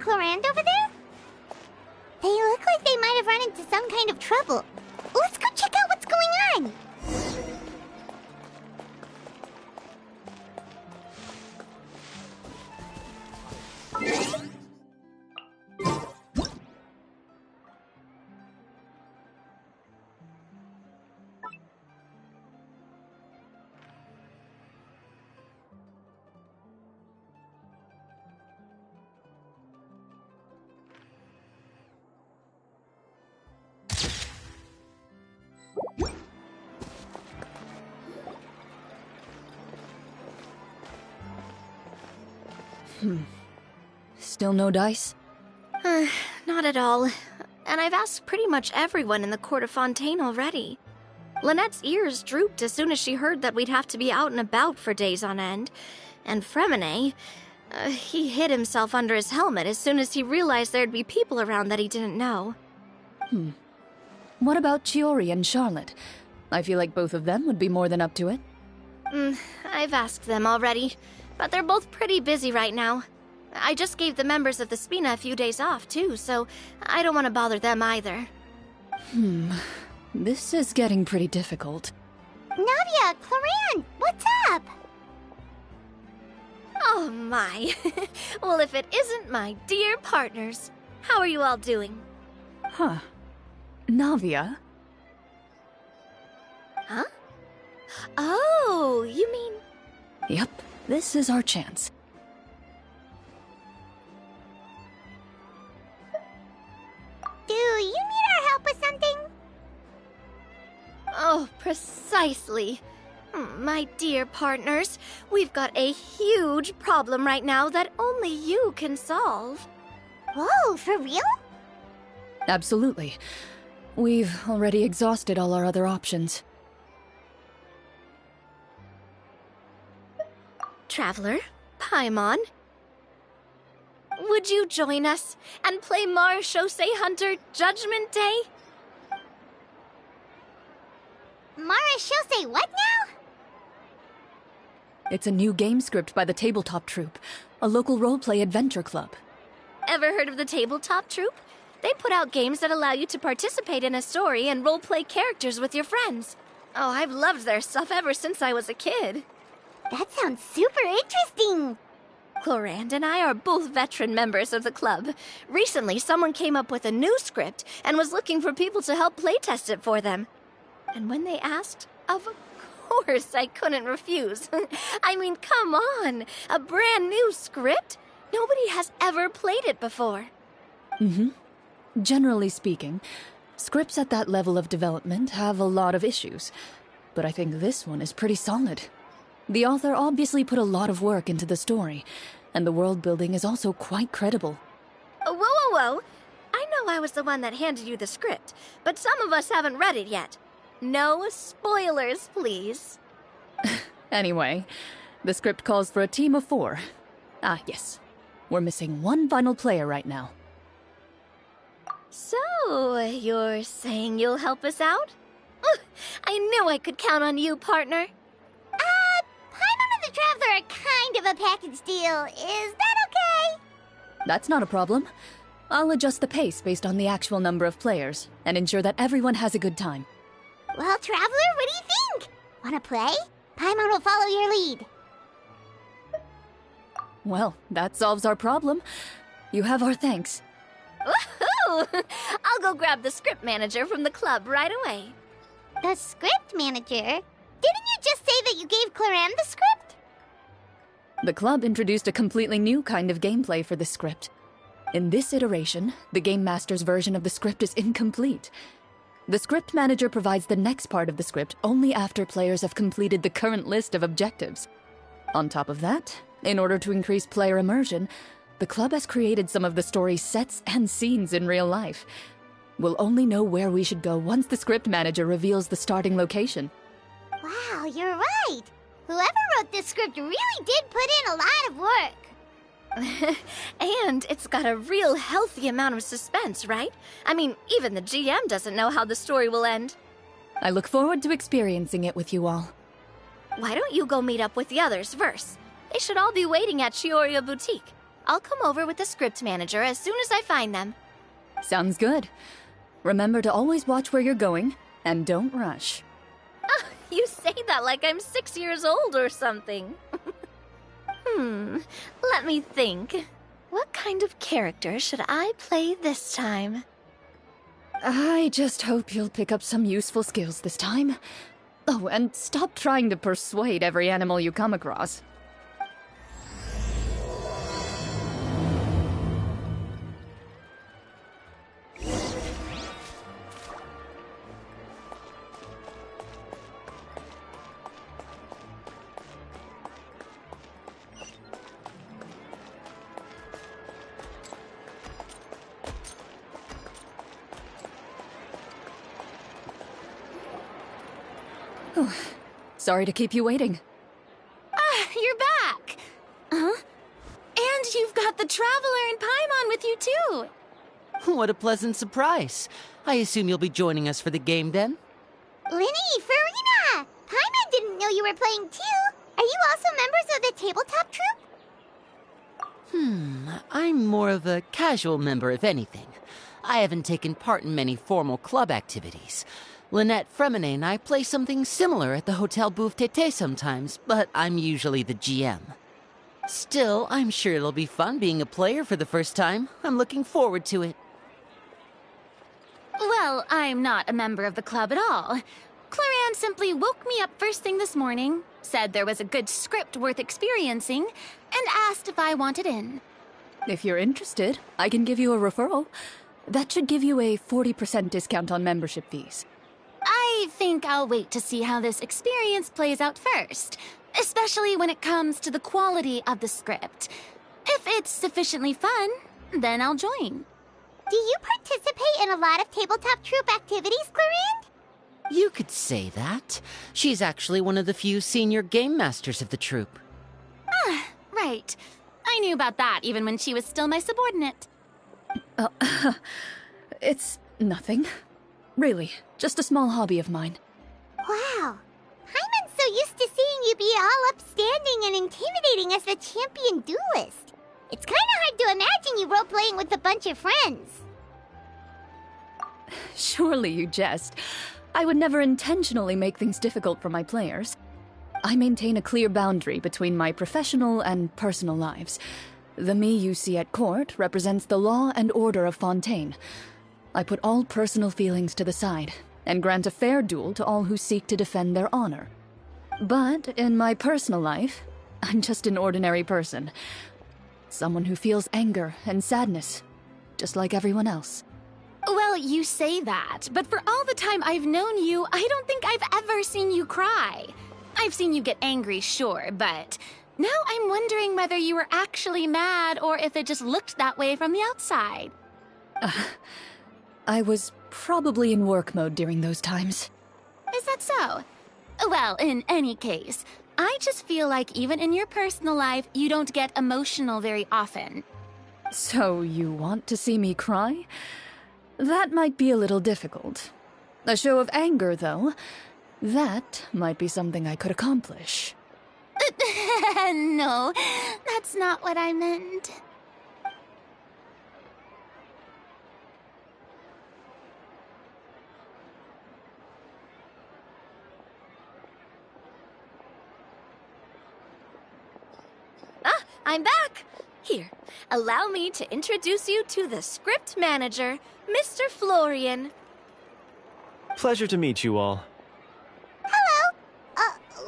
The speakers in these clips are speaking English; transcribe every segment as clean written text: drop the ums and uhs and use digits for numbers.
Clorinde over there? They look like they might have run into some kind of trouble. Let's go check out what's going on! Still no dice? Not at all. And I've asked pretty much everyone in the court of Fontaine already. Lynette's ears drooped as soon as she heard that we'd have to be out and about for days on end. And Fremine, he hid himself under his helmet as soon as he realized there'd be people around that he didn't know. What about Chiori and Charlotte? I feel like both of them would be more than up to it. I've asked them already, but they're both pretty busy right now. I just gave the members of the Spina a few days off, too, so I don't want to bother them either. This is getting pretty difficult. Nadia, Clorinde, what's up? Oh my. Well, if it isn't my dear partners. How are you all doing? Huh. Navia? Huh? Oh, you mean... Yep, this is our chance. Do you need our help with something? Oh, precisely. My dear partners, we've got a huge problem right now that only you can solve. Whoa, for real? Absolutely. We've already exhausted all our other options. Traveler, Paimon, would you join us and play Marechaussee Hunter Judgment Day? Marechaussee what now? It's a new game script by the Tabletop Troupe, a local roleplay adventure club. Ever heard of the Tabletop Troupe? They put out games that allow you to participate in a story and roleplay characters with your friends. Oh, I've loved their stuff ever since I was a kid. That sounds super interesting. Clorinde and I are both veteran members of the club. Recently, someone came up with a new script and was looking for people to help playtest it for them. And when they asked, of course I couldn't refuse. I mean, come on! A brand new script? Nobody has ever played it before. Generally speaking, scripts at that level of development have a lot of issues. But I think this one is pretty solid. The author obviously put a lot of work into the story, and the world building is also quite credible. Whoa. I know I was the one that handed you the script, but some of us haven't read it yet. No spoilers, please. Anyway, the script calls for a team of 4. Ah, yes. We're missing one final player right now. So, you're saying you'll help us out? I knew I could count on you, partner. Paimon and the Traveler are kind of a package deal. Is that okay? That's not a problem. I'll adjust the pace based on the actual number of players, and ensure that everyone has a good time. Well, Traveler, what do you think? Wanna play? Paimon will follow your lead. Well, that solves our problem. You have our thanks. Woohoo! I'll go grab the script manager from the club right away. The script manager? Didn't you just say that you gave Clorinde the script? The club introduced a completely new kind of gameplay for the script. In this iteration, the Game Master's version of the script is incomplete. The script manager provides the next part of the script only after players have completed the current list of objectives. On top of that, in order to increase player immersion, the club has created some of the story's sets and scenes in real life. We'll only know where we should go once the script manager reveals the starting location. Wow, you're right. Whoever wrote this script really did put in a lot of work. And it's got a real healthy amount of suspense, right? I mean, even the GM doesn't know how the story will end. I look forward to experiencing it with you all. Why don't you go meet up with the others first? They should all be waiting at Chioria Boutique. I'll come over with the script manager as soon as I find them. Sounds good. Remember to always watch where you're going, and don't rush. You say that like I'm 6 years old or something. Let me think. What kind of character should I play this time? I just hope you'll pick up some useful skills this time. Oh, and stop trying to persuade every animal you come across. Oh, sorry to keep you waiting. You're back! Huh? And you've got the Traveler and Paimon with you, too! What a pleasant surprise. I assume you'll be joining us for the game then? Linny, Farina! Paimon didn't know you were playing too. Are you also members of the tabletop troupe? I'm more of a casual member, if anything. I haven't taken part in many formal club activities. Lynette Fremine and I play something similar at the Hotel Bouffe Tété sometimes, but I'm usually the GM. Still, I'm sure it'll be fun being a player for the first time. I'm looking forward to it. Well, I'm not a member of the club at all. Clorinde simply woke me up first thing this morning, said there was a good script worth experiencing, and asked if I wanted in. If you're interested, I can give you a referral. That should give you a 40% discount on membership fees. I think I'll wait to see how this experience plays out first, especially when it comes to the quality of the script. If it's sufficiently fun, then I'll join. Do you participate in a lot of tabletop troupe activities, Clorinde? You could say that. She's actually one of the few senior game masters of the troupe. Right. I knew about that even when she was still my subordinate. It's nothing. Really, just a small hobby of mine. Wow. Paimon's so used to seeing you be all upstanding and intimidating as the champion duelist. It's kind of hard to imagine you role-playing with a bunch of friends. Surely you jest. I would never intentionally make things difficult for my players. I maintain a clear boundary between my professional and personal lives. The me you see at court represents the law and order of Fontaine. I put all personal feelings to the side and grant a fair duel to all who seek to defend their honor. But in my personal life, I'm just an ordinary person. Someone who feels anger and sadness, just like everyone else. Well, you say that, but for all the time I've known you, I don't think I've ever seen you cry. I've seen you get angry, sure, but now I'm wondering whether you were actually mad or if it just looked that way from the outside. I was probably in work mode during those times. Is that so? Well, in any case, I just feel like even in your personal life, you don't get emotional very often. So you want to see me cry? That might be a little difficult. A show of anger, though, that might be something I could accomplish. No, that's not what I meant. I'm back! Here, allow me to introduce you to the script manager, Mr. Florian. Pleasure to meet you all. Hello.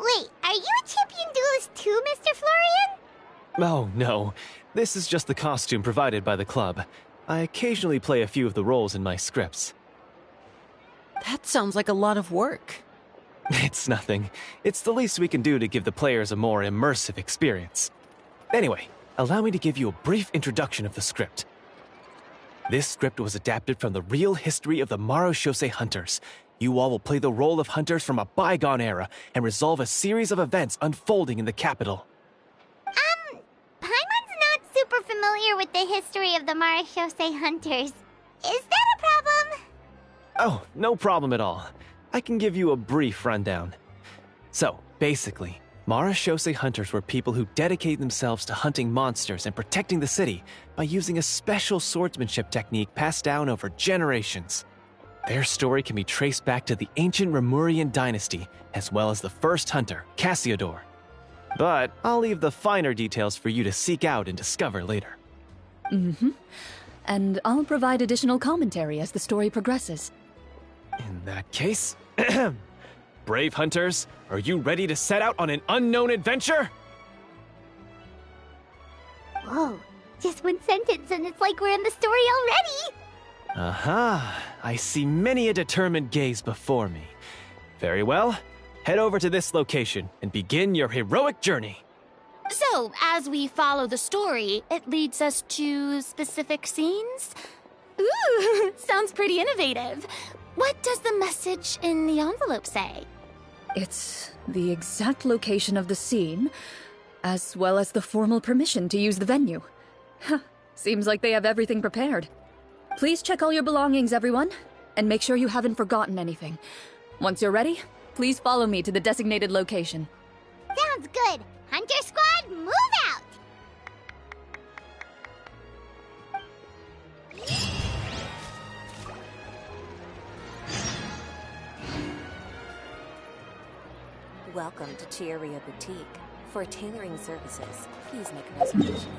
Wait, are you a champion duelist too, Mr. Florian? Oh, no. This is just the costume provided by the club. I occasionally play a few of the roles in my scripts. That sounds like a lot of work. It's nothing. It's the least we can do to give the players a more immersive experience. Anyway, allow me to give you a brief introduction of the script. This script was adapted from the real history of the Marechaussee Hunters. You all will play the role of hunters from a bygone era and resolve a series of events unfolding in the capital. Paimon's not super familiar with the history of the Marechaussee Hunters. Is that a problem? Oh, no problem at all. I can give you a brief rundown. So, basically, Marashose hunters were people who dedicated themselves to hunting monsters and protecting the city by using a special swordsmanship technique passed down over generations. Their story can be traced back to the ancient Remurian dynasty, as well as the first hunter, Cassiodor. But I'll leave the finer details for you to seek out and discover later. And I'll provide additional commentary as the story progresses. In that case, brave hunters, are you ready to set out on an unknown adventure? Whoa, just one sentence and it's like we're in the story already! Aha, I see many a determined gaze before me. Very well, head over to this location and begin your heroic journey. So, as we follow the story, it leads us to specific scenes? Ooh, sounds pretty innovative. What does the message in the envelope say? It's the exact location of the scene, as well as the formal permission to use the venue. Seems like they have everything prepared. Please check all your belongings, everyone, and make sure you haven't forgotten anything. Once you're ready, please follow me to the designated location. Sounds good! Hunter Squad, move out! Welcome to Chiaria Boutique. For tailoring services, please make a reservation in advance.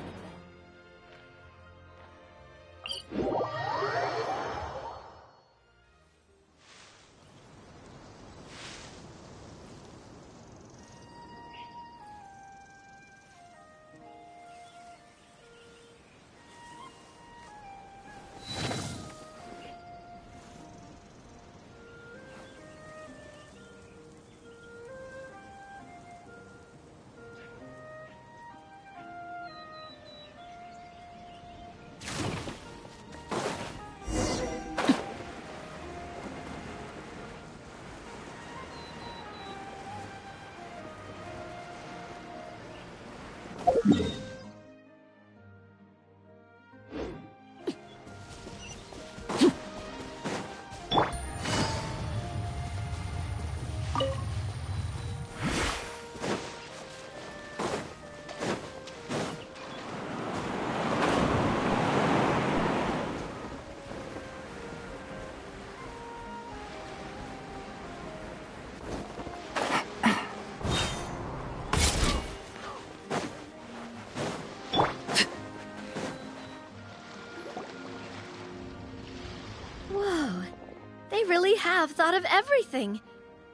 They really have thought of everything.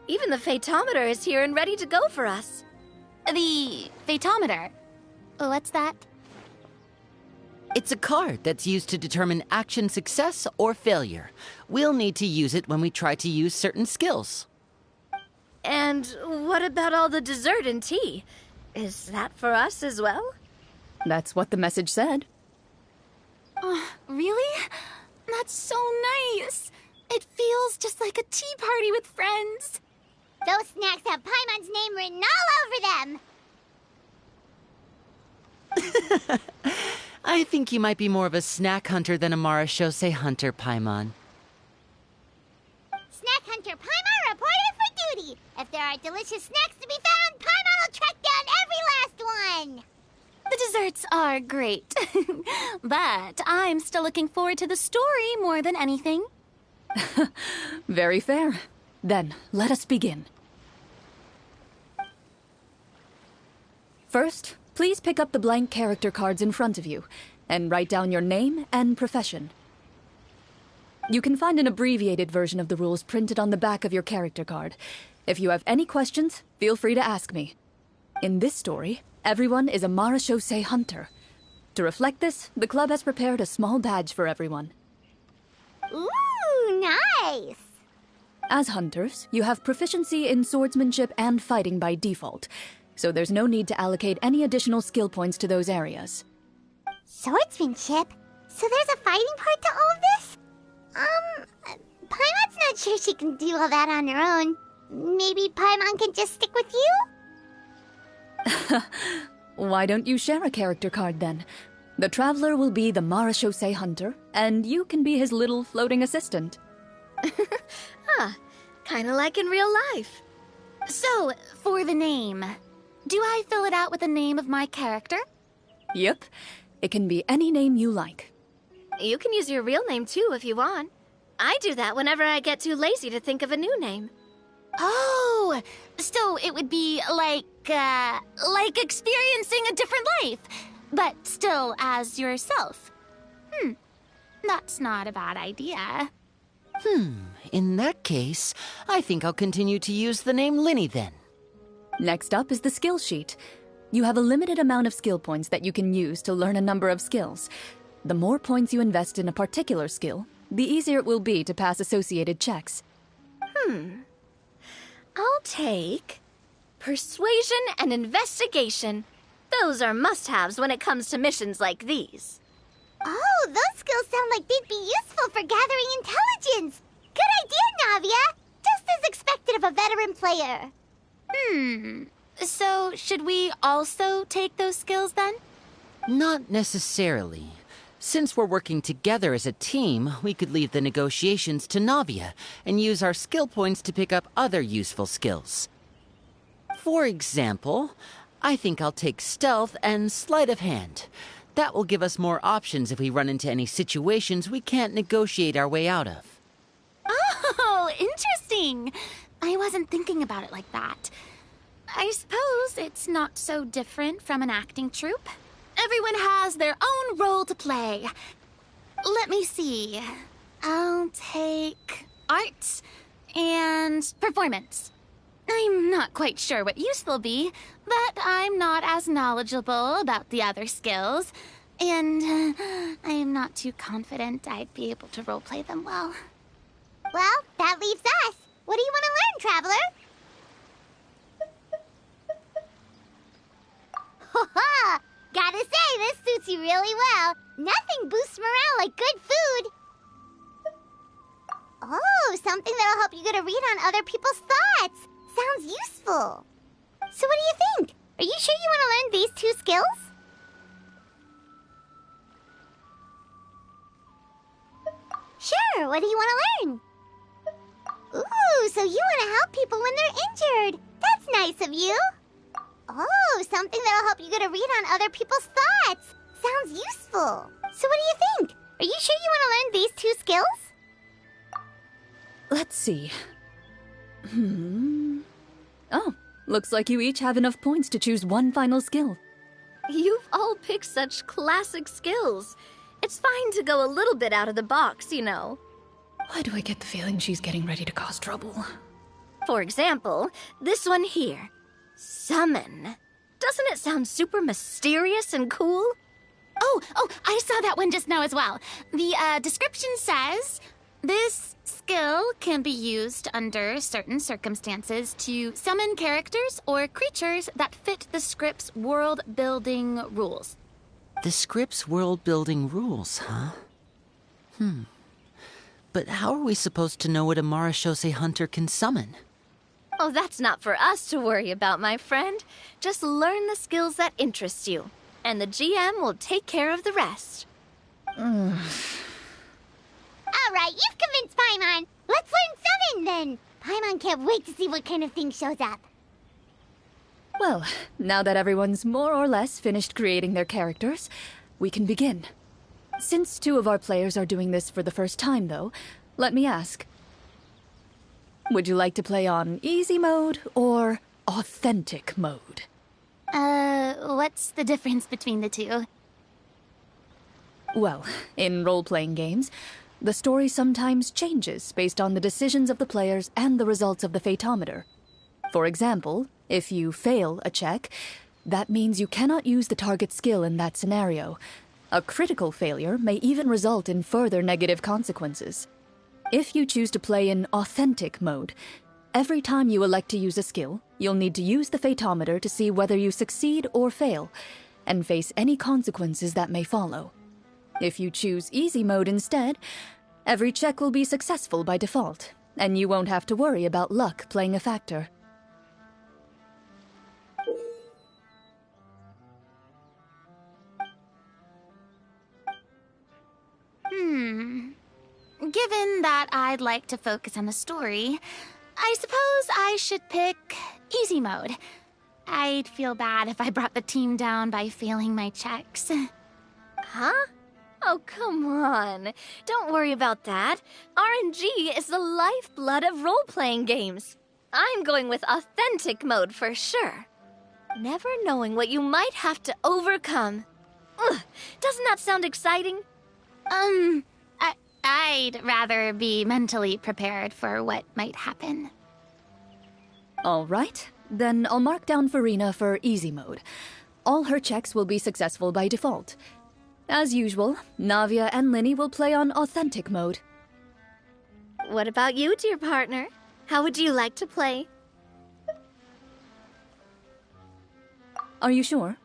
Even the phaetometer is here and ready to go for us. The phaetometer? What's that? It's a card that's used to determine action success or failure. We'll need to use it when we try to use certain skills. And what about all the dessert and tea? Is that for us as well? That's what the message said. Really? That's so nice. It feels just like a tea party with friends. Those snacks have Paimon's name written all over them. I think you might be more of a snack hunter than a Marashose hunter, Paimon. Snack Hunter Paimon reported for duty. If there are delicious snacks to be found, Paimon will track down every last one. The desserts are great. But I'm still looking forward to the story more than anything. Very fair. Then, let us begin. First, please pick up the blank character cards in front of you, and write down your name and profession. You can find an abbreviated version of the rules printed on the back of your character card. If you have any questions, feel free to ask me. In this story, everyone is a Marashose hunter. To reflect this, the club has prepared a small badge for everyone. Ooh, nice! As hunters, you have proficiency in swordsmanship and fighting by default, so there's no need to allocate any additional skill points to those areas. Swordsmanship? So there's a fighting part to all of this? Paimon's not sure she can do all that on her own. Maybe Paimon can just stick with you? Why don't you share a character card then? The Traveler will be the Marashose hunter, and you can be his little floating assistant. Kinda like in real life. So, for the name, Do I fill it out with the name of my character? Yep. It can be any name you like. You can use your real name too if you want. I do that whenever I get too lazy to think of a new name. Oh, so it would be like experiencing a different life, but still as yourself. That's not a bad idea. In that case, I think I'll continue to use the name Linny then. Next up is the skill sheet. You have a limited amount of skill points that you can use to learn a number of skills. The more points you invest in a particular skill, the easier it will be to pass associated checks. I'll take persuasion and investigation. Those are must-haves when it comes to missions like these. Oh, those skills sound like they'd be useful for gathering intelligence. Good idea, Navia. Just as expected of a veteran player. So should we also take those skills then? Not necessarily. Since we're working together as a team, we could leave the negotiations to Navia and use our skill points to pick up other useful skills. For example, I think I'll take stealth and sleight of hand. That will give us more options if we run into any situations we can't negotiate our way out of. Oh, interesting. I wasn't thinking about it like that. I suppose it's not so different from an acting troupe. Everyone has their own role to play. Let me see. I'll take arts and performance. I'm not quite sure what use they'll be, but I'm not as knowledgeable about the other skills, and I am not too confident I'd be able to roleplay them well. Well, that leaves us. What do you want to learn, Traveler? Ha! Gotta say, this suits you really well. Nothing boosts morale like good food. Oh, something that'll help you get a read on other people's thoughts. Sounds useful. So what do you think? Are you sure you want to learn these two skills? Sure, what do you want to learn? Ooh, so you want to help people when they're injured. That's nice of you. Oh, something that'll help you get a read on other people's thoughts. Sounds useful. So what do you think? Are you sure you want to learn these two skills? Let's see. Oh, looks like you each have enough points to choose one final skill. You've all picked such classic skills. It's fine to go a little bit out of the box, you know. Why do I get the feeling she's getting ready to cause trouble? For example, this one here. Summon. Doesn't it sound super mysterious and cool? Oh, I saw that one just now as well. The description says, this skill can be used under certain circumstances to summon characters or creatures that fit the script's world-building rules. The script's world-building rules, huh? But how are we supposed to know what a Marashose hunter can summon? Oh, that's not for us to worry about, my friend. Just learn the skills that interest you, and the GM will take care of the rest. All right, you've convinced Paimon. Let's learn summon, then. Paimon can't wait to see what kind of thing shows up. Well, now that everyone's more or less finished creating their characters, we can begin. Since two of our players are doing this for the first time, though, let me ask. Would you like to play on easy mode or authentic mode? What's the difference between the two? Well, in role-playing games, the story sometimes changes based on the decisions of the players and the results of the Fatometer. For example, if you fail a check, that means you cannot use the target skill in that scenario. A critical failure may even result in further negative consequences. If you choose to play in authentic mode, every time you elect to use a skill, you'll need to use the Fatometer to see whether you succeed or fail, and face any consequences that may follow. If you choose easy mode instead, every check will be successful by default, and you won't have to worry about luck playing a factor. Given that I'd like to focus on the story, I suppose I should pick easy mode. I'd feel bad if I brought the team down by failing my checks. Huh? Oh, come on. Don't worry about that. RNG is the lifeblood of role-playing games. I'm going with authentic mode for sure. Never knowing what you might have to overcome. Ugh, doesn't that sound exciting? I'd rather be mentally prepared for what might happen. All right, then I'll mark down Farina for easy mode. All her checks will be successful by default. As usual, Navia and Linny will play on authentic mode. What about you, dear partner? How would you like to play? Are you sure?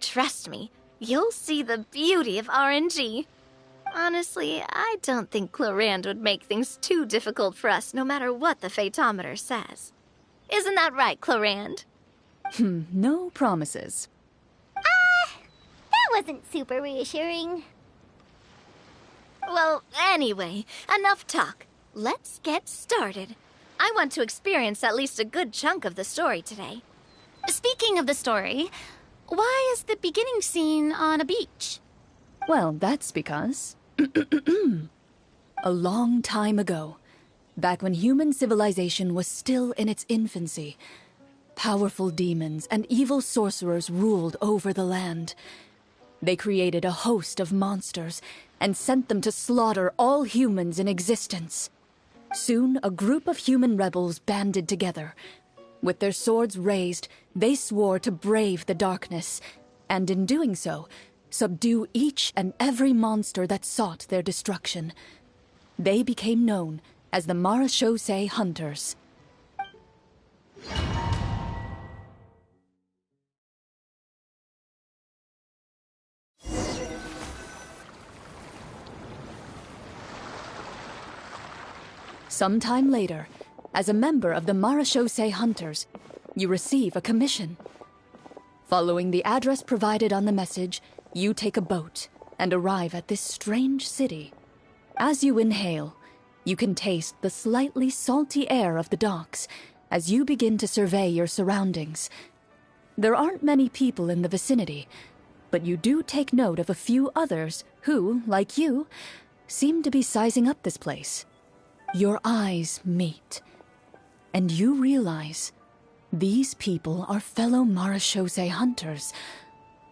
Trust me, you'll see the beauty of RNG. Honestly, I don't think Clorinde would make things too difficult for us, no matter what the Fatometer says. Isn't that right, Clorinde? No promises. That wasn't super reassuring. Well, anyway, enough talk. Let's get started. I want to experience at least a good chunk of the story today. Speaking of the story, why is the beginning scene on a beach? Well, that's because... a long time ago, back when human civilization was still in its infancy, powerful demons and evil sorcerers ruled over the land. They created a host of monsters and sent them to slaughter all humans in existence. Soon, a group of human rebels banded together. With their swords raised, they swore to brave the darkness, and in doing so, subdue each and every monster that sought their destruction. They became known as the Marachose Hunters. Sometime later, as a member of the Marachose Hunters, you receive a commission. Following the address provided on the message, you take a boat and arrive at this strange city. As you inhale, you can taste the slightly salty air of the docks as you begin to survey your surroundings. There aren't many people in the vicinity, but you do take note of a few others who, like you, seem to be sizing up this place. Your eyes meet, and you realize these people are fellow Marachose hunters,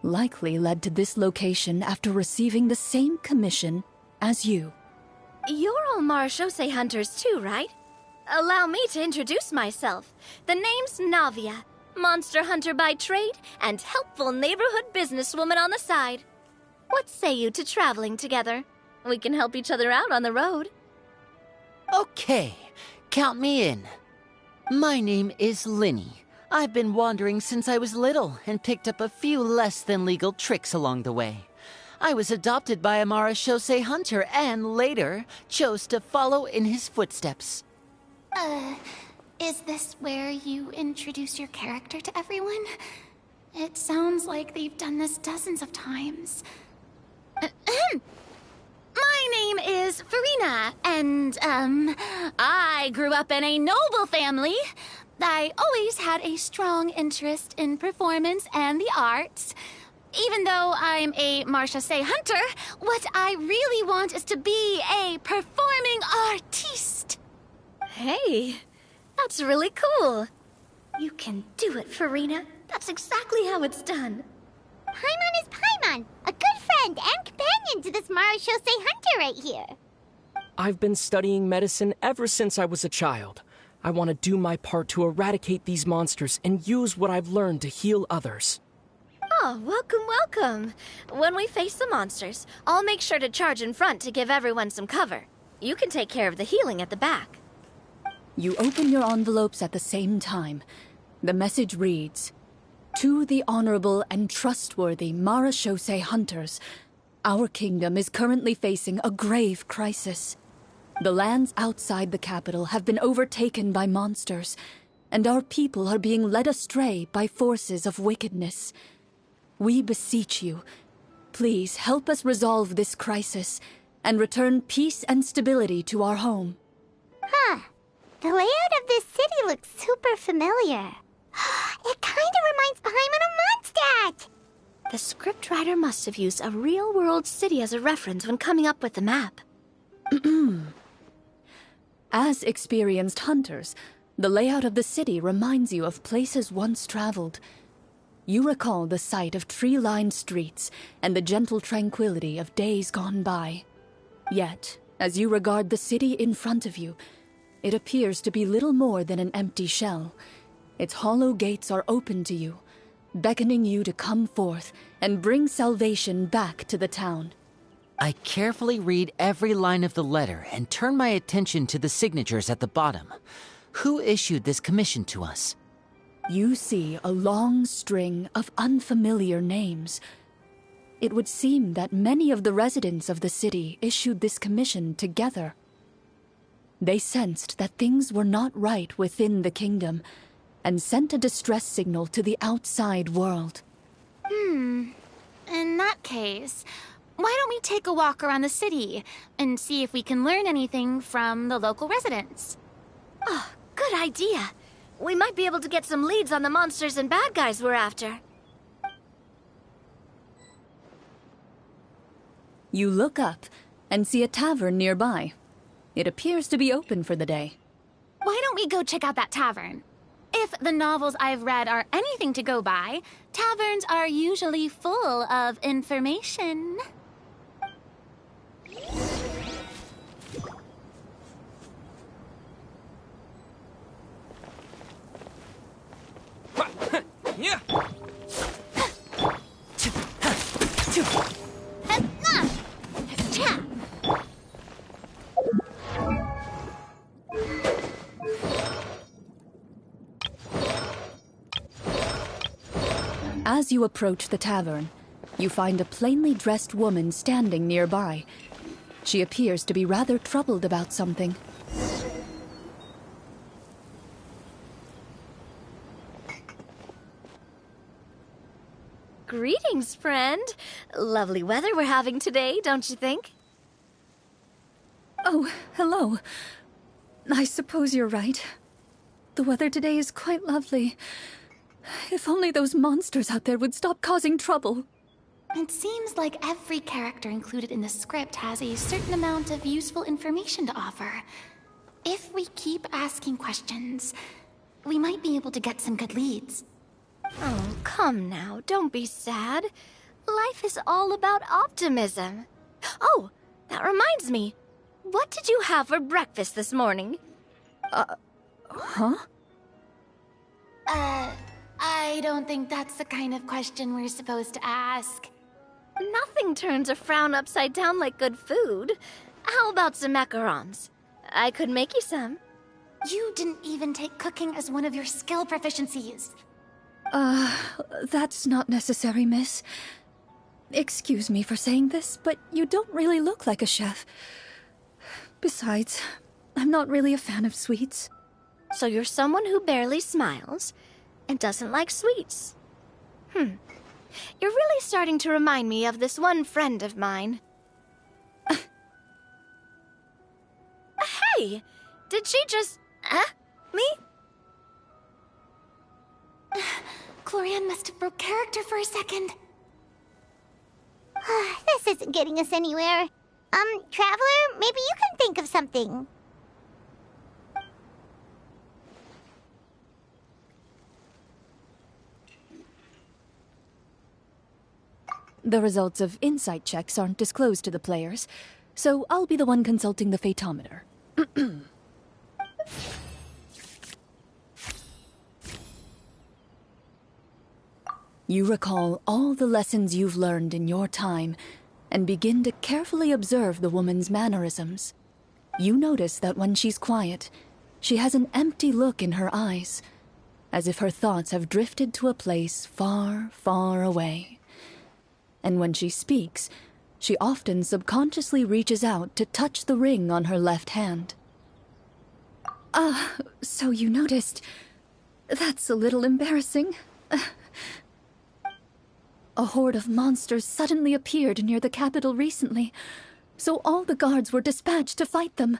likely led to this location after receiving the same commission as you. You're all Marachose hunters too, right? Allow me to introduce myself. The name's Navia, monster hunter by trade and helpful neighborhood businesswoman on the side. What say you to traveling together? We can help each other out on the road. Okay, count me in. My name is Linny. I've been wandering since I was little and picked up a few less than legal tricks along the way. I was adopted by a Marachose hunter and later chose to follow in his footsteps. Is this where you introduce your character to everyone? It sounds like they've done this dozens of times. My name is Farina, and, I grew up in a noble family. I always had a strong interest in performance and the arts. Even though I'm a Marachose hunter, what I really want is to be a performing artiste. Hey, that's really cool. You can do it, Farina. That's exactly how it's done. Paimon is Paimon, a good friend and companion to this Marachose hunter right here. I've been studying medicine ever since I was a child. I want to do my part to eradicate these monsters and use what I've learned to heal others. Oh, welcome, welcome. When we face the monsters, I'll make sure to charge in front to give everyone some cover. You can take care of the healing at the back. You open your envelopes at the same time. The message reads, "To the honorable and trustworthy Marachose hunters, our kingdom is currently facing a grave crisis. The lands outside the capital have been overtaken by monsters, and our people are being led astray by forces of wickedness. We beseech you, please help us resolve this crisis and return peace and stability to our home." Huh. The layout of this city looks super familiar. It kind of reminds Paimon of Mondstadt! The scriptwriter must have used a real-world city as a reference when coming up with the map. As experienced hunters, the layout of the city reminds you of places once traveled. You recall the sight of tree-lined streets and the gentle tranquility of days gone by. Yet, as you regard the city in front of you, it appears to be little more than an empty shell. Its hollow gates are open to you, beckoning you to come forth and bring salvation back to the town. I carefully read every line of the letter and turn my attention to the signatures at the bottom. Who issued this commission to us? You see a long string of unfamiliar names. It would seem that many of the residents of the city issued this commission together. They sensed that things were not right within the kingdom and sent a distress signal to the outside world. In that case, why don't we take a walk around the city and see if we can learn anything from the local residents? Oh, good idea. We might be able to get some leads on the monsters and bad guys we're after. You look up and see a tavern nearby. It appears to be open for the day. Why don't we go check out that tavern? If the novels I've read are anything to go by, taverns are usually full of information. Yeah. As you approach the tavern, you find a plainly dressed woman standing nearby. She appears to be rather troubled about something. Greetings, friend. Lovely weather we're having today, don't you think? Oh, hello. I suppose you're right. The weather today is quite lovely. If only those monsters out there would stop causing trouble. It seems like every character included in the script has a certain amount of useful information to offer. If we keep asking questions, we might be able to get some good leads. Oh, come now, don't be sad. Life is all about optimism. Oh, that reminds me. What did you have for breakfast this morning? Huh? I don't think that's the kind of question we're supposed to ask. Nothing turns a frown upside down like good food. How about some macarons? I could make you some. You didn't even take cooking as one of your skill proficiencies. That's not necessary, miss. Excuse me for saying this, but you don't really look like a chef. Besides, I'm not really a fan of sweets. So you're someone who barely smiles and doesn't like sweets. You're really starting to remind me of this one friend of mine. Hey! Did she just... me? Clorinde must have broke character for a second. This isn't getting us anywhere. Traveler, maybe you can think of something. The results of insight checks aren't disclosed to the players, so I'll be the one consulting the fatometer. You recall all the lessons you've learned in your time and begin to carefully observe the woman's mannerisms. You notice that when she's quiet, she has an empty look in her eyes, as if her thoughts have drifted to a place far, far away. And when she speaks, she often subconsciously reaches out to touch the ring on her left hand. So you noticed. That's a little embarrassing. A horde of monsters suddenly appeared near the capital recently, so all the guards were dispatched to fight them.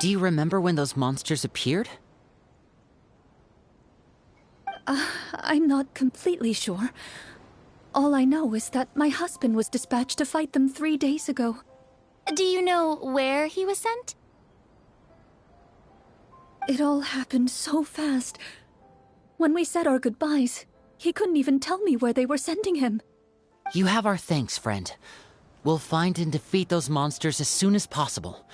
Do you remember when those monsters appeared? I'm not completely sure. All I know is that my husband was dispatched to fight them 3 days ago. Do you know where he was sent? It all happened so fast. When we said our goodbyes, he couldn't even tell me where they were sending him. You have our thanks, friend. We'll find and defeat those monsters as soon as possible.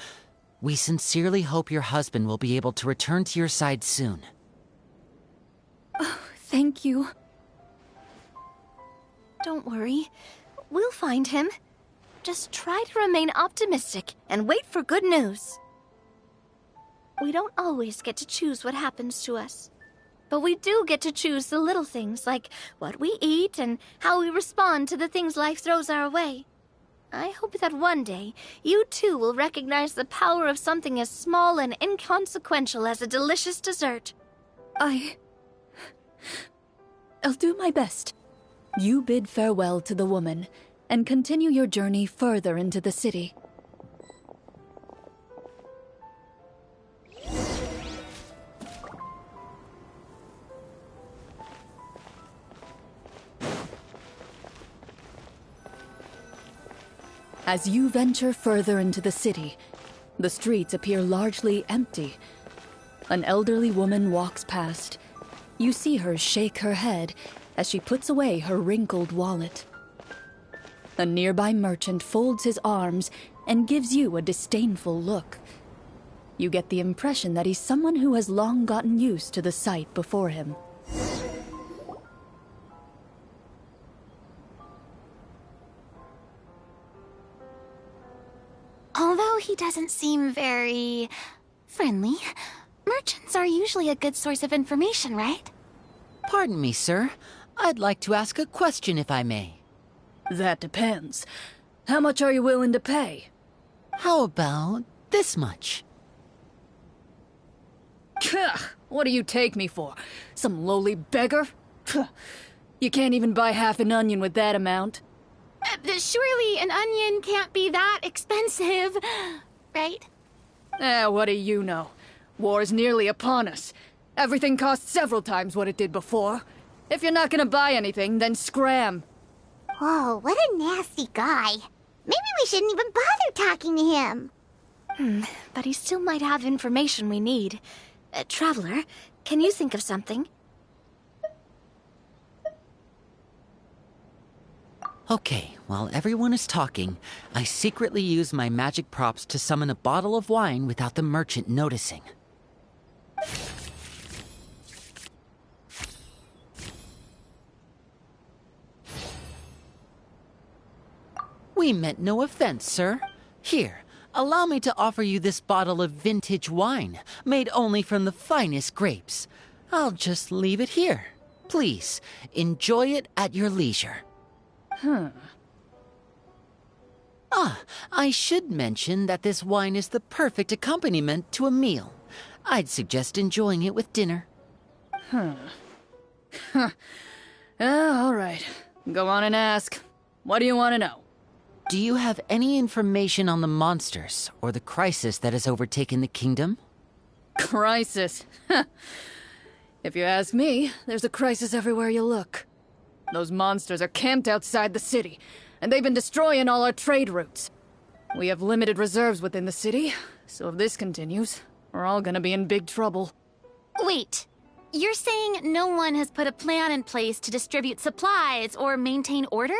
We sincerely hope your husband will be able to return to your side soon. Oh, thank you. Don't worry. We'll find him. Just try to remain optimistic and wait for good news. We don't always get to choose what happens to us. But we do get to choose the little things, like what we eat and how we respond to the things life throws our way. I hope that one day, you too will recognize the power of something as small and inconsequential as a delicious dessert. I'll do my best. You bid farewell to the woman, and continue your journey further into the city. As you venture further into the city, the streets appear largely empty. An elderly woman walks past. You see her shake her head as she puts away her wrinkled wallet. A nearby merchant folds his arms and gives you a disdainful look. You get the impression that he's someone who has long gotten used to the sight before him. Although he doesn't seem very friendly, merchants are usually a good source of information, right? Pardon me, sir. I'd like to ask a question if I may. That depends. How much are you willing to pay? How about this much? What do you take me for? Some lowly beggar? You can't even buy half an onion with that amount. Surely an onion can't be that expensive, right? What do you know? War's nearly upon us. Everything costs several times what it did before. If you're not gonna buy anything, then scram. Whoa, what a nasty guy. Maybe we shouldn't even bother talking to him. But he still might have information we need. Traveler, can you think of something? Okay, while everyone is talking, I secretly use my magic props to summon a bottle of wine without the merchant noticing. We meant no offense, sir. Here, allow me to offer you this bottle of vintage wine, made only from the finest grapes. I'll just leave it here. Please, enjoy it at your leisure. I should mention that this wine is the perfect accompaniment to a meal. I'd suggest enjoying it with dinner. All right. Go on and ask. What do you want to know? Do you have any information on the monsters or the crisis that has overtaken the kingdom? Crisis? If you ask me, there's a crisis everywhere you look. Those monsters are camped outside the city, and they've been destroying all our trade routes. We have limited reserves within the city, so if this continues, we're all gonna be in big trouble. Wait, you're saying no one has put a plan in place to distribute supplies or maintain order?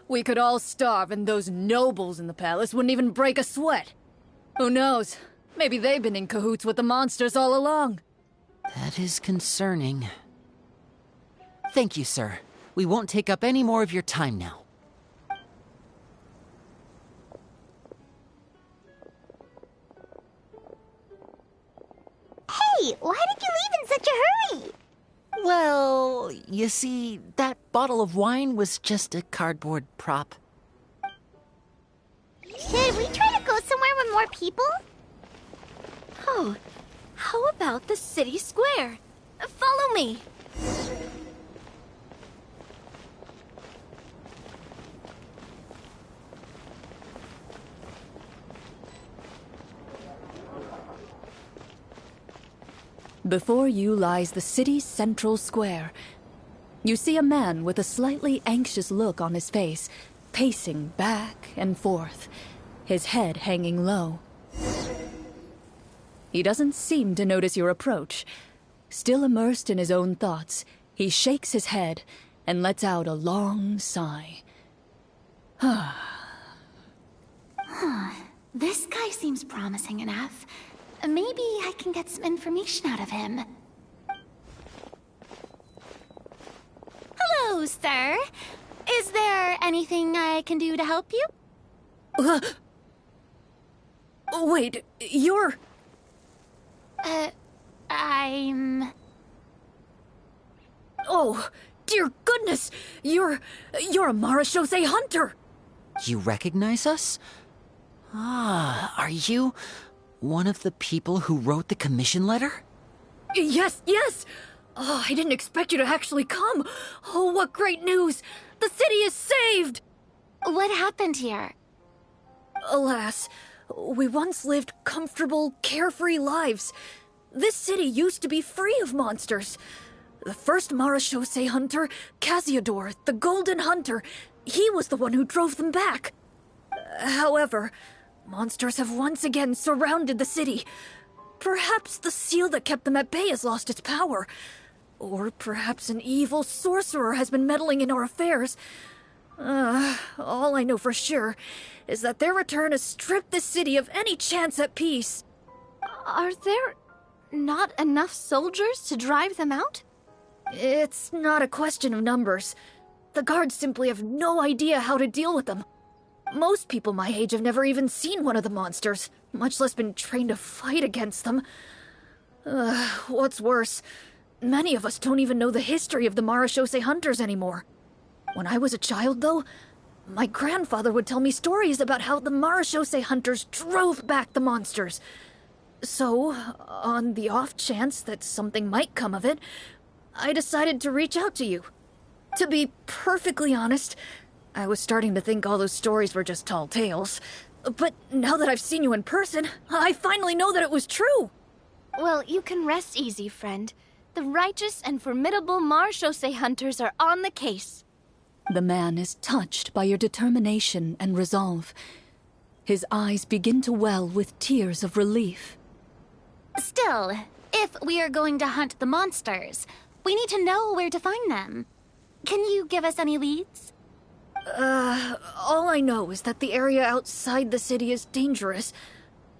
We could all starve, and those nobles in the palace wouldn't even break a sweat. Who knows? Maybe they've been in cahoots with the monsters all along. That is concerning. Thank you, sir. We won't take up any more of your time now. Hey, why did you leave in such a hurry? Well, you see, that bottle of wine was just a cardboard prop. Should we try to go somewhere with more people? Oh, how about the city square? Follow me. Before you lies the city's central square. You see a man with a slightly anxious look on his face, pacing back and forth, his head hanging low. He doesn't seem to notice your approach. Still immersed in his own thoughts, he shakes his head and lets out a long sigh. This guy seems promising enough. Maybe I can get some information out of him. Hello, sir. Is there anything I can do to help you? Wait, you're... I'm... Oh, dear goodness! You're a Marashose hunter! You recognize us? Ah, are you one of the people who wrote the commission letter? Yes, yes! Oh, I didn't expect you to actually come. Oh, what great news! The city is saved! What happened here? Alas, we once lived comfortable, carefree lives. This city used to be free of monsters. The first Marashose hunter, Casiodor, the Golden Hunter, he was the one who drove them back. However, monsters have once again surrounded the city. Perhaps the seal that kept them at bay has lost its power. Or perhaps an evil sorcerer has been meddling in our affairs. All I know for sure is that their return has stripped the city of any chance at peace. Are there not enough soldiers to drive them out? It's not a question of numbers. The guards simply have no idea how to deal with them. Most people my age have never even seen one of the monsters, much less been trained to fight against them. What's worse, many of us don't even know the history of the Marashose hunters anymore. When I was a child, though, my grandfather would tell me stories about how the Marashose hunters drove back the monsters. So, on the off chance that something might come of it, I decided to reach out to you. To be perfectly honest, I was starting to think all those stories were just tall tales. But now that I've seen you in person, I finally know that it was true! Well, you can rest easy, friend. The righteous and formidable Marashose hunters are on the case. The man is touched by your determination and resolve. His eyes begin to well with tears of relief. Still, if we are going to hunt the monsters, we need to know where to find them. Can you give us any leads? All I know is that the area outside the city is dangerous.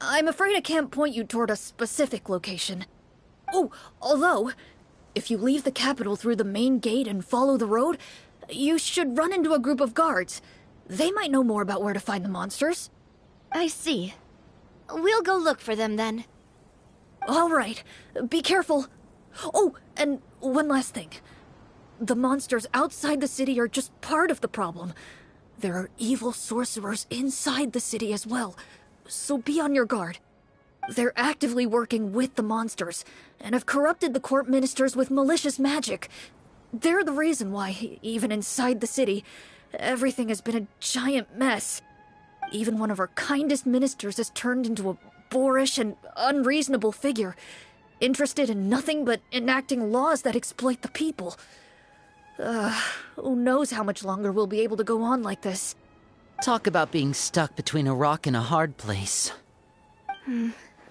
I'm afraid I can't point you toward a specific location. Oh, although, if you leave the capital through the main gate and follow the road, you should run into a group of guards. They might know more about where to find the monsters. I see. We'll go look for them then. All right, be careful. Oh, and one last thing. The monsters outside the city are just part of the problem. There are evil sorcerers inside the city as well, so be on your guard. They're actively working with the monsters, and have corrupted the court ministers with malicious magic. They're the reason why, even inside the city, everything has been a giant mess. Even one of our kindest ministers has turned into a boorish and unreasonable figure, interested in nothing but enacting laws that exploit the people. Who knows how much longer we'll be able to go on like this. Talk about being stuck between a rock and a hard place.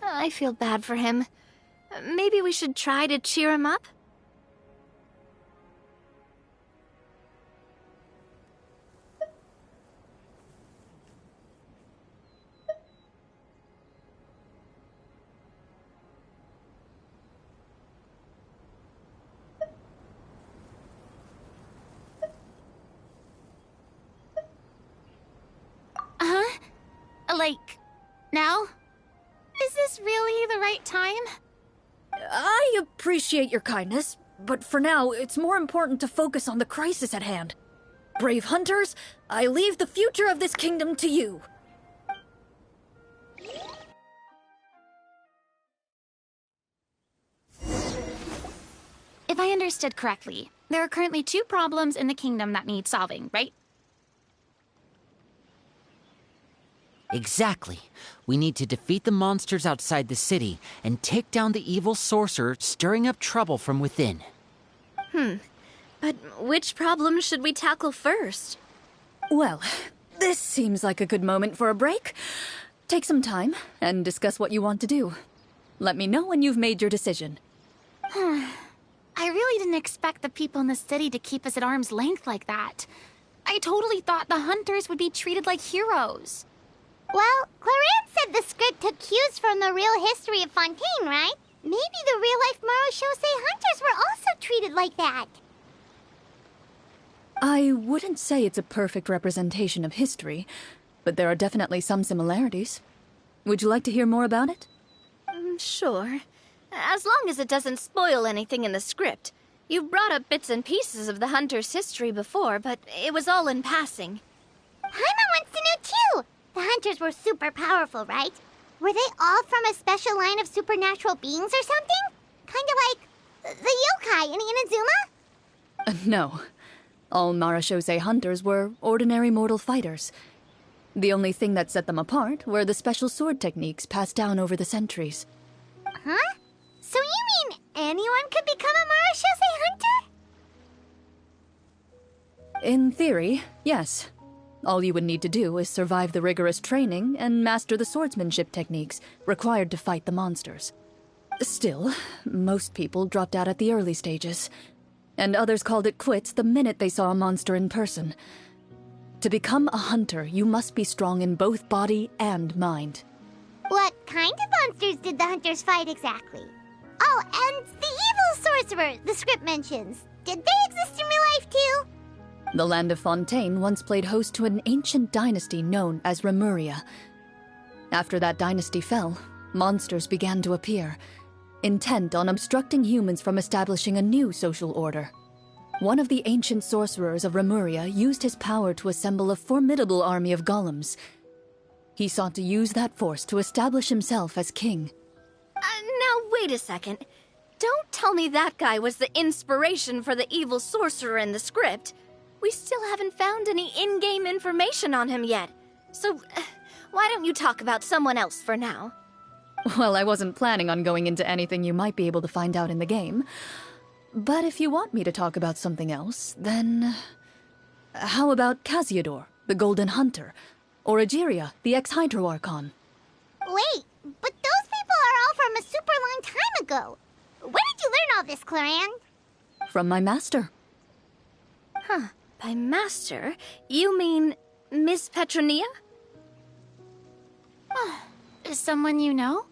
I feel bad for him. Maybe we should try to cheer him up? Like, now? Is this really the right time? I appreciate your kindness, but for now, it's more important to focus on the crisis at hand. Brave hunters, I leave the future of this kingdom to you. If I understood correctly, there are currently 2 problems in the kingdom that need solving, right? Exactly. We need to defeat the monsters outside the city and take down the evil sorcerer stirring up trouble from within. But which problem should we tackle first? Well, this seems like a good moment for a break. Take some time and discuss what you want to do. Let me know when you've made your decision. I really didn't expect the people in the city to keep us at arm's length like that. I totally thought the hunters would be treated like heroes. Well, Clorinde said the script took cues from the real history of Fontaine, right? Maybe the real-life Marachose hunters were also treated like that. I wouldn't say it's a perfect representation of history, but there are definitely some similarities. Would you like to hear more about it? Sure. As long as it doesn't spoil anything in the script. You've brought up bits and pieces of the hunter's history before, but it was all in passing. Paimon wants to know too! The hunters were super powerful, right? Were they all from a special line of supernatural beings or something? Kinda like the yokai in Inazuma? No. All Marachose hunters were ordinary mortal fighters. The only thing that set them apart were the special sword techniques passed down over the centuries. Huh? So you mean anyone could become a Marachose hunter? In theory, yes. All you would need to do is survive the rigorous training and master the swordsmanship techniques required to fight the monsters. Still, most people dropped out at the early stages, and others called it quits the minute they saw a monster in person. To become a hunter, you must be strong in both body and mind. What kind of monsters did the hunters fight exactly? Oh, and the evil sorcerer the script mentions. Did they exist in real life too? The land of Fontaine once played host to an ancient dynasty known as Remuria. After that dynasty fell, monsters began to appear, intent on obstructing humans from establishing a new social order. One of the ancient sorcerers of Remuria used his power to assemble a formidable army of golems. He sought to use that force to establish himself as king. Now wait a second. Don't tell me that guy was the inspiration for the evil sorcerer in the script. We still haven't found any in-game information on him yet. So, why don't you talk about someone else for now? Well, I wasn't planning on going into anything you might be able to find out in the game. But if you want me to talk about something else, then... How about Casiodor, the Golden Hunter? Or Egeria, the ex-Hydro Archon? Wait, but those people are all from a super long time ago. Where did you learn all this, Clorinde? From my master. Huh. By master, you mean Miss Petronia? Is someone you know?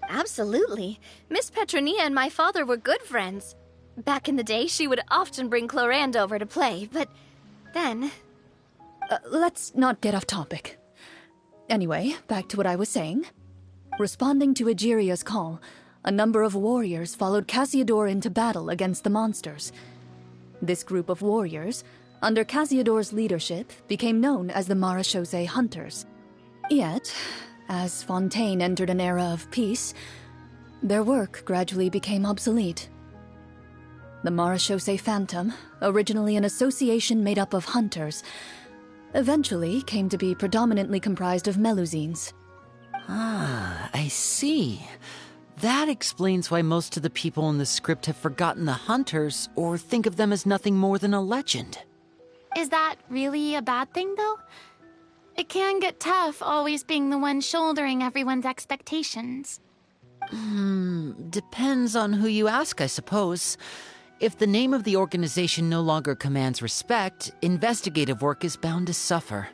Absolutely. Miss Petronia and my father were good friends. Back in the day, she would often bring Clorinde over to play, but then... Let's not get off topic. Anyway, back to what I was saying. Responding to Egeria's call, a number of warriors followed Casiodor into battle against the monsters. This group of warriors, under Casiodor's leadership, became known as the Marachose Hunters. Yet, as Fontaine entered an era of peace, their work gradually became obsolete. The Marachose Phantom, originally an association made up of hunters, eventually came to be predominantly comprised of Melusines. Ah, I see. That explains why most of the people in the script have forgotten the hunters or think of them as nothing more than a legend. Is that really a bad thing, though? It can get tough always being the one shouldering everyone's expectations. Depends on who you ask, I suppose. If the name of the organization no longer commands respect, investigative work is bound to suffer.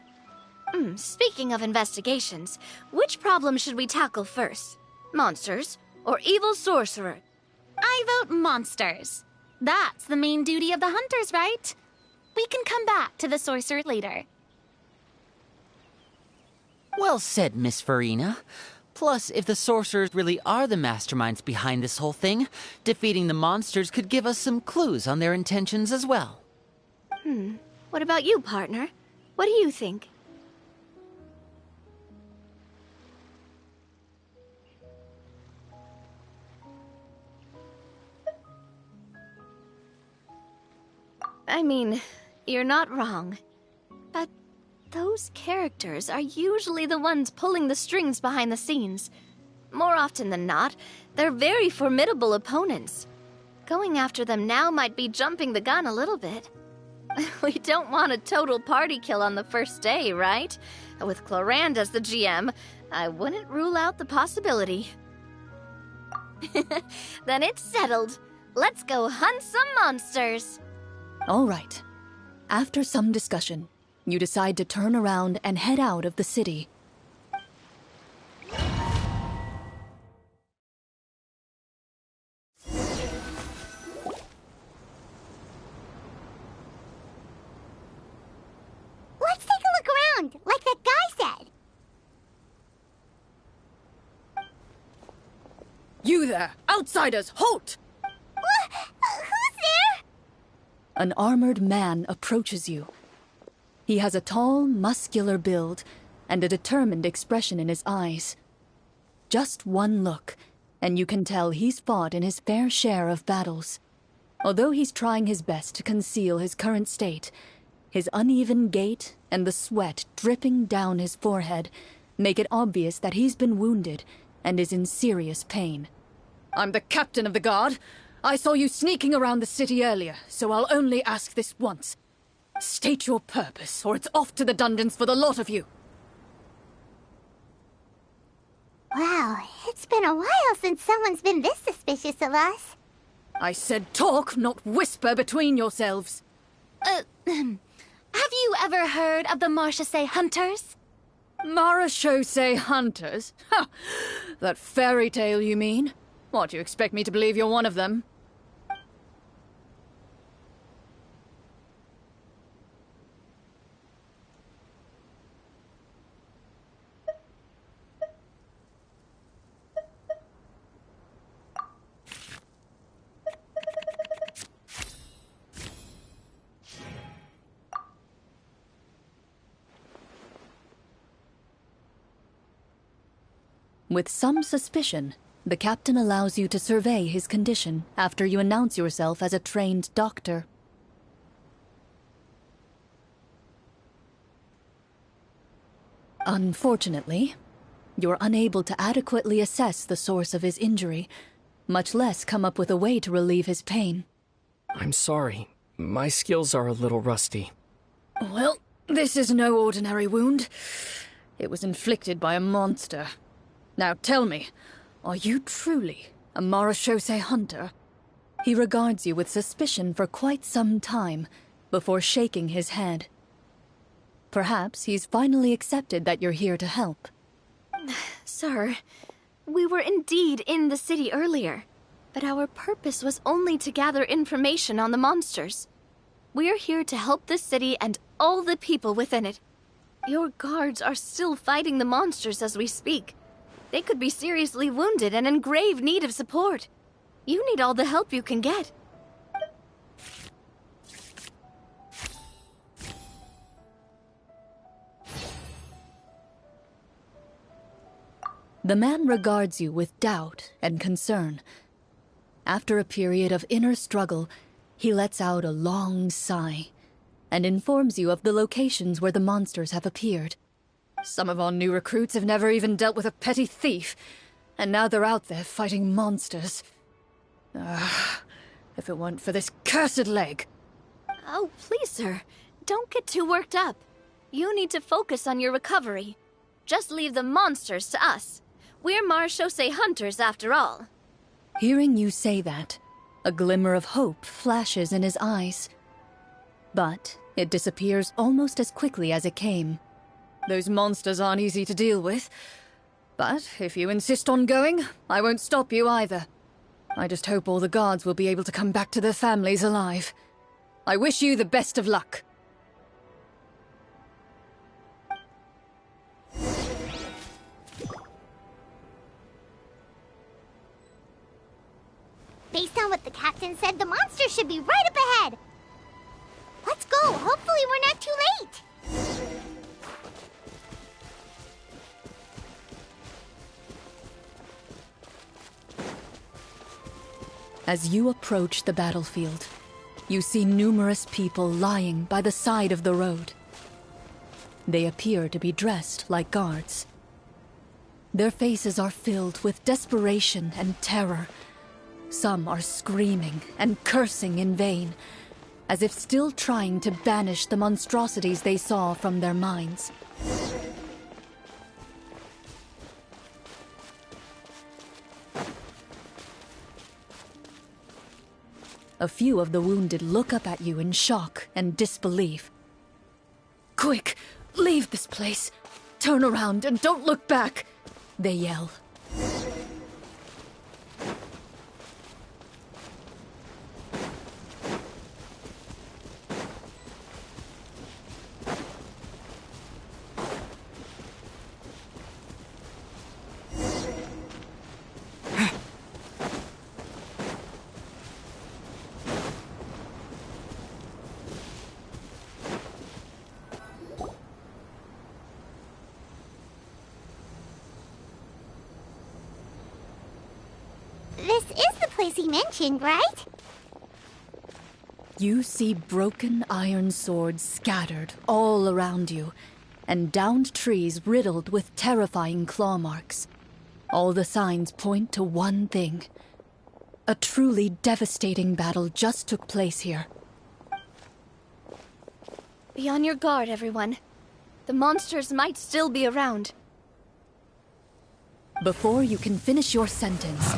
Speaking of investigations, which problem should we tackle first? Monsters or evil sorcerer? I vote monsters. That's the main duty of the hunters, right? We can come back to the sorcerer later. Well said, Miss Farina. Plus, if the sorcerers really are the masterminds behind this whole thing, defeating the monsters could give us some clues on their intentions as well. What about you, partner? What do you think? I mean, you're not wrong. But Those characters are usually the ones pulling the strings behind the scenes. More often than not, they're very formidable opponents. Going after them now might be jumping the gun a little bit. We don't want a total party kill on the first day, right? With Clorinde as the GM, I wouldn't rule out the possibility. Then it's settled. Let's go hunt some monsters. All right. After some discussion, you decide to turn around and head out of the city. Let's take a look around, like that guy said. You there! Outsiders, halt! Who's there? An armored man approaches you. He has a tall, muscular build and a determined expression in his eyes. Just one look, and you can tell he's fought in his fair share of battles. Although he's trying his best to conceal his current state, his uneven gait and the sweat dripping down his forehead make it obvious that he's been wounded and is in serious pain. I'm the captain of the guard. I saw you sneaking around the city earlier, so I'll only ask this once. State your purpose, or it's off to the dungeons for the lot of you. Wow, it's been a while since someone's been this suspicious of us. I said talk, not whisper between yourselves. Have you ever heard of the Marchese Hunters? Marachose hunters? Ha! That fairy tale, you mean? What, you expect me to believe you're one of them? With some suspicion, the captain allows you to survey his condition after you announce yourself as a trained doctor. Unfortunately, you're unable to adequately assess the source of his injury, much less come up with a way to relieve his pain. I'm sorry. My skills are a little rusty. Well, this is no ordinary wound. It was inflicted by a monster. Now tell me, are you truly a Marachose hunter? He regards you with suspicion for quite some time, before shaking his head. Perhaps he's finally accepted that you're here to help. Sir, we were indeed in the city earlier, but our purpose was only to gather information on the monsters. We're here to help the city and all the people within it. Your guards are still fighting the monsters as we speak. They could be seriously wounded and in grave need of support. You need all the help you can get. The man regards you with doubt and concern. After a period of inner struggle, he lets out a long sigh and informs you of the locations where the monsters have appeared. Some of our new recruits have never even dealt with a petty thief, and now they're out there fighting monsters. If it weren't for this cursed leg. Oh, please, sir. Don't get too worked up. You need to focus on your recovery. Just leave the monsters to us. We're Marachose hunters, after all. Hearing you say that, a glimmer of hope flashes in his eyes. But it disappears almost as quickly as it came. Those monsters aren't easy to deal with. But if you insist on going, I won't stop you either. I just hope all the guards will be able to come back to their families alive. I wish you the best of luck. Based on what the captain said, the monster should be right up ahead. Let's go. Hopefully we're not too late. As you approach the battlefield, you see numerous people lying by the side of the road. They appear to be dressed like guards. Their faces are filled with desperation and terror. Some are screaming and cursing in vain, as if still trying to banish the monstrosities they saw from their minds. A few of the wounded look up at you in shock and disbelief. "Quick, leave this place! Turn around and don't look back!" they yell. This is the place he mentioned, right? You see broken iron swords scattered all around you, and downed trees riddled with terrifying claw marks. All the signs point to one thing. A truly devastating battle just took place here. Be on your guard, everyone. The monsters might still be around. Before you can finish your sentence,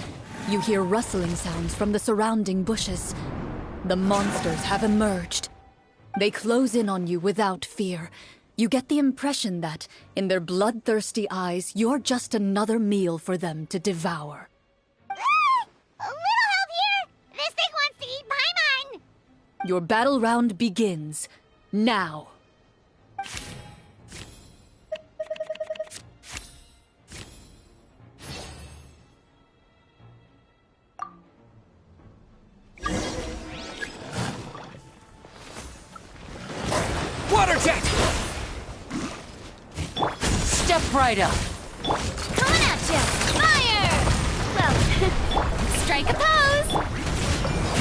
you hear rustling sounds from the surrounding bushes. The monsters have emerged. They close in on you without fear. You get the impression that, in their bloodthirsty eyes, you're just another meal for them to devour. A little help here! This thing wants to eat Paimon! Your battle round begins now. Water jet! Step right up. Coming at ya! Fire! Well, strike a pose!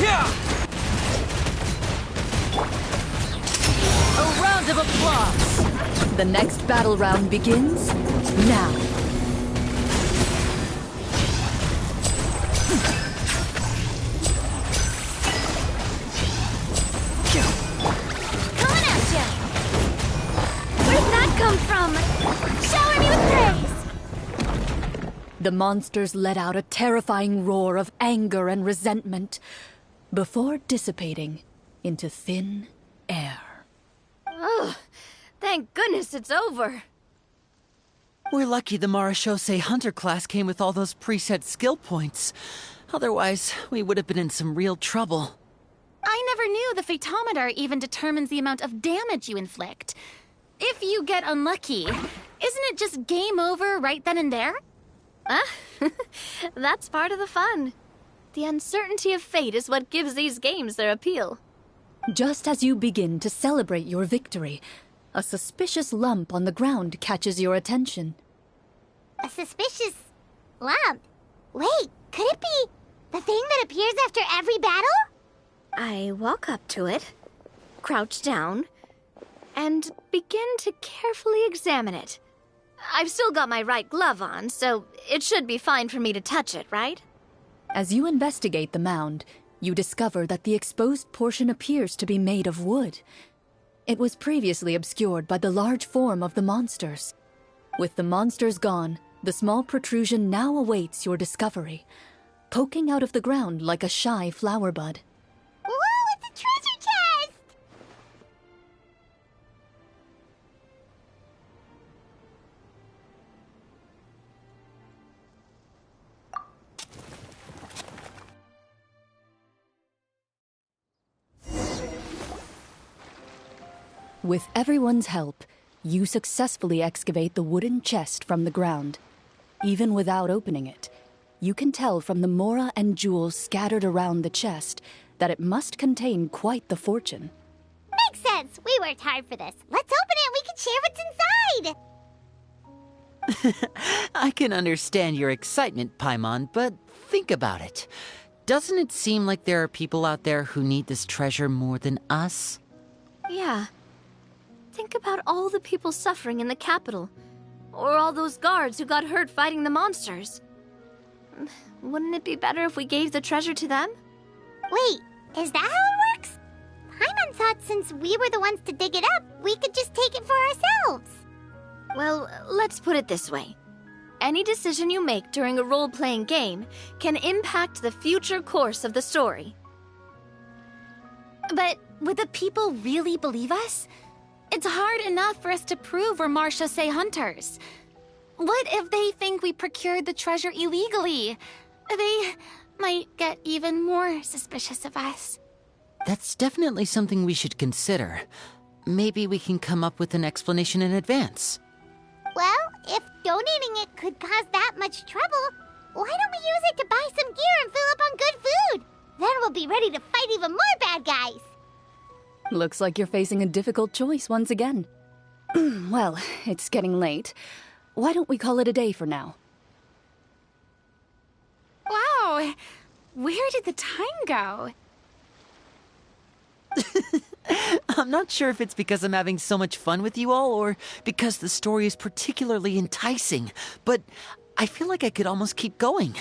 Yeah! A round of applause. The next battle round begins now. Coming at ya! Where'd that come from? Shower me with praise! The monsters let out a terrifying roar of anger and resentment before dissipating into thin air. Ugh, thank goodness it's over. We're lucky the Marashose Hunter class came with all those preset skill points. Otherwise, we would have been in some real trouble. I never knew the Fatometer even determines the amount of damage you inflict. If you get unlucky, isn't it just game over right then and there? That's part of the fun. The uncertainty of fate is what gives these games their appeal. Just as you begin to celebrate your victory, a suspicious lump on the ground catches your attention. A suspicious lump? Wait, could it be the thing that appears after every battle? I walk up to it, crouch down, and begin to carefully examine it. I've still got my right glove on, so it should be fine for me to touch it, right? As you investigate the mound, you discover that the exposed portion appears to be made of wood. It was previously obscured by the large form of the monsters. With the monsters gone, the small protrusion now awaits your discovery, poking out of the ground like a shy flower bud. Whoa, it's a treasure chest! With everyone's help, you successfully excavate the wooden chest from the ground. Even without opening it, you can tell from the mora and jewels scattered around the chest that it must contain quite the fortune. Makes sense. We worked hard for this. Let's open it and we can share what's inside. I can understand your excitement, Paimon, but think about it. Doesn't it seem like there are people out there who need this treasure more than us? Yeah. Think about all the people suffering in the capital. Or all those guards who got hurt fighting the monsters. Wouldn't it be better if we gave the treasure to them? Wait, is that how it works? Paimon thought since we were the ones to dig it up, we could just take it for ourselves. Well, let's put it this way. Any decision you make during a role-playing game can impact the future course of the story. But would the people really believe us? It's hard enough for us to prove we're Marchese hunters. What if they think we procured the treasure illegally? They might get even more suspicious of us. That's definitely something we should consider. Maybe we can come up with an explanation in advance. Well, if donating it could cause that much trouble, why don't we use it to buy some gear and fill up on good food? Then we'll be ready to fight even more bad guys. Looks like you're facing a difficult choice once again. Well, it's getting late. Why don't we call it a day for now? Wow, where did the time go? I'm not sure if it's because I'm having so much fun with you all or because the story is particularly enticing, but I feel like I could almost keep going.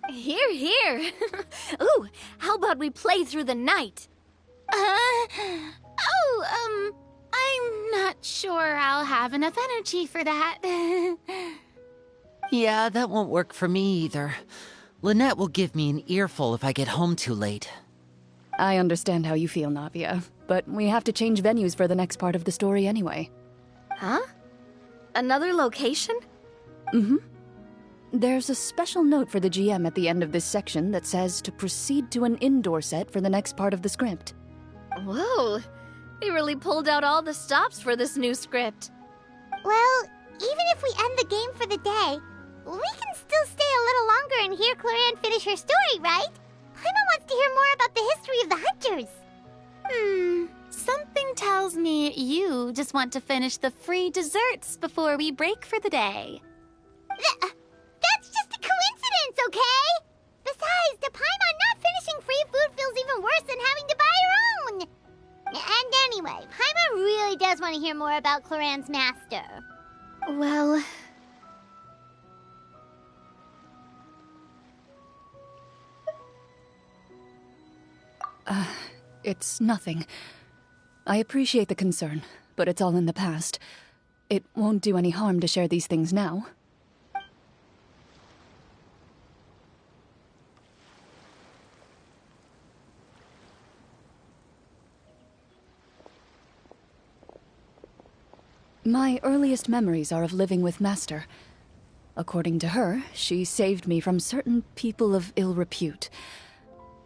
Here, here. Ooh, how about we play through the night? I'm not sure I'll have enough energy for that. Yeah, that won't work for me either. Lynette will give me an earful if I get home too late. I understand how you feel, Navia, but we have to change venues for the next part of the story anyway. Huh? Another location? Mm-hmm. There's a special note for the GM at the end of this section that says to proceed to an indoor set for the next part of the script. Whoa, they really pulled out all the stops for this new script. Well, even if we end the game for the day, we can still stay a little longer and hear Clorinde finish her story, right? Paimon wants to hear more about the history of the hunters. Something tells me you just want to finish the free desserts before we break for the day. That's just a coincidence, okay? Besides, to Paimon, not finishing free food feels even worse than having to buy her own. And anyway, Paimon really does want to hear more about Clorinde's master. Well... It's nothing. I appreciate the concern, but it's all in the past. It won't do any harm to share these things now. My earliest memories are of living with Master. According to her, she saved me from certain people of ill repute.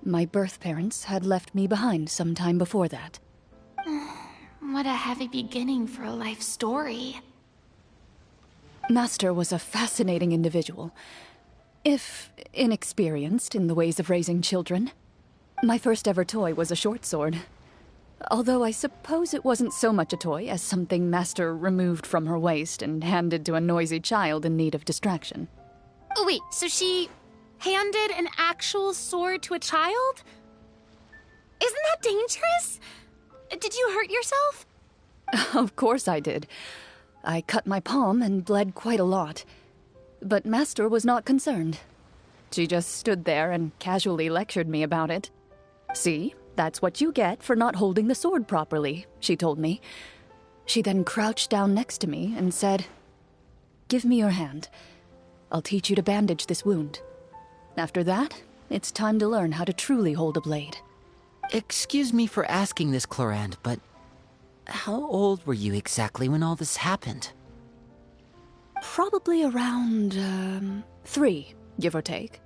My birth parents had left me behind some time before that. What a heavy beginning for a life story. Master was a fascinating individual, if inexperienced in the ways of raising children. My first ever toy was a short sword. Although I suppose it wasn't so much a toy as something Master removed from her waist and handed to a noisy child in need of distraction. Oh, wait, so she handed an actual sword to a child? Isn't that dangerous? Did you hurt yourself? Of course I did. I cut my palm and bled quite a lot. But Master was not concerned. She just stood there and casually lectured me about it. See, that's what you get for not holding the sword properly, she told me. She then crouched down next to me and said, "Give me your hand. I'll teach you to bandage this wound. After that, it's time to learn how to truly hold a blade." Excuse me for asking this, Clorinde, but how old were you exactly when all this happened? Probably around, 3, give or take.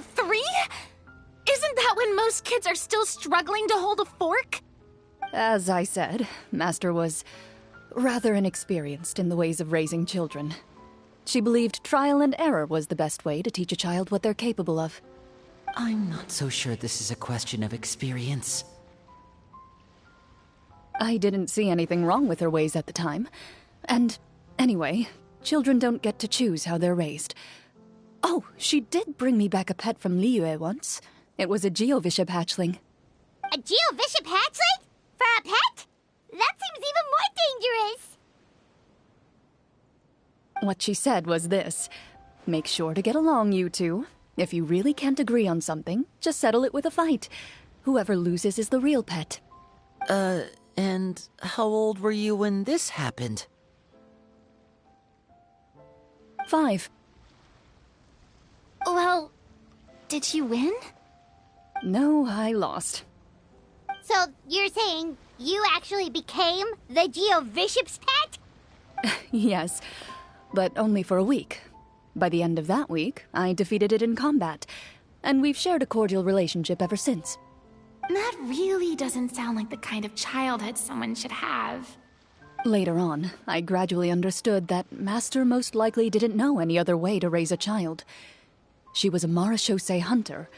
3? Isn't that when most kids are still struggling to hold a fork? As I said, Master was rather inexperienced in the ways of raising children. She believed trial and error was the best way to teach a child what they're capable of. I'm not so sure this is a question of experience. I didn't see anything wrong with her ways at the time. And anyway, children don't get to choose how they're raised. Oh, she did bring me back a pet from Liyue once. It was a Geovishap hatchling. A Geovishap hatchling? For a pet? That seems even more dangerous! What she said was this. Make sure to get along, you two. If you really can't agree on something, just settle it with a fight. Whoever loses is the real pet. And how old were you when this happened? 5. Well, did you win? No, I lost. So, you're saying you actually became the Geovishop's pet? Yes, but only for a week. By the end of that week, I defeated it in combat, and we've shared a cordial relationship ever since. That really doesn't sound like the kind of childhood someone should have. Later on, I gradually understood that Master most likely didn't know any other way to raise a child. She was a marechaussee hunter,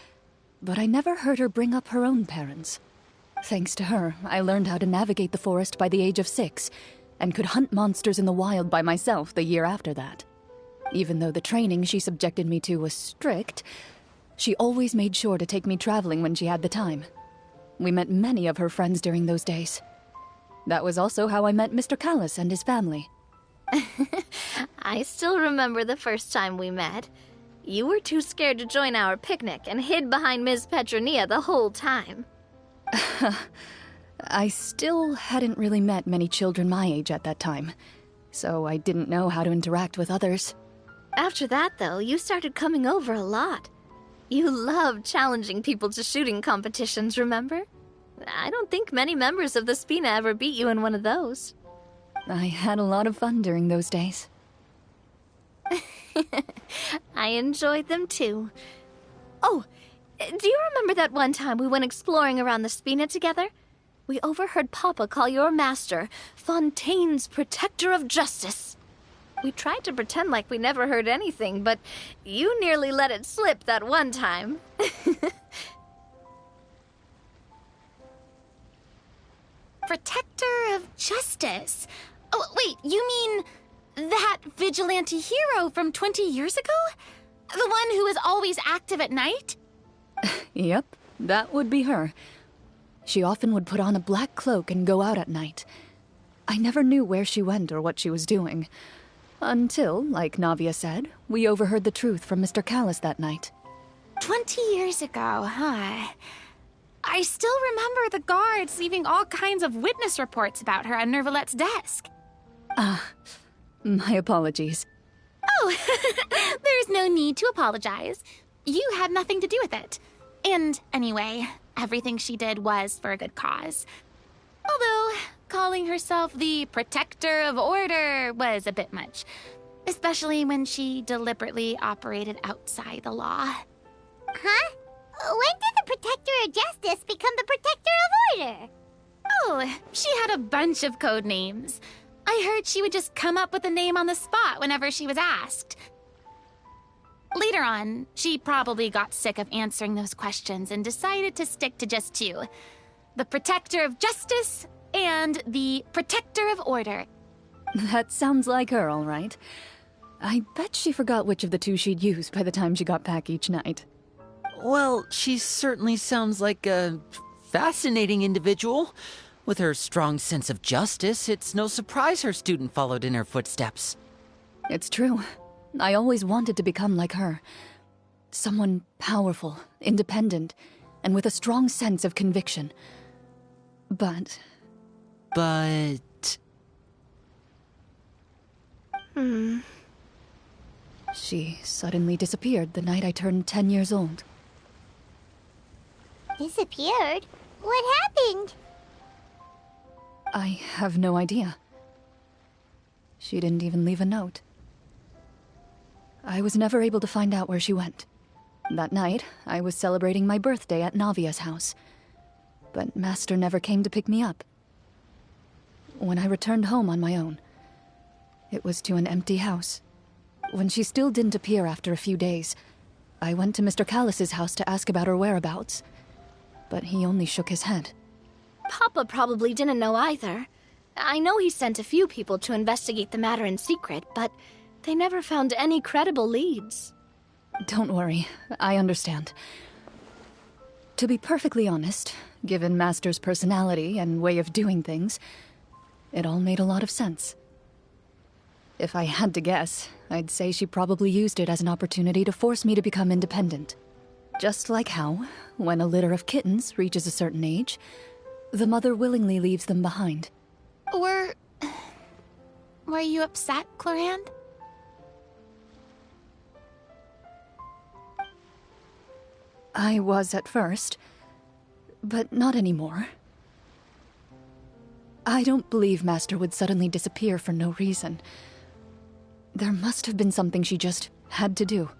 but I never heard her bring up her own parents. Thanks to her, I learned how to navigate the forest by the age of 6, and could hunt monsters in the wild by myself the year after that. Even though the training she subjected me to was strict, she always made sure to take me traveling when she had the time. We met many of her friends during those days. That was also how I met Mr. Callis and his family. I still remember the first time we met. You were too scared to join our picnic and hid behind Ms. Petronia the whole time. I still hadn't really met many children my age at that time, so I didn't know how to interact with others. After that, though, you started coming over a lot. You loved challenging people to shooting competitions, remember? I don't think many members of the Spina ever beat you in one of those. I had a lot of fun during those days. I enjoyed them too. Oh, do you remember that one time we went exploring around the Spina together? We overheard Papa call your master Fontaine's Protector of Justice. We tried to pretend like we never heard anything, but you nearly let it slip that one time. Protector of Justice? Oh, wait, you mean that vigilante hero from 20 years ago? The one who is always active at night? Yep, that would be her. She often would put on a black cloak and go out at night. I never knew where she went or what she was doing. Until, like Navia said, we overheard the truth from Mr. Callis that night. 20 years ago, huh? I still remember the guards leaving all kinds of witness reports about her on Nervalette's desk. My apologies. Oh, there's no need to apologize. You had nothing to do with it. And anyway, everything she did was for a good cause. Although, calling herself the Protector of Order was a bit much. Especially when she deliberately operated outside the law. Huh? When did the Protector of Justice become the Protector of Order? Oh, she had a bunch of code names. I heard she would just come up with a name on the spot whenever she was asked. Later on, she probably got sick of answering those questions and decided to stick to just 2. The Protector of Justice and the Protector of Order. That sounds like her, all right. I bet she forgot which of the 2 she'd use by the time she got back each night. Well, she certainly sounds like a fascinating individual. With her strong sense of justice, it's no surprise her student followed in her footsteps. It's true. I always wanted to become like her. Someone powerful, independent, and with a strong sense of conviction. But... She suddenly disappeared the night I turned 10 years old. Disappeared? What happened? I have no idea. She didn't even leave a note. I was never able to find out where she went. That night, I was celebrating my birthday at Navia's house. But Master never came to pick me up. When I returned home on my own, it was to an empty house. When she still didn't appear after a few days, I went to Mr. Callis's house to ask about her whereabouts. But he only shook his head. Papa probably didn't know either. I know he sent a few people to investigate the matter in secret, but they never found any credible leads. Don't worry, I understand. To be perfectly honest, given Master's personality and way of doing things, It all made a lot of sense. If I had to guess, I'd say she probably used it as an opportunity to force me to become independent. Just like how, when a litter of kittens reaches a certain age, the mother willingly leaves them behind. Were you upset, Clorinde? I was at first, but not anymore. I don't believe Master would suddenly disappear for no reason. There must have been something she just had to do.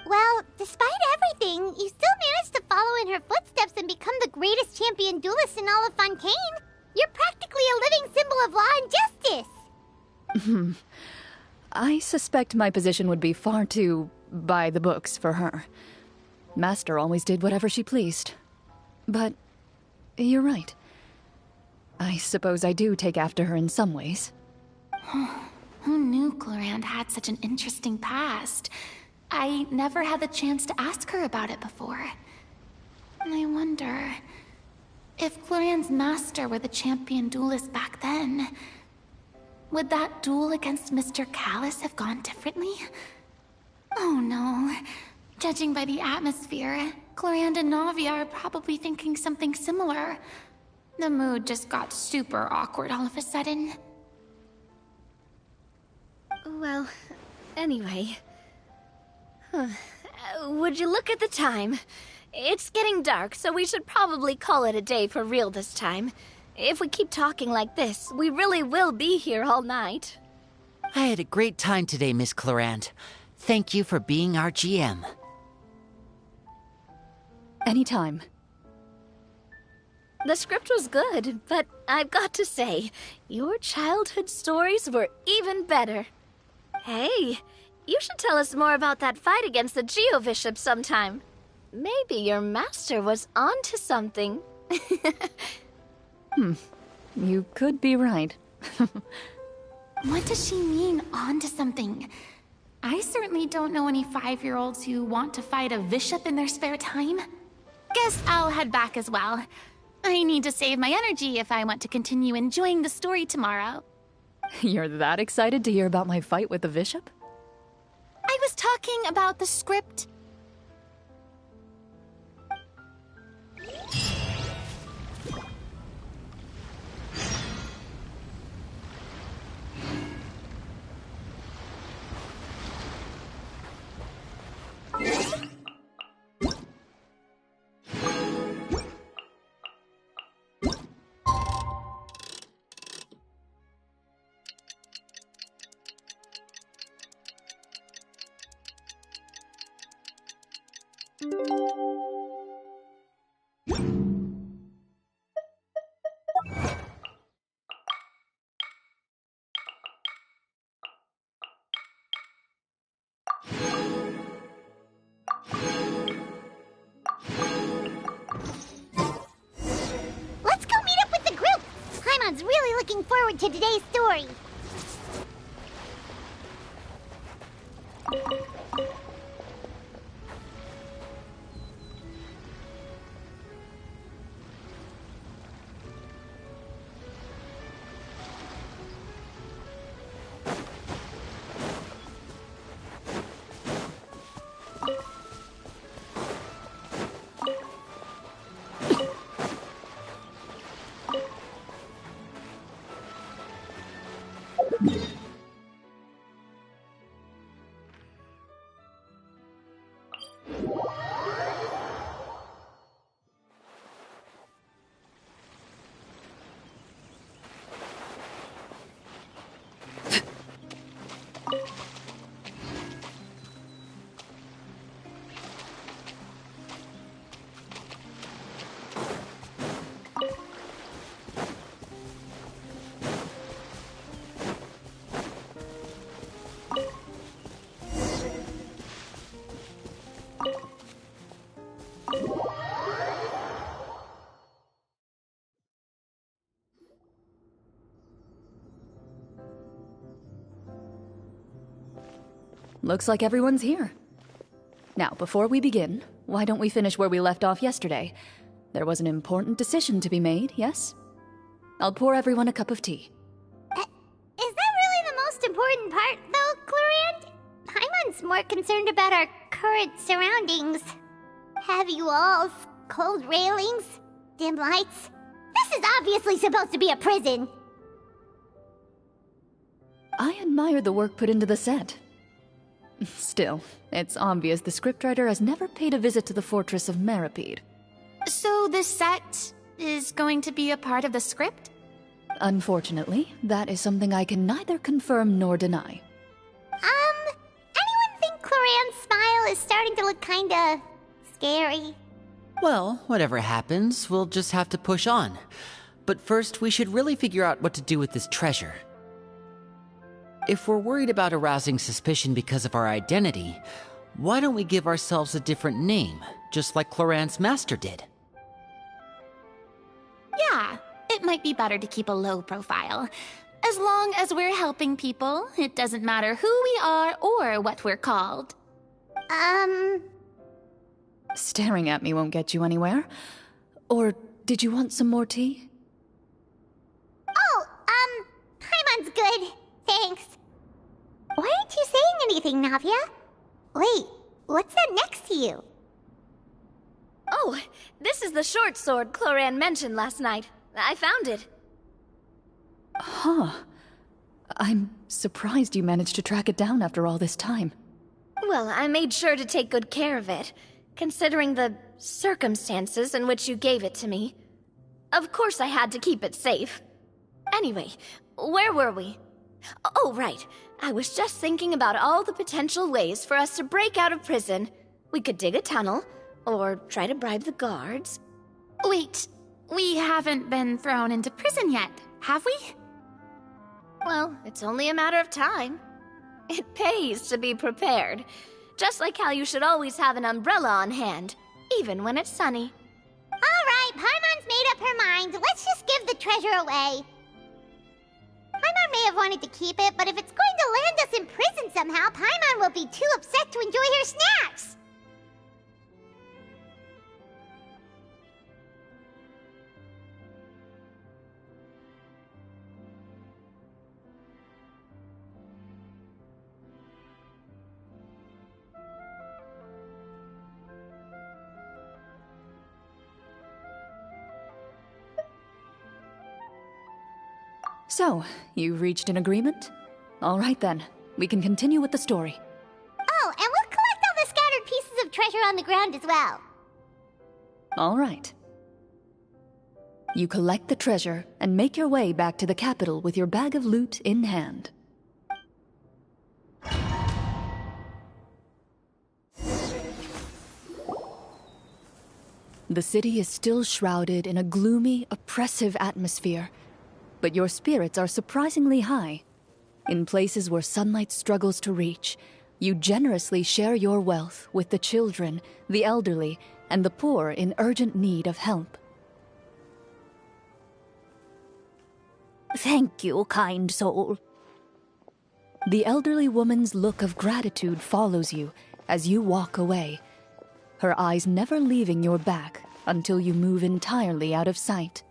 Well, despite everything, you still managed to follow in her footsteps and become the greatest champion duelist in all of Fontaine. You're practically a living symbol of law and justice. I suspect my position would be far too by the books for her. Master always did whatever she pleased. But you're right. I suppose I do take after her in some ways. Who knew Clorinde had such an interesting past? I never had the chance to ask her about it before. I wonder if Clorinde's master were the champion duelist back then, would that duel against Mr. Callus have gone differently? Oh no. Judging by the atmosphere, Clorinde and Navia are probably thinking something similar. The mood just got super awkward all of a sudden. Well, anyway. Would you look at the time? It's getting dark, so we should probably call it a day for real this time. If we keep talking like this, we really will be here all night. I had a great time today, Miss Clorinde. Thank you for being our GM. Anytime. The script was good, but I've got to say, your childhood stories were even better. Hey, you should tell us more about that fight against the Geo-Bishop sometime. Maybe your master was onto something. You could be right. What does she mean, onto something? I certainly don't know any 5-year-olds who want to fight a bishop in their spare time. Guess I'll head back as well. I need to save my energy if I want to continue enjoying the story tomorrow. You're that excited to hear about my fight with the bishop? I was talking about the script. Let's go meet up with the group! Paimon's really looking forward to today's story. Looks like everyone's here. Now, before we begin, why don't we finish where we left off yesterday? There was an important decision to be made, yes? I'll pour everyone a cup of tea. seems more concerned about our current surroundings. Heavy walls, cold railings, dim lights. This is obviously supposed to be a prison. I admire the work put into the set. Still, it's obvious the scriptwriter has never paid a visit to the fortress of Meripede. So this set is going to be a part of the script? Unfortunately, that is something I can neither confirm nor deny. Anyone think Clorinde's smile is starting to look kinda scary? Well, whatever happens, we'll just have to push on. But first, we should really figure out what to do with this treasure. If we're worried about arousing suspicion because of our identity, why don't we give ourselves a different name, just like Clorinde's master did? Yeah, it might be better to keep a low profile. As long as we're helping people, it doesn't matter who we are or what we're called. Staring at me won't get you anywhere. Or did you want some more tea? Oh, Paimon's good. Thanks. Why aren't you saying anything, Navia? Wait, what's that next to you? Oh, this is the short sword Clorinde mentioned last night. I found it. Huh. I'm surprised you managed to track it down after all this time. Well, I made sure to take good care of it, considering the circumstances in which you gave it to me. Of course I had to keep it safe. Anyway, where were we? Oh, right. I was just thinking about all the potential ways for us to break out of prison. We could dig a tunnel, or try to bribe the guards. Wait, we haven't been thrown into prison yet, have we? Well, it's only a matter of time. It pays to be prepared. Just like how you should always have an umbrella on hand, even when it's sunny. Alright, Paimon's made up her mind. Let's just give the treasure away. Paimon may have wanted to keep it, but if it's going to land us in prison somehow, Paimon will be too upset to enjoy her snacks. So, you've reached an agreement? All right then, we can continue with the story. Oh, and we'll collect all the scattered pieces of treasure on the ground as well. All right. You collect the treasure and make your way back to the capital with your bag of loot in hand. The city is still shrouded in a gloomy, oppressive atmosphere, but your spirits are surprisingly high. In places where sunlight struggles to reach, you generously share your wealth with the children, the elderly, and the poor in urgent need of help. Thank you, kind soul. The elderly woman's look of gratitude follows you as you walk away, her eyes never leaving your back until you move entirely out of sight.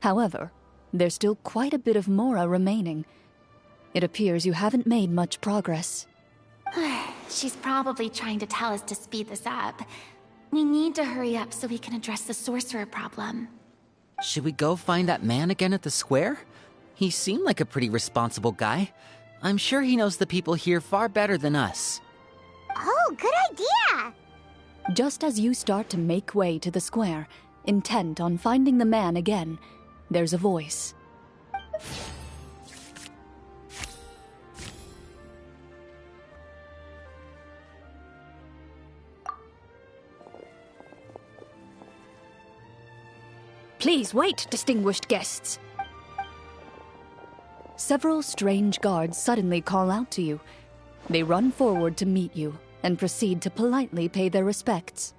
However, there's still quite a bit of Mora remaining. It appears you haven't made much progress. She's probably trying to tell us to speed this up. We need to hurry up so we can address the sorcerer problem. Should we go find that man again at the square? He seemed like a pretty responsible guy. I'm sure he knows the people here far better than us. Oh, good idea! Just as you start to make way to the square, intent on finding the man again, there's a voice. Please wait, distinguished guests. Several strange guards suddenly call out to you. They run forward to meet you and proceed to politely pay their respects.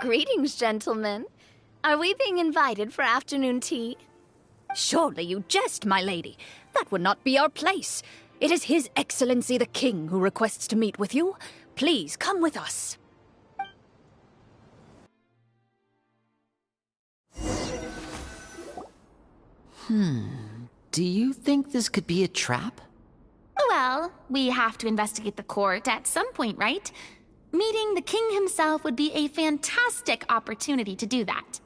Greetings, gentlemen. Are we being invited for afternoon tea? Surely you jest, my lady. That would not be our place. It is His Excellency the King who requests to meet with you. Please come with us. Do you think this could be a trap? Well, Well, we have to investigate the court at some point, right? Meeting the king himself would be a fantastic opportunity to do that.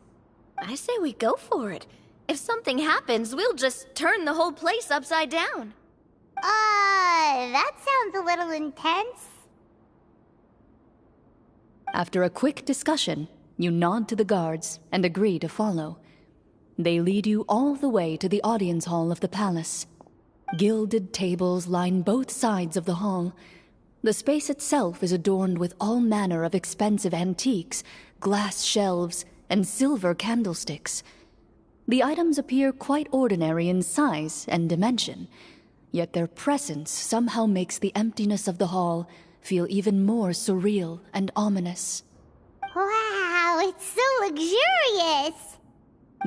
I say we go for it. If something happens, we'll just turn the whole place upside down. That sounds a little intense. After a quick discussion, you nod to the guards and agree to follow. They lead you all the way to the audience hall of the palace. Gilded tables line both sides of the hall. The space itself is adorned with all manner of expensive antiques, glass shelves, and silver candlesticks. The items appear quite ordinary in size and dimension, yet their presence somehow makes the emptiness of the hall feel even more surreal and ominous. Wow, it's so luxurious!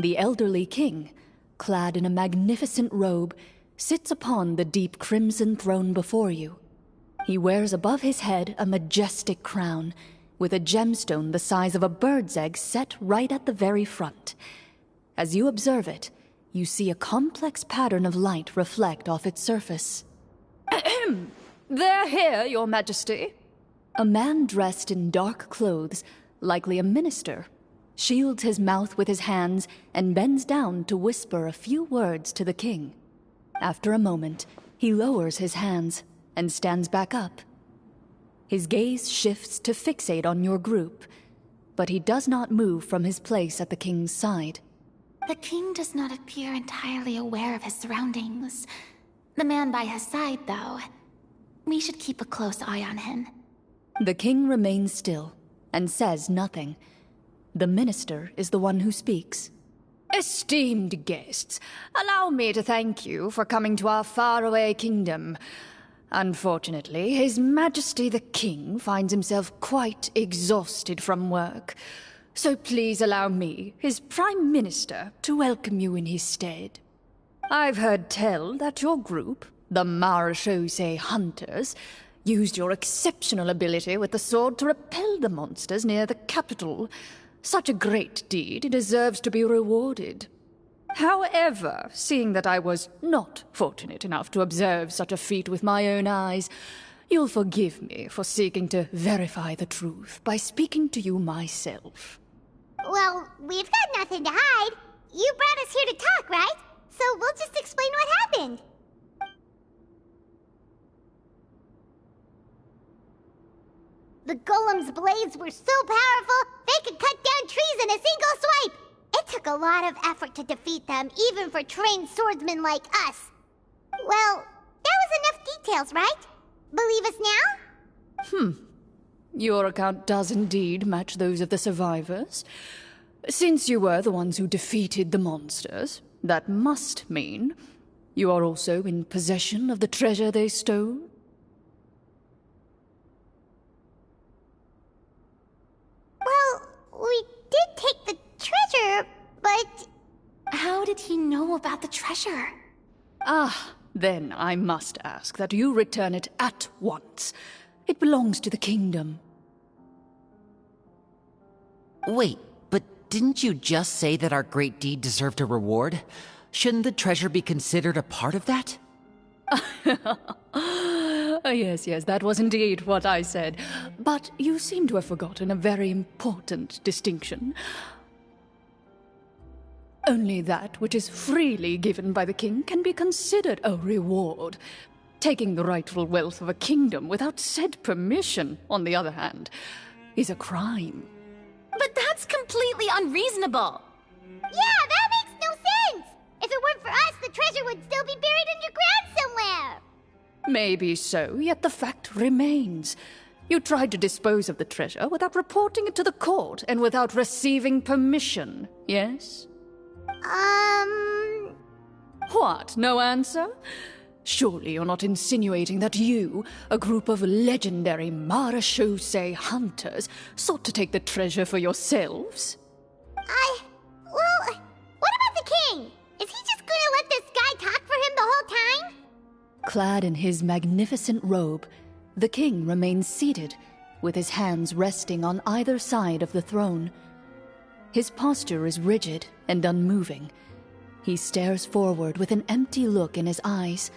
The elderly king, clad in a magnificent robe, sits upon the deep crimson throne before you. He wears above his head a majestic crown, with a gemstone the size of a bird's egg set right at the very front. As you observe it, you see a complex pattern of light reflect off its surface. They're here, Your Majesty. A man dressed in dark clothes, likely a minister, shields his mouth with his hands and bends down to whisper a few words to the king. After a moment, he lowers his hands and stands back up. His gaze shifts to fixate on your group, but he does not move from his place at the king's side. The king does not appear entirely aware of his surroundings. The man by his side, though, we should keep a close eye on him. The king remains still and says nothing. The minister is the one who speaks. Esteemed guests, allow me to thank you for coming to our faraway kingdom. Unfortunately, His Majesty the King finds himself quite exhausted from work. So please allow me, his Prime Minister, to welcome you in his stead. I've heard tell that your group, the Marechaussee Hunters, used your exceptional ability with the sword to repel the monsters near the capital. Such a great deed deserves to be rewarded. However, seeing that I was not fortunate enough to observe such a feat with my own eyes, you'll forgive me for seeking to verify the truth by speaking to you myself. Well, we've got nothing to hide. You brought us here to talk, right? So we'll just explain what happened. The golem's blades were so powerful, they could cut down trees in a single swipe. It took a lot of effort to defeat them, even for trained swordsmen like us. Well, that was enough details, right? Believe us now? Your account does indeed match those of the survivors. Since you were the ones who defeated the monsters, that must mean you are also in possession of the treasure they stole? Well, we did take the treasure, but... How did he know about the treasure? Then I must ask that you return it at once. It belongs to the kingdom. Wait, but didn't you just say that our great deed deserved a reward? Shouldn't the treasure be considered a part of that? Yes, that was indeed what I said. But you seem to have forgotten a very important distinction. Only that which is freely given by the king can be considered a reward. Taking the rightful wealth of a kingdom without said permission, on the other hand, is a crime. But that's completely unreasonable. Yeah, that makes no sense! If it weren't for us, the treasure would still be buried underground somewhere! Maybe so, yet the fact remains. You tried to dispose of the treasure without reporting it to the court and without receiving permission, yes? What, no answer? Surely you're not insinuating that you, a group of legendary Marechaussee hunters, sought to take the treasure for yourselves? Well, what about the king? Is he just gonna let this guy talk for him the whole time? Clad in his magnificent robe, the king remains seated, with his hands resting on either side of the throne. His posture is rigid and unmoving. He stares forward with an empty look in his eyes.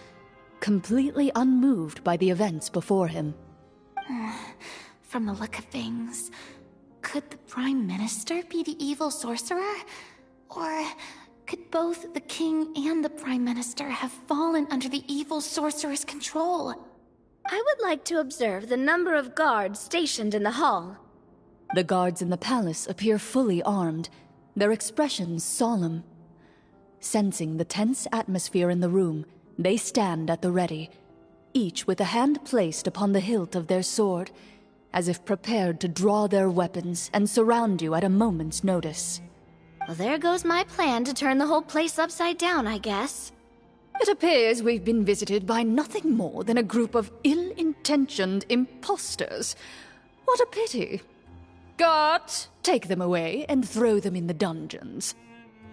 completely unmoved by the events before him. From the look of things, could the Prime Minister be the evil sorcerer? Or could both the King and the Prime Minister have fallen under the evil sorcerer's control? I would like to observe the number of guards stationed in the hall. The guards in the palace appear fully armed, their expressions solemn. Sensing the tense atmosphere in the room, they stand at the ready, each with a hand placed upon the hilt of their sword, as if prepared to draw their weapons and surround you at a moment's notice. Well, there goes my plan to turn the whole place upside down, I guess. It appears we've been visited by nothing more than a group of ill-intentioned imposters. What a pity. Guards, take them away and throw them in the dungeons.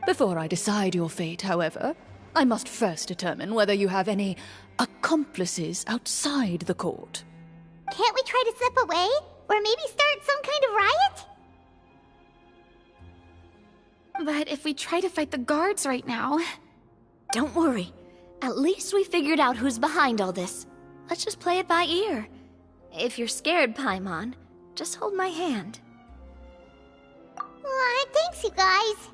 Before I decide your fate, however, I must first determine whether you have any accomplices outside the court. Can't we try to slip away? Or maybe start some kind of riot? But if we try to fight the guards right now... Don't worry. At least we figured out who's behind all this. Let's just play it by ear. If you're scared, Paimon, just hold my hand. Aw, thanks, you guys.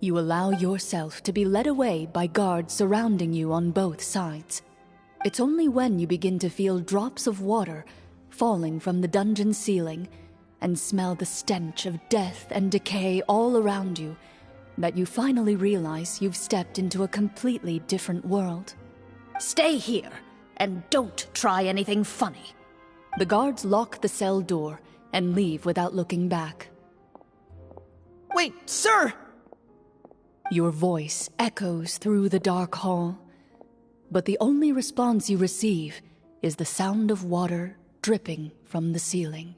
You allow yourself to be led away by guards surrounding you on both sides. It's only when you begin to feel drops of water falling from the dungeon ceiling and smell the stench of death and decay all around you that you finally realize you've stepped into a completely different world. Stay here, and don't try anything funny. The guards lock the cell door and leave without looking back. Wait, sir! Your voice echoes through the dark hall, but the only response you receive is the sound of water dripping from the ceiling.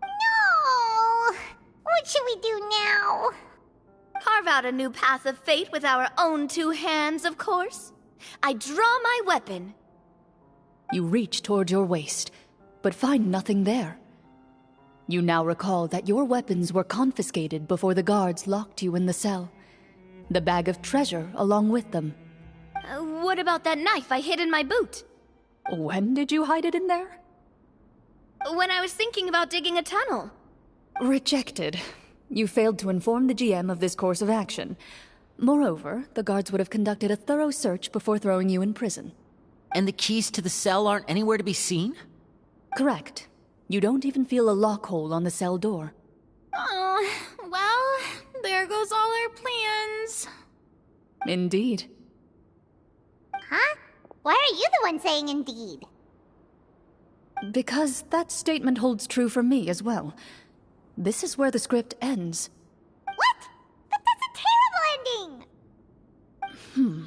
No! What should we do now? Carve out a new path of fate with our own two hands, of course. I draw my weapon. You reach toward your waist, but find nothing there. You now recall that your weapons were confiscated before the guards locked you in the cell. The bag of treasure along with them. What about that knife I hid in my boot? When did you hide it in there? When I was thinking about digging a tunnel. Rejected. You failed to inform the GM of this course of action. Moreover, the guards would have conducted a thorough search before throwing you in prison. And the keys to the cell aren't anywhere to be seen? Correct. You don't even feel a lock hole on the cell door. Oh, well, there goes all our plans. Indeed. Huh? Why are you the one saying indeed? Because that statement holds true for me as well. This is where the script ends. What? But that's a terrible ending!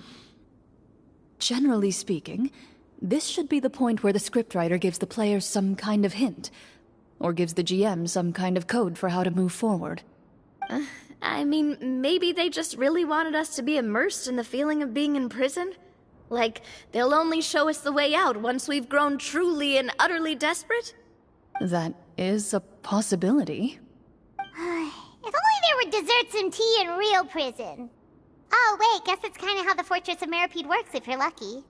Generally speaking, this should be the point where the scriptwriter gives the players some kind of hint, or gives the GM some kind of code for how to move forward. I mean, maybe they just really wanted us to be immersed in the feeling of being in prison? Like, they'll only show us the way out once we've grown truly and utterly desperate? That is a possibility. If only there were desserts and tea in real prison. Oh, wait, guess that's kind of how the Fortress of Meripede works if you're lucky.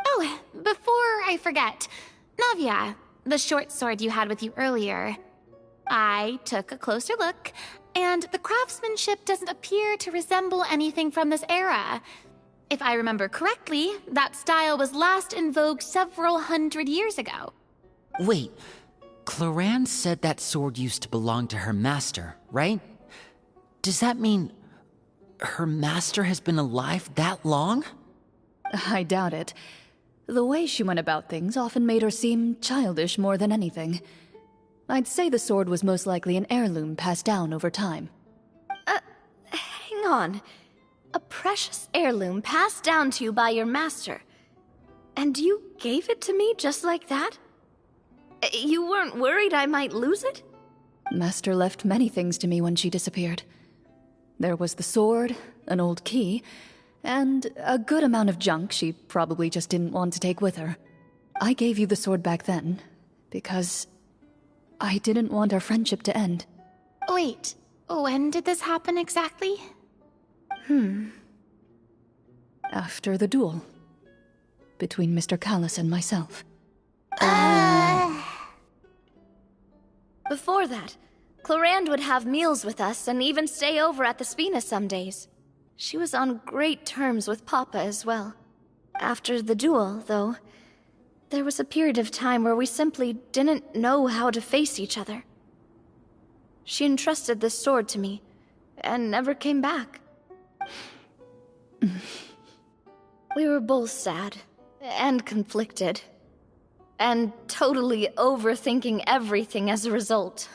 Oh, before I forget, Navia, the short sword you had with you earlier. I took a closer look, and the craftsmanship doesn't appear to resemble anything from this era. If I remember correctly, that style was last in vogue several hundred years ago. Wait, Clorinde said that sword used to belong to her master, right? Does that mean her master has been alive that long? I doubt it. The way she went about things often made her seem childish more than anything. I'd say the sword was most likely an heirloom passed down over time. Hang on. A precious heirloom passed down to you by your master. And you gave it to me just like that? You weren't worried I might lose it? Master left many things to me when she disappeared. There was the sword, an old key, and a good amount of junk she probably just didn't want to take with her. I gave you the sword back then, because I didn't want our friendship to end. Wait, when did this happen exactly? After the duel between Mr. Callis and myself. Before that, Clorinde would have meals with us and even stay over at the Spina some days. She was on great terms with Papa as well. After the duel, though, there was a period of time where we simply didn't know how to face each other. She entrusted this sword to me, and never came back. We were both sad, and conflicted, and totally overthinking everything as a result.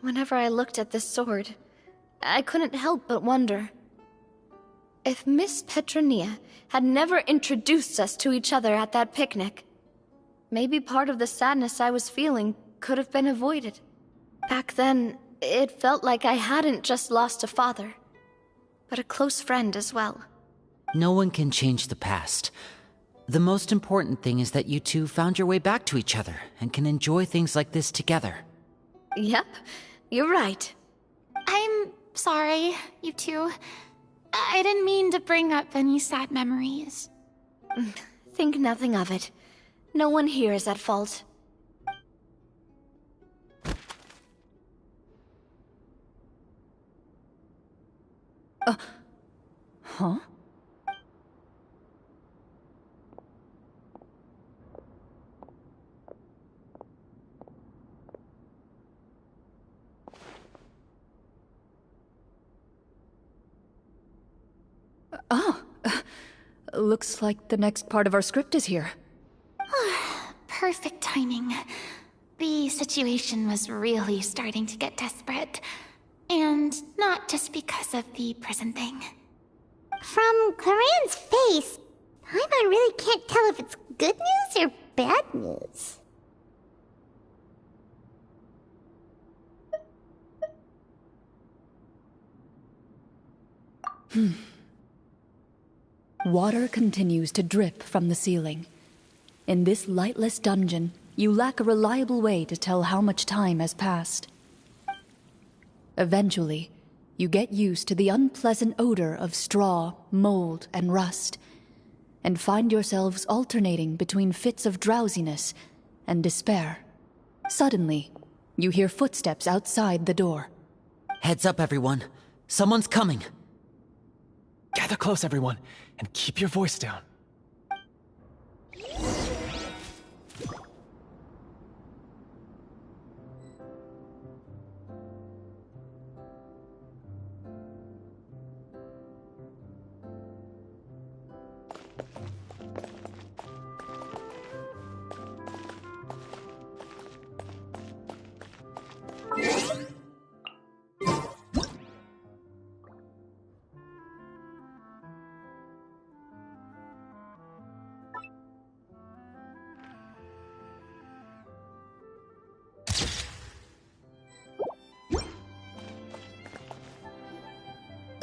Whenever I looked at this sword, I couldn't help but wonder if Miss Petronia had never introduced us to each other at that picnic. Maybe part of the sadness I was feeling could have been avoided. Back then, it felt like I hadn't just lost a father, but a close friend as well. No one can change the past. The most important thing is that you two found your way back to each other and can enjoy things like this together. Yep, you're right. I'm sorry, you two. I didn't mean to bring up any sad memories. Think nothing of it. No one here is at fault. Huh? Looks like the next part of our script is here. Perfect timing. The situation was really starting to get desperate. And not just because of the prison thing. From Clorinde's face, I really can't tell if it's good news or bad news. Water continues to drip from the ceiling. In this lightless dungeon, you lack a reliable way to tell how much time has passed. Eventually, you get used to the unpleasant odor of straw, mold, and rust, and find yourselves alternating between fits of drowsiness and despair. Suddenly, you hear footsteps outside the door. Heads up, everyone. Someone's coming. Gather close, everyone, and keep your voice down.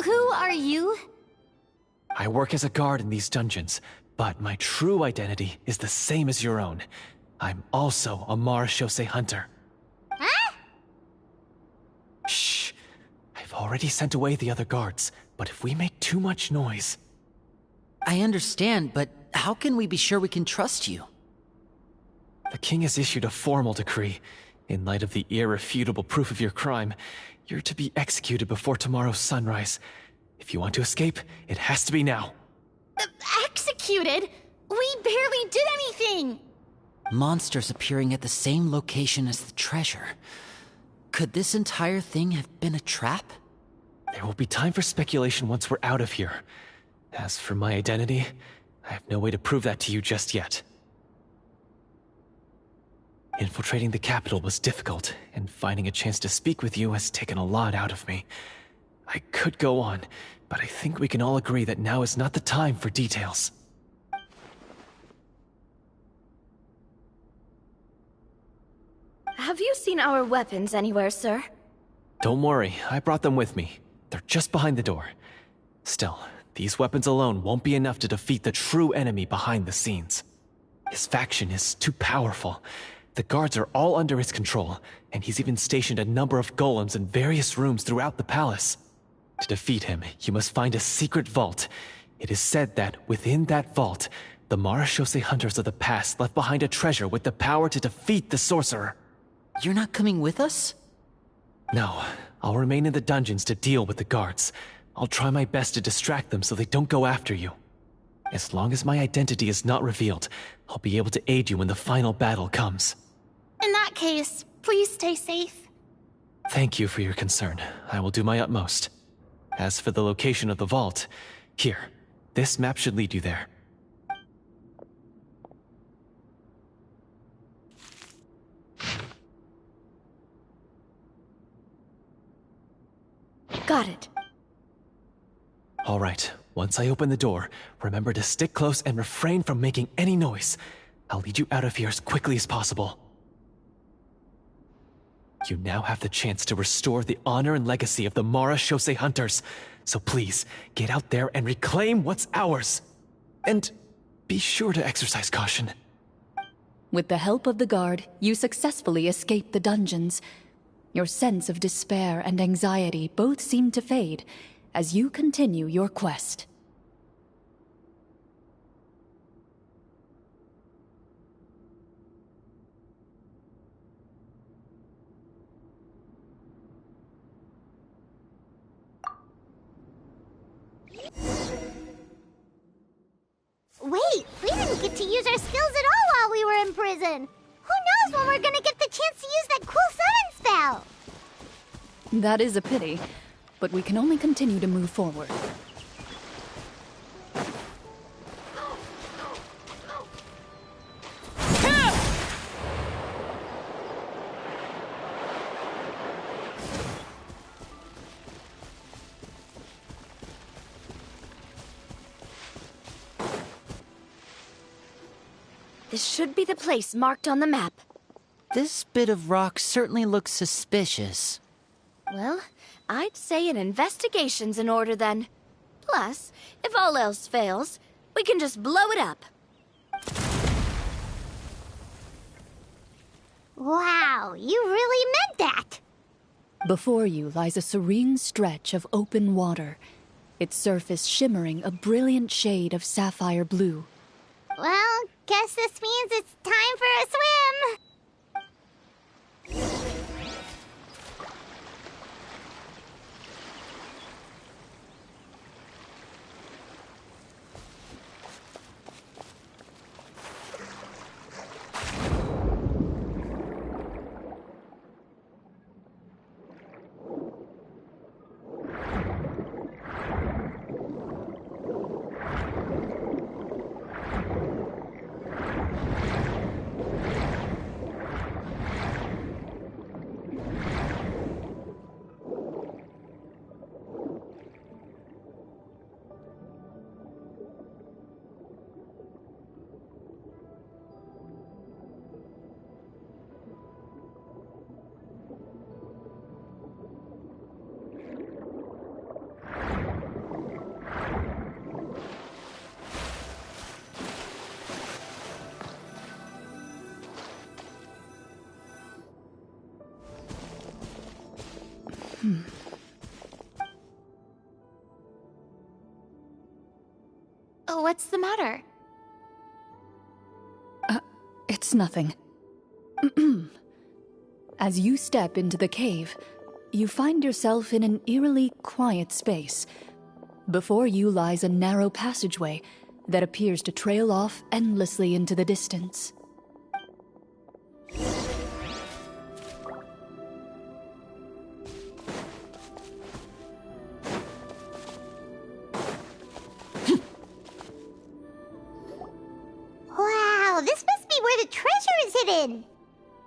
Who are you? I work as a guard in these dungeons, but my true identity is the same as your own. I'm also a marechaussee hunter. Huh? Shh. I've already sent away the other guards, but if we make too much noise... I understand, but how can we be sure we can trust you? The king has issued a formal decree. In light of the irrefutable proof of your crime, you're to be executed before tomorrow's sunrise. If you want to escape, it has to be now. Executed? We barely did anything! Monsters appearing at the same location as the treasure. Could this entire thing have been a trap? There will be time for speculation once we're out of here. As for my identity, I have no way to prove that to you just yet. Infiltrating the capital was difficult, and finding a chance to speak with you has taken a lot out of me. I could go on, but I think we can all agree that now is not the time for details. Have you seen our weapons anywhere, sir? Don't worry, I brought them with me. They're just behind the door. Still, these weapons alone won't be enough to defeat the true enemy behind the scenes. His faction is too powerful. The guards are all under his control, and he's even stationed a number of golems in various rooms throughout the palace. To defeat him, you must find a secret vault. It is said that within that vault, the Marachose hunters of the past left behind a treasure with the power to defeat the sorcerer. You're not coming with us? No, I'll remain in the dungeons to deal with the guards. I'll try my best to distract them so they don't go after you. As long as my identity is not revealed, I'll be able to aid you when the final battle comes. In that case, please stay safe. Thank you for your concern. I will do my utmost. As for the location of the vault, here, this map should lead you there. Got it. All right, once I open the door, remember to stick close and refrain from making any noise. I'll lead you out of here as quickly as possible. You now have the chance to restore the honor and legacy of the Marachose hunters. So please, get out there and reclaim what's ours. And be sure to exercise caution. With the help of the guard, you successfully escape the dungeons. Your sense of despair and anxiety both seem to fade as you continue your quest. Wait, we didn't get to use our skills at all while we were in prison. Who knows when we're gonna get the chance to use that cool summon spell? That is a pity, but we can only continue to move forward. This should be the place marked on the map. This bit of rock certainly looks suspicious. Well, I'd say an investigation's in order then. Plus, if all else fails, we can just blow it up. Wow, you really meant that! Before you lies a serene stretch of open water, its surface shimmering a brilliant shade of sapphire blue. Well, guess this means it's time for a swim! What's the matter? It's nothing. As you step into the cave, you find yourself in an eerily quiet space. Before you lies a narrow passageway that appears to trail off endlessly into the distance. Wow, this must be where the treasure is hidden!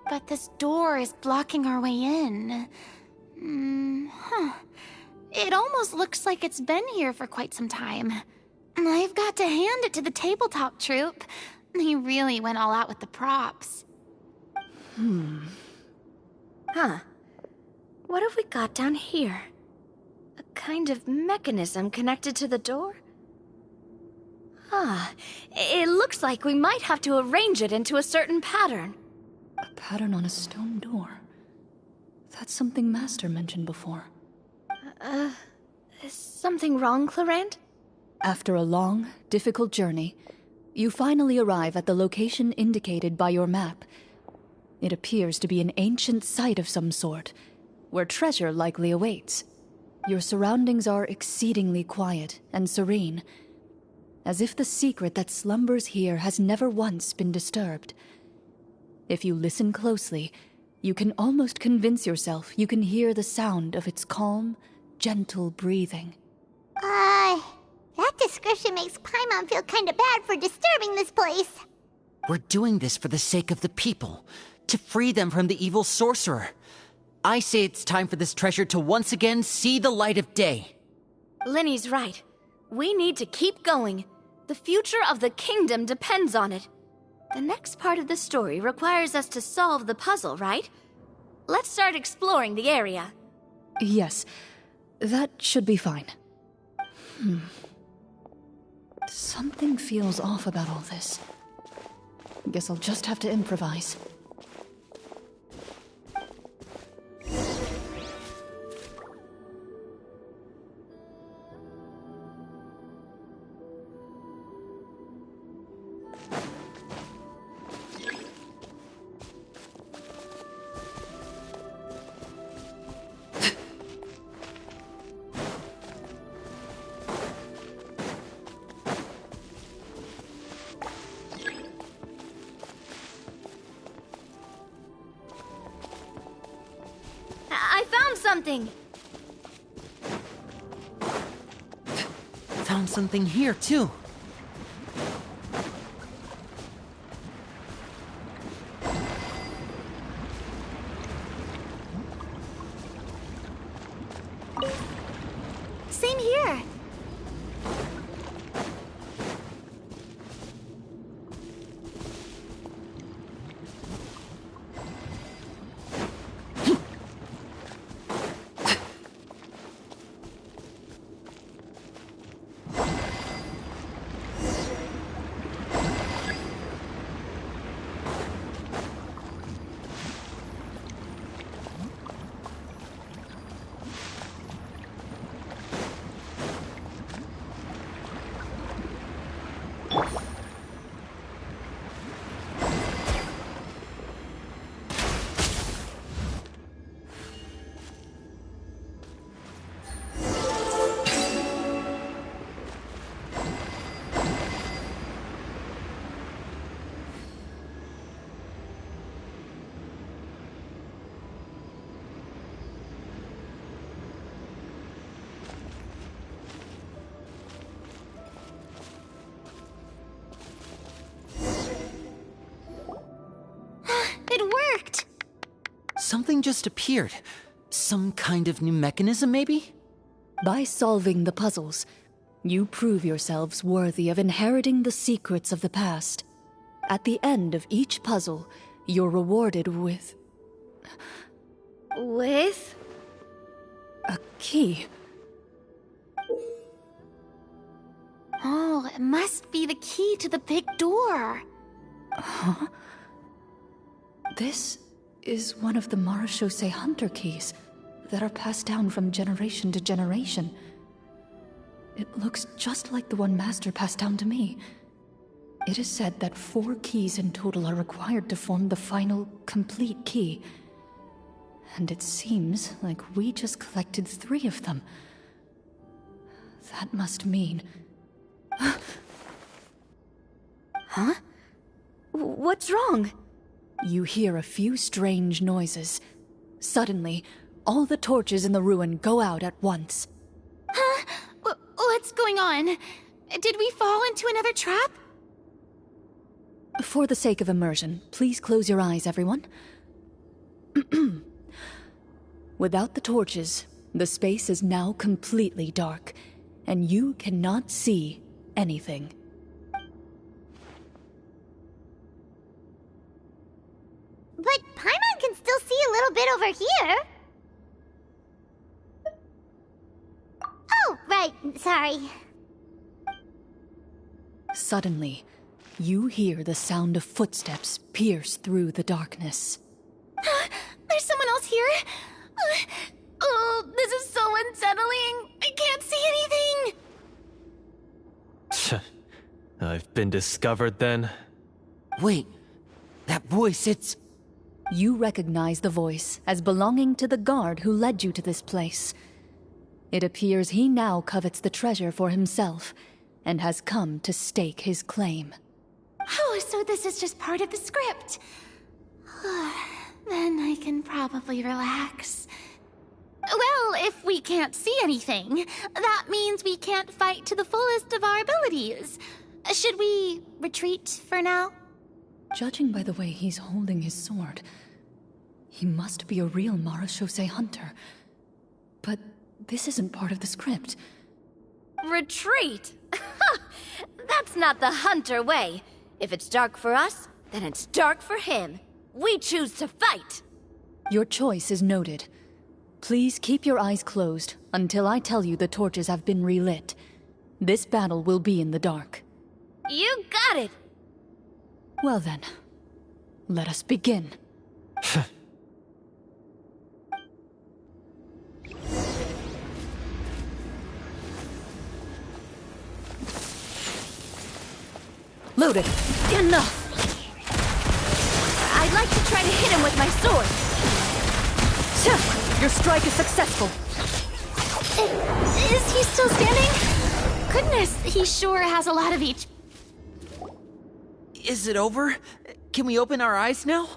But this door is blocking our way in. It almost looks like it's been here for quite some time. I've got to hand it to the tabletop troupe. They really went all out with the props. Huh. What have we got down here? A kind of mechanism connected to the door? Ah, it looks like we might have to arrange it into a certain pattern. A pattern on a stone door. That's something Master mentioned before. Is something wrong, Clorinde? After a long, difficult journey, you finally arrive at the location indicated by your map. It appears to be an ancient site of some sort, where treasure likely awaits. Your surroundings are exceedingly quiet and serene, as if the secret that slumbers here has never once been disturbed. If you listen closely, you can almost convince yourself you can hear the sound of its calm, gentle breathing. That description makes Paimon feel kinda bad for disturbing this place. We're doing this for the sake of the people, to free them from the evil sorcerer. I say it's time for this treasure to once again see the light of day. Linny's right. We need to keep going. The future of the kingdom depends on it. The next part of the story requires us to solve the puzzle, right? Let's start exploring the area. Yes, that should be fine. Something feels off about all this. Guess I'll just have to improvise. I found something! Found something here, too. Same here. It worked! Something just appeared. Some kind of new mechanism, maybe? By solving the puzzles, you prove yourselves worthy of inheriting the secrets of the past. At the end of each puzzle, you're rewarded with With? a key. Oh, it must be the key to the big door. Huh? This is one of the Marechaussee Hunter keys that are passed down from generation to generation. It looks just like the one Master passed down to me. It is said that 4 keys in total are required to form the final, complete key. And it seems like we just collected 3 of them. That must mean... Huh? What's wrong? You hear a few strange noises. Suddenly, all the torches in the ruin go out at once. Huh? What's going on? Did we fall into another trap? For the sake of immersion, please close your eyes, everyone. Without the torches, the space is now completely dark, and you cannot see anything. But Paimon can still see a little bit over here. Oh, right, sorry. Suddenly, you hear the sound of footsteps pierce through the darkness. There's someone else here? Oh, this is so unsettling. I can't see anything. I've been discovered then? Wait, that voice, it's... You recognize the voice as belonging to the guard who led you to this place. It appears he now covets the treasure for himself, and has come to stake his claim. Oh, so this is just part of the script. Then I can probably relax. Well, if we can't see anything, that means we can't fight to the fullest of our abilities. Should we retreat for now? Judging by the way he's holding his sword, he must be a real Marechaussee hunter. But this isn't part of the script. Retreat? That's not the hunter way. If it's dark for us, then it's dark for him. We choose to fight. Your choice is noted. Please keep your eyes closed until I tell you the torches have been relit. This battle will be in the dark. You got it! Well then, let us begin. Loaded. Enough! I'd like to try to hit him with my sword. Your strike is successful. Is he still standing? Goodness, he sure has a lot of each. Is it over? Can we open our eyes now?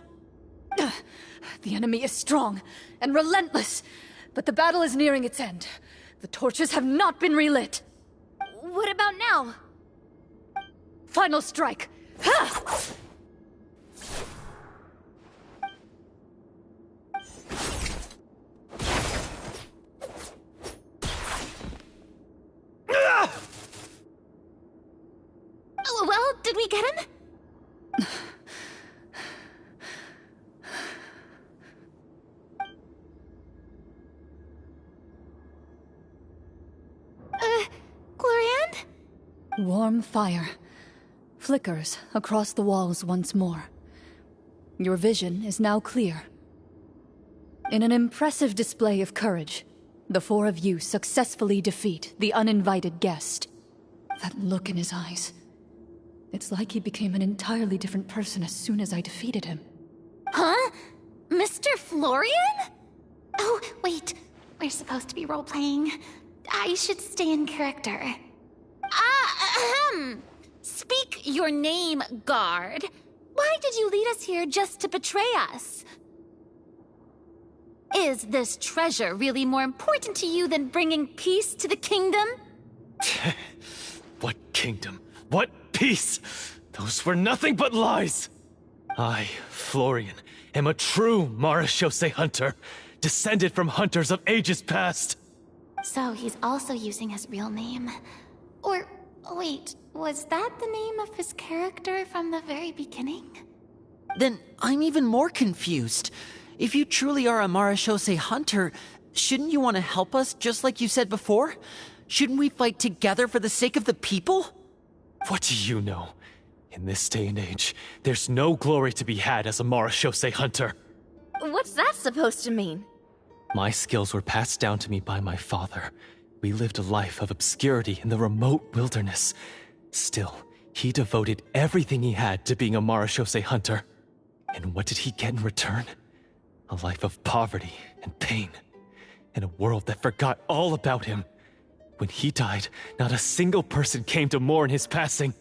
The enemy is strong and relentless, but the battle is nearing its end. The torches have not been relit. What about now? Final strike. Ha! Oh, well, did we get him? Clorinde? Warm fire flickers across the walls once more. Your vision is now clear. In an impressive display of courage, the four of you successfully defeat the uninvited guest. That look in his eyes. It's like he became an entirely different person as soon as I defeated him. Huh? Mr. Florian? Oh, wait. We're supposed to be role-playing. I should stay in character. Speak your name, guard. Why did you lead us here just to betray us? Is this treasure really more important to you than bringing peace to the kingdom? What kingdom? What peace? Those were nothing but lies! I, Florian, am a true Marechaussee hunter, descended from hunters of ages past. So he's also using his real name. Or, wait, was that the name of his character from the very beginning? Then I'm even more confused. If you truly are a Marechaussee hunter, shouldn't you want to help us just like you said before? Shouldn't we fight together for the sake of the people? What do you know? In this day and age, there's no glory to be had as a Marechaussee hunter. What's that supposed to mean? My skills were passed down to me by my father. We lived a life of obscurity in the remote wilderness. Still, he devoted everything he had to being a Marechaussee hunter. And what did he get in return? A life of poverty and pain. In a world that forgot all about him. When he died, not a single person came to mourn his passing.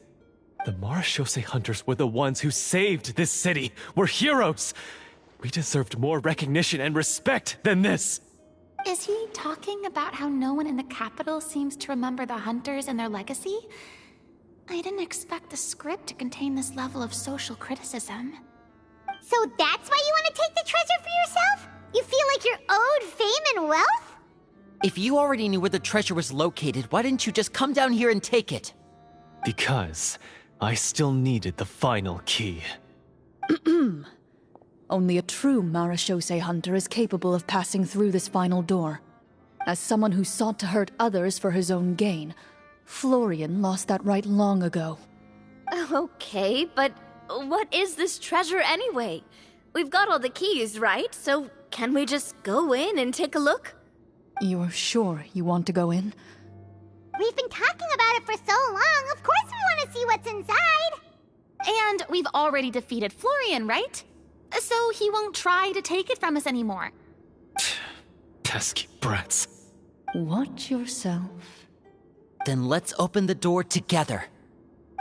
The Marechaussee hunters were the ones who saved this city. We're heroes. We deserved more recognition and respect than this. Is he talking about how no one in the capital seems to remember the hunters and their legacy? I didn't expect the script to contain this level of social criticism. So that's why you want to take the treasure for yourself? You feel like you're owed fame and wealth? If you already knew where the treasure was located, why didn't you just come down here and take it? Because I still needed the final key. Only a true Marechaussee hunter is capable of passing through this final door. As someone who sought to hurt others for his own gain, Florian lost that right long ago. Okay, but what is this treasure anyway? We've got all the keys, right? So can we just go in and take a look? You're sure you want to go in? We've been talking about it for so long, of course we want to see what's inside! And we've already defeated Florian, right? So he won't try to take it from us anymore. Pesky brats. Watch yourself. Then let's open the door together.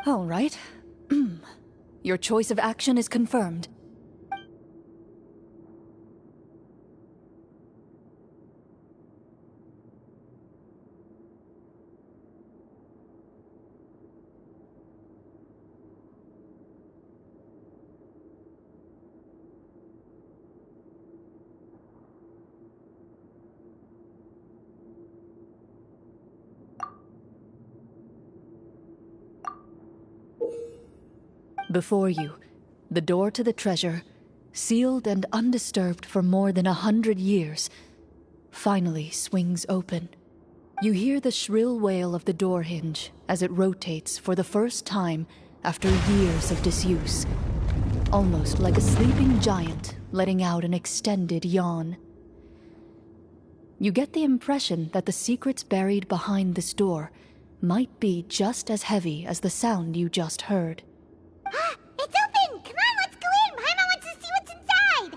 All right. Your choice of action is confirmed. Before you, the door to the treasure, sealed and undisturbed for more than 100 years, finally swings open. You hear the shrill wail of the door hinge as it rotates for the first time after years of disuse, almost like a sleeping giant letting out an extended yawn. You get the impression that the secrets buried behind this door might be just as heavy as the sound you just heard. It's open! Come on, let's go in! Paimon wants to see what's inside!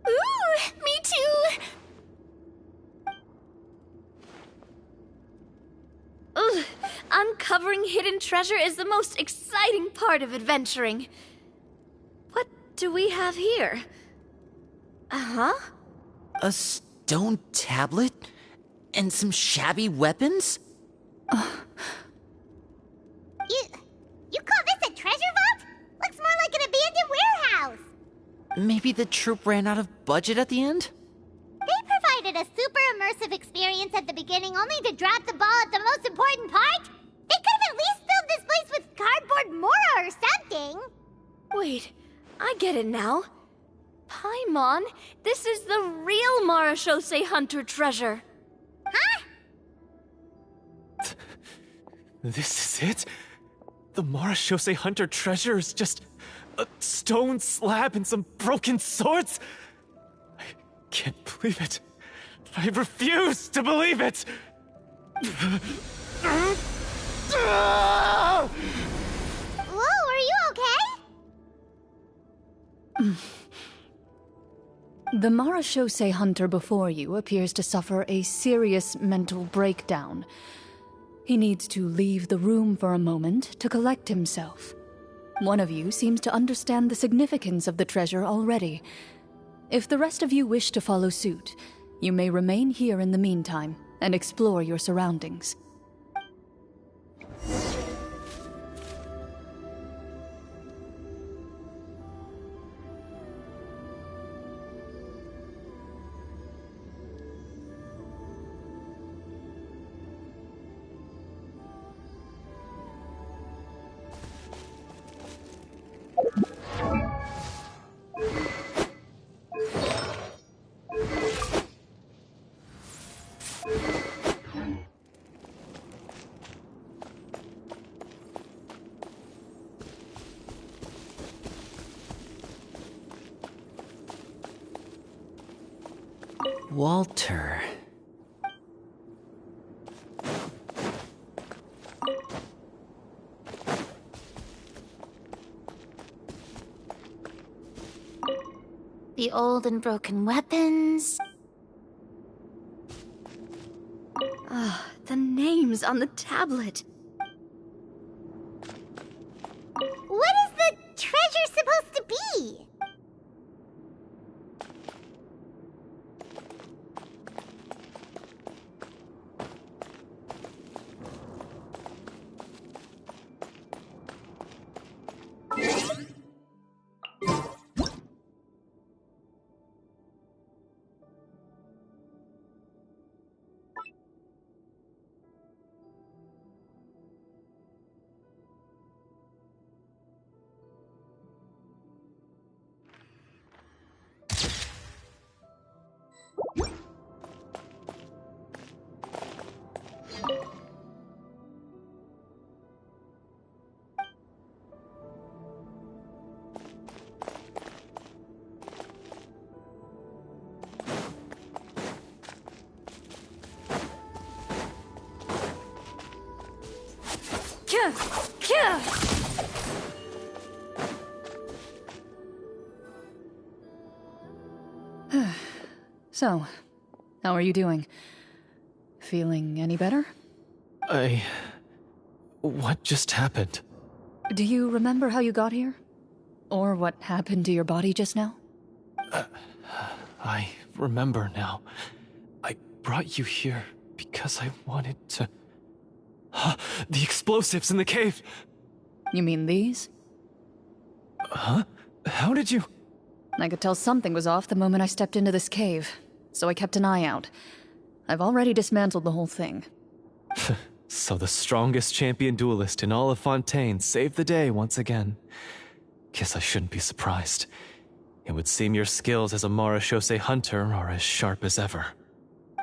Ooh, me too! Ugh, uncovering hidden treasure is the most exciting part of adventuring. What do we have here? Uh-huh. A stone tablet? And some shabby weapons? You call this a treasure vault? Looks more like an abandoned warehouse! Maybe the troop ran out of budget at the end? They provided a super immersive experience at the beginning only to drop the ball at the most important part? They could have at least filled this place with cardboard Mora or something! Wait, I get it now. Paimon, this is the real Marachose Hunter treasure. Huh? This is it? The Marachose Hunter treasure is just a stone slab and some broken swords? I can't believe it. I refuse to believe it! Whoa, are you okay? The Marachose Hunter before you appears to suffer a serious mental breakdown. He needs to leave the room for a moment to collect himself. One of you seems to understand the significance of the treasure already. If the rest of you wish to follow suit, you may remain here in the meantime and explore your surroundings. Walter. The old and broken weapons. The names on the tablet. What is the treasure supposed to be? So, how are you doing? Feeling any better? What just happened? Do you remember how you got here? Or what happened to your body just now? I remember now. I brought you here because I wanted to... The explosives in the cave! You mean these? Huh? How did you... I could tell something was off the moment I stepped into this cave, so I kept an eye out. I've already dismantled the whole thing. So the strongest champion duelist in all of Fontaine saved the day once again. Guess I shouldn't be surprised. It would seem your skills as a Marechaussee hunter are as sharp as ever.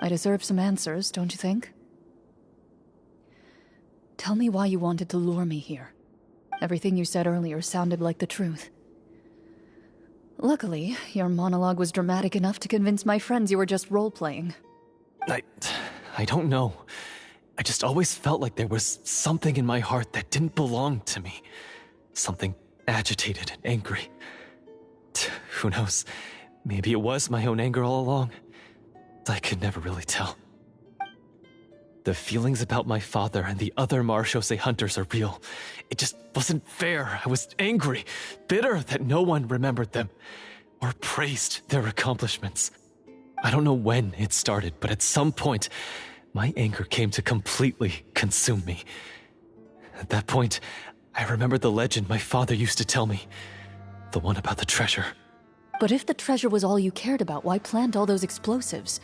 I deserve some answers, don't you think? Tell me why you wanted to lure me here. Everything you said earlier sounded like the truth. Luckily, your monologue was dramatic enough to convince my friends you were just role-playing. I don't know. I just always felt like there was something in my heart that didn't belong to me. Something agitated and angry. Who knows? Maybe it was my own anger all along. I could never really tell. The feelings about my father and the other Marechaussee hunters are real. It just wasn't fair. I was angry, bitter that no one remembered them or praised their accomplishments. I don't know when it started, but at some point, my anger came to completely consume me. At that point, I remembered the legend my father used to tell me. The one about the treasure. But if the treasure was all you cared about, why plant all those explosives?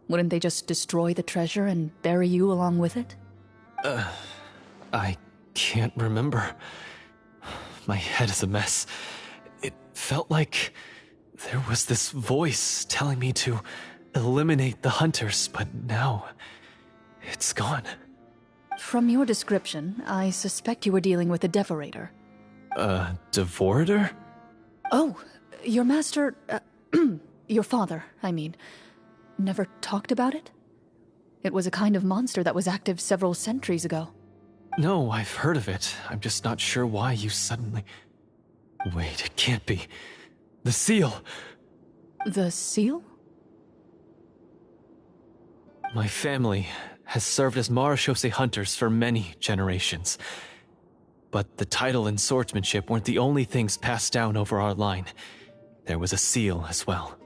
Wouldn't they just destroy the treasure and bury you along with it? I can't remember. My head is a mess. It felt like there was this voice telling me to eliminate the hunters, but now it's gone. From your description, I suspect you were dealing with a Devorator. Devorator? Oh, your master... your father, I mean, never talked about it? It was a kind of monster that was active several centuries ago. No, I've heard of it. I'm just not sure why you suddenly... Wait, it can't be. The seal! The seal? My family has served as Marechaussee hunters for many generations. But the title and swordsmanship weren't the only things passed down over our line. There was a seal as well.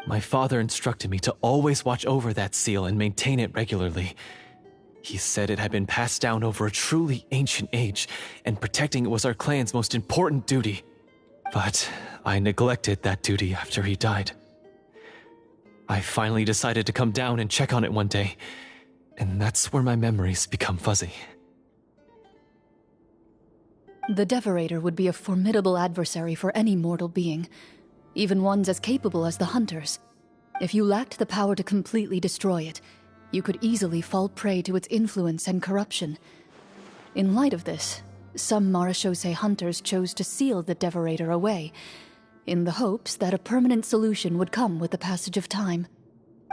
My father instructed me to always watch over that seal and maintain it regularly. He said it had been passed down over a truly ancient age, and protecting it was our clan's most important duty. But I neglected that duty after he died. I finally decided to come down and check on it one day, and that's where my memories become fuzzy. The Devorator would be a formidable adversary for any mortal being, even ones as capable as the Hunters. If you lacked the power to completely destroy it, you could easily fall prey to its influence and corruption. In light of this, some Marechaussee hunters chose to seal the Devorator away, in the hopes that a permanent solution would come with the passage of time.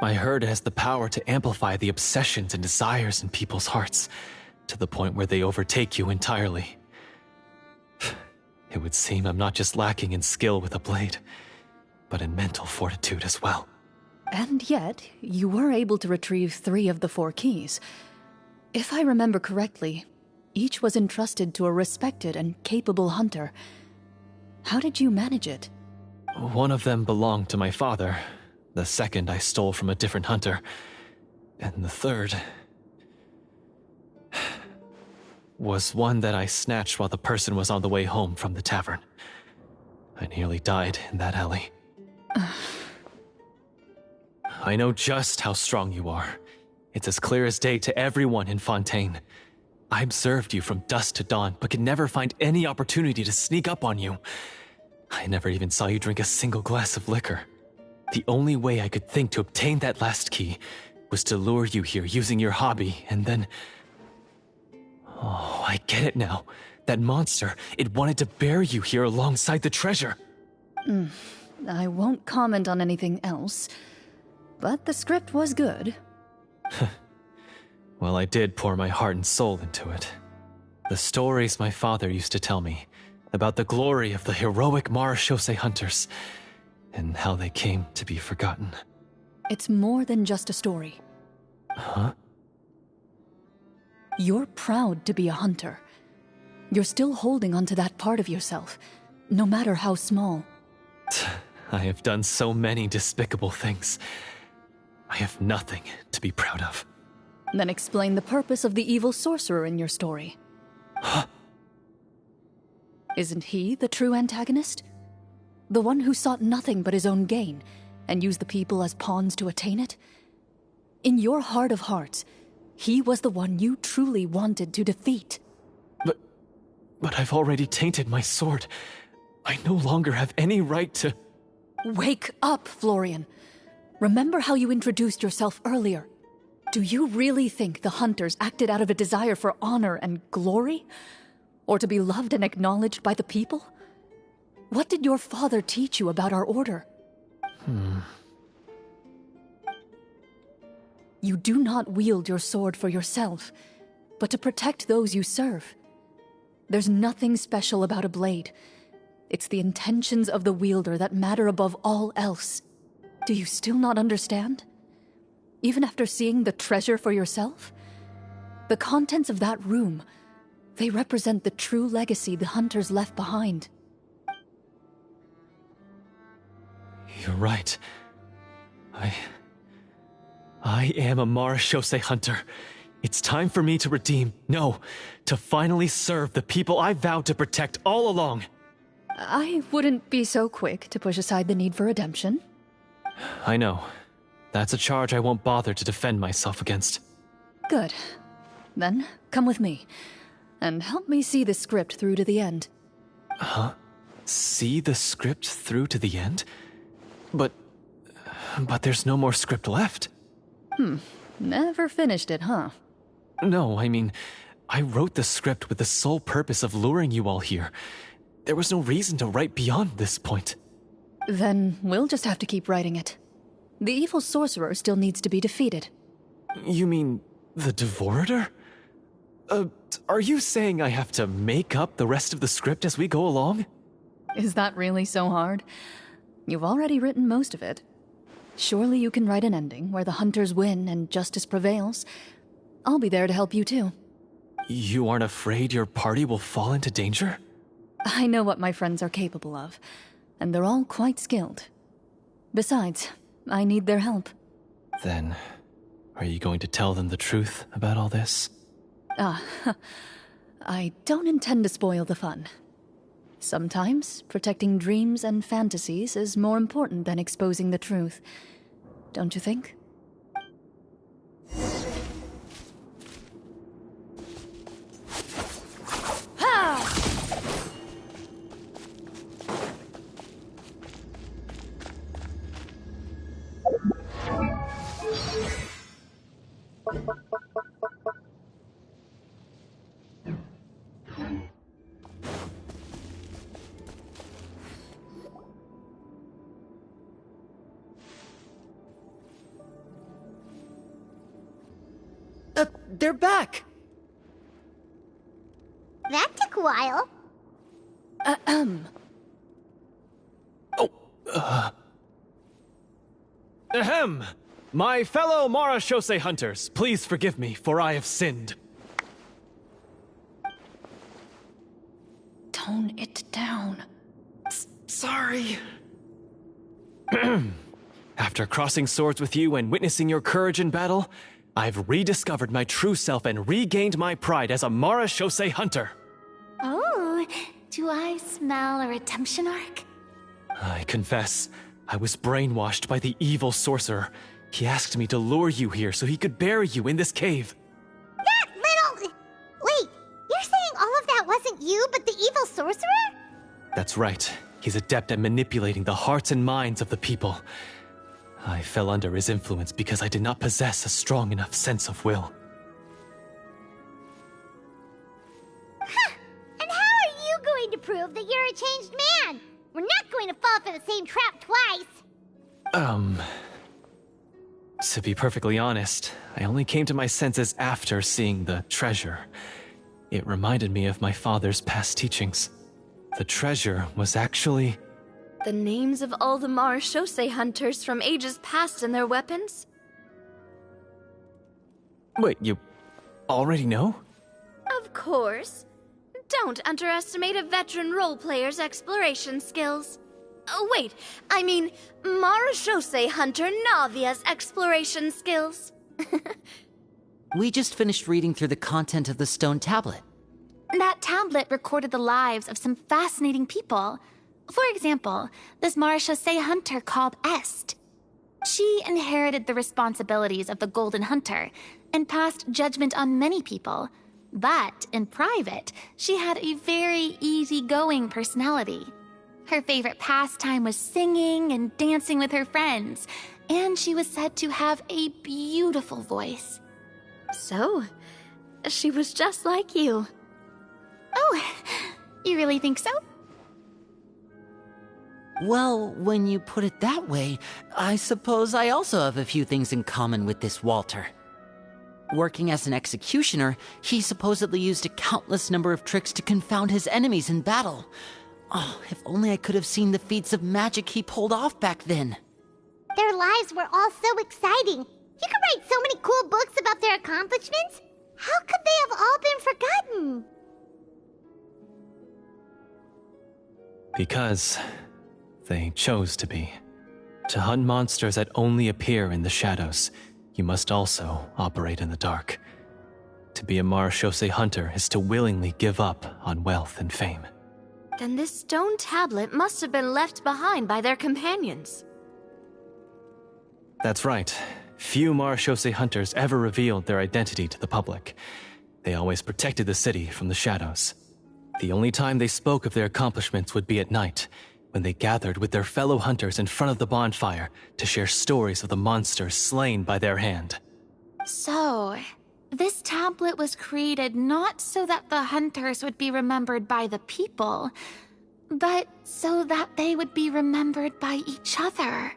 I heard it has the power to amplify the obsessions and desires in people's hearts, to the point where they overtake you entirely. It would seem I'm not just lacking in skill with a blade, but in mental fortitude as well. And yet, you were able to retrieve 3 of the 4 keys. If I remember correctly, each was entrusted to a respected and capable hunter. How did you manage it? One of them belonged to my father. The second I stole from a different hunter. And the third... was one that I snatched while the person was on the way home from the tavern. I nearly died in that alley. I know just how strong you are. It's as clear as day to everyone in Fontaine. I observed you from dusk to dawn, but could never find any opportunity to sneak up on you. I never even saw you drink a single glass of liquor. The only way I could think to obtain that last key was to lure you here using your hobby, and then... Oh, I get it now. That monster, it wanted to bury you here alongside the treasure. I won't comment on anything else, but the script was good. Well, I did pour my heart and soul into it. The stories my father used to tell me about the glory of the heroic Marechaussee hunters and how they came to be forgotten. It's more than just a story. Huh? You're proud to be a hunter. You're still holding onto that part of yourself, no matter how small. I have done so many despicable things. I have nothing to be proud of. Then explain the purpose of the evil sorcerer in your story. Huh? Isn't he the true antagonist? The one who sought nothing but his own gain, and used the people as pawns to attain it? In your heart of hearts, he was the one you truly wanted to defeat. But I've already tainted my sword. I no longer have any right to... Wake up, Florian. Remember how you introduced yourself earlier. Do you really think the hunters acted out of a desire for honor and glory? Or to be loved and acknowledged by the people? What did your father teach you about our order? You do not wield your sword for yourself, but to protect those you serve. There's nothing special about a blade. It's the intentions of the wielder that matter above all else. Do you still not understand? Even after seeing the treasure for yourself? The contents of that room, they represent the true legacy the hunters left behind. You're right. I am a Marechaussee hunter. It's time for me to redeem, no, to finally serve the people I vowed to protect all along. I wouldn't be so quick to push aside the need for redemption. I know. That's a charge I won't bother to defend myself against. Good. Then, come with me, and help me see the script through to the end. Huh? See the script through to the end? But there's no more script left. Never finished it, huh? No, I mean, I wrote the script with the sole purpose of luring you all here. There was no reason to write beyond this point. Then we'll just have to keep writing it. The evil sorcerer still needs to be defeated. You mean the Devorator? Are you saying I have to make up the rest of the script as we go along? Is that really so hard? You've already written most of it. Surely you can write an ending where the hunters win and justice prevails. I'll be there to help you too. You aren't afraid your party will fall into danger? I know what my friends are capable of, and they're all quite skilled. Besides, I need their help. Then, are you going to tell them the truth about all this? I don't intend to spoil the fun. Sometimes, protecting dreams and fantasies is more important than exposing the truth. Don't you think? They're back! That took a while. Ahem! My fellow Marechaussee hunters, please forgive me, for I have sinned. Tone it down. Sorry. After crossing swords with you and witnessing your courage in battle, I've rediscovered my true self and regained my pride as a Marechaussee hunter. Oh, do I smell a redemption arc? I confess, I was brainwashed by the evil sorcerer. He asked me to lure you here so he could bury you in this cave. That little... Wait, you're saying all of that wasn't you, but the evil sorcerer? That's right. He's adept at manipulating the hearts and minds of the people. I fell under his influence because I did not possess a strong enough sense of will. Huh. And how are you going to prove that you're a changed man? We're not going to fall for the same trap twice. To be perfectly honest, I only came to my senses after seeing the treasure. It reminded me of my father's past teachings. The treasure was actually... The names of all the Marechaussee hunters from ages past and their weapons? Wait, you already know? Of course. Don't underestimate a veteran role player's exploration skills. Oh, wait, I mean, Marechaussee Hunter Navia's exploration skills. We just finished reading through the content of the stone tablet. That tablet recorded the lives of some fascinating people. For example, this Marechaussee hunter called Est. She inherited the responsibilities of the Golden Hunter and passed judgment on many people. But in private, she had a very easygoing personality. Her favorite pastime was singing and dancing with her friends, and she was said to have a beautiful voice. So, she was just like you. Oh, you really think so? Well, when you put it that way, I suppose I also have a few things in common with this Walter. Working as an executioner, he supposedly used a countless number of tricks to confound his enemies in battle. Oh, if only I could have seen the feats of magic he pulled off back then. Their lives were all so exciting. You could write so many cool books about their accomplishments. How could they have all been forgotten? Because they chose to be. To hunt monsters that only appear in the shadows, you must also operate in the dark. To be a Marechaussee hunter is to willingly give up on wealth and fame. Then this stone tablet must have been left behind by their companions. That's right. Few Marechaussee hunters ever revealed their identity to the public. They always protected the city from the shadows. The only time they spoke of their accomplishments would be at night, when they gathered with their fellow hunters in front of the bonfire to share stories of the monsters slain by their hand. So, this tablet was created not so that the hunters would be remembered by the people, but so that they would be remembered by each other.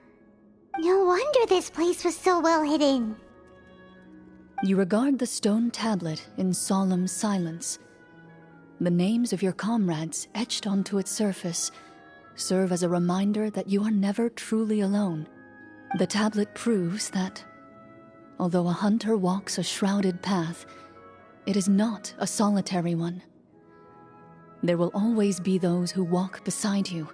No wonder this place was so well hidden. You regard the stone tablet in solemn silence. The names of your comrades etched onto its surface serve as a reminder that you are never truly alone. The tablet proves that, although a hunter walks a shrouded path, it is not a solitary one. There will always be those who walk beside you,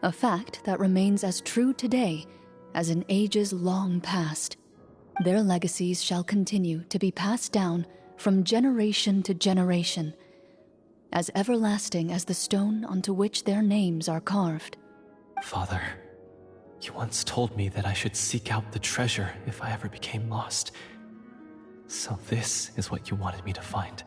a fact that remains as true today as in ages long past. Their legacies shall continue to be passed down from generation to generation, as everlasting as the stone onto which their names are carved. Father, you once told me that I should seek out the treasure if I ever became lost. So this is what you wanted me to find.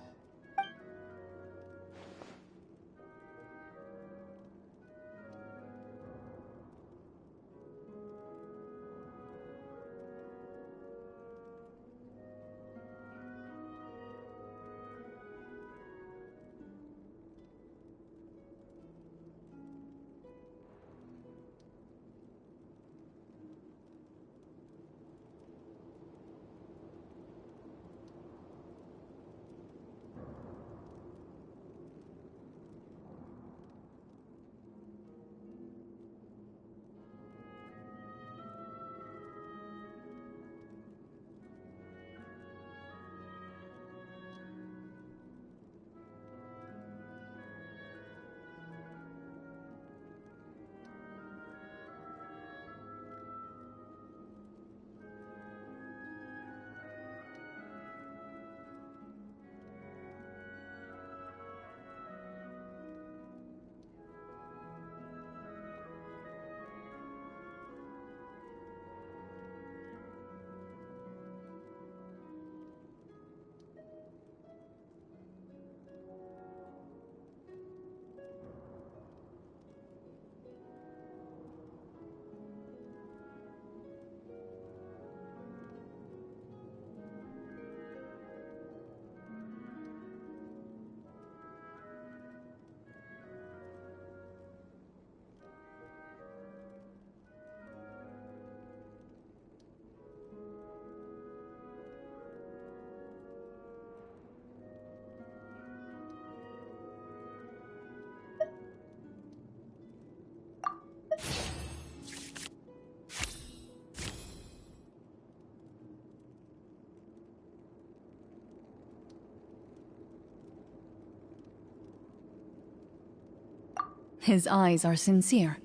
His eyes are sincere,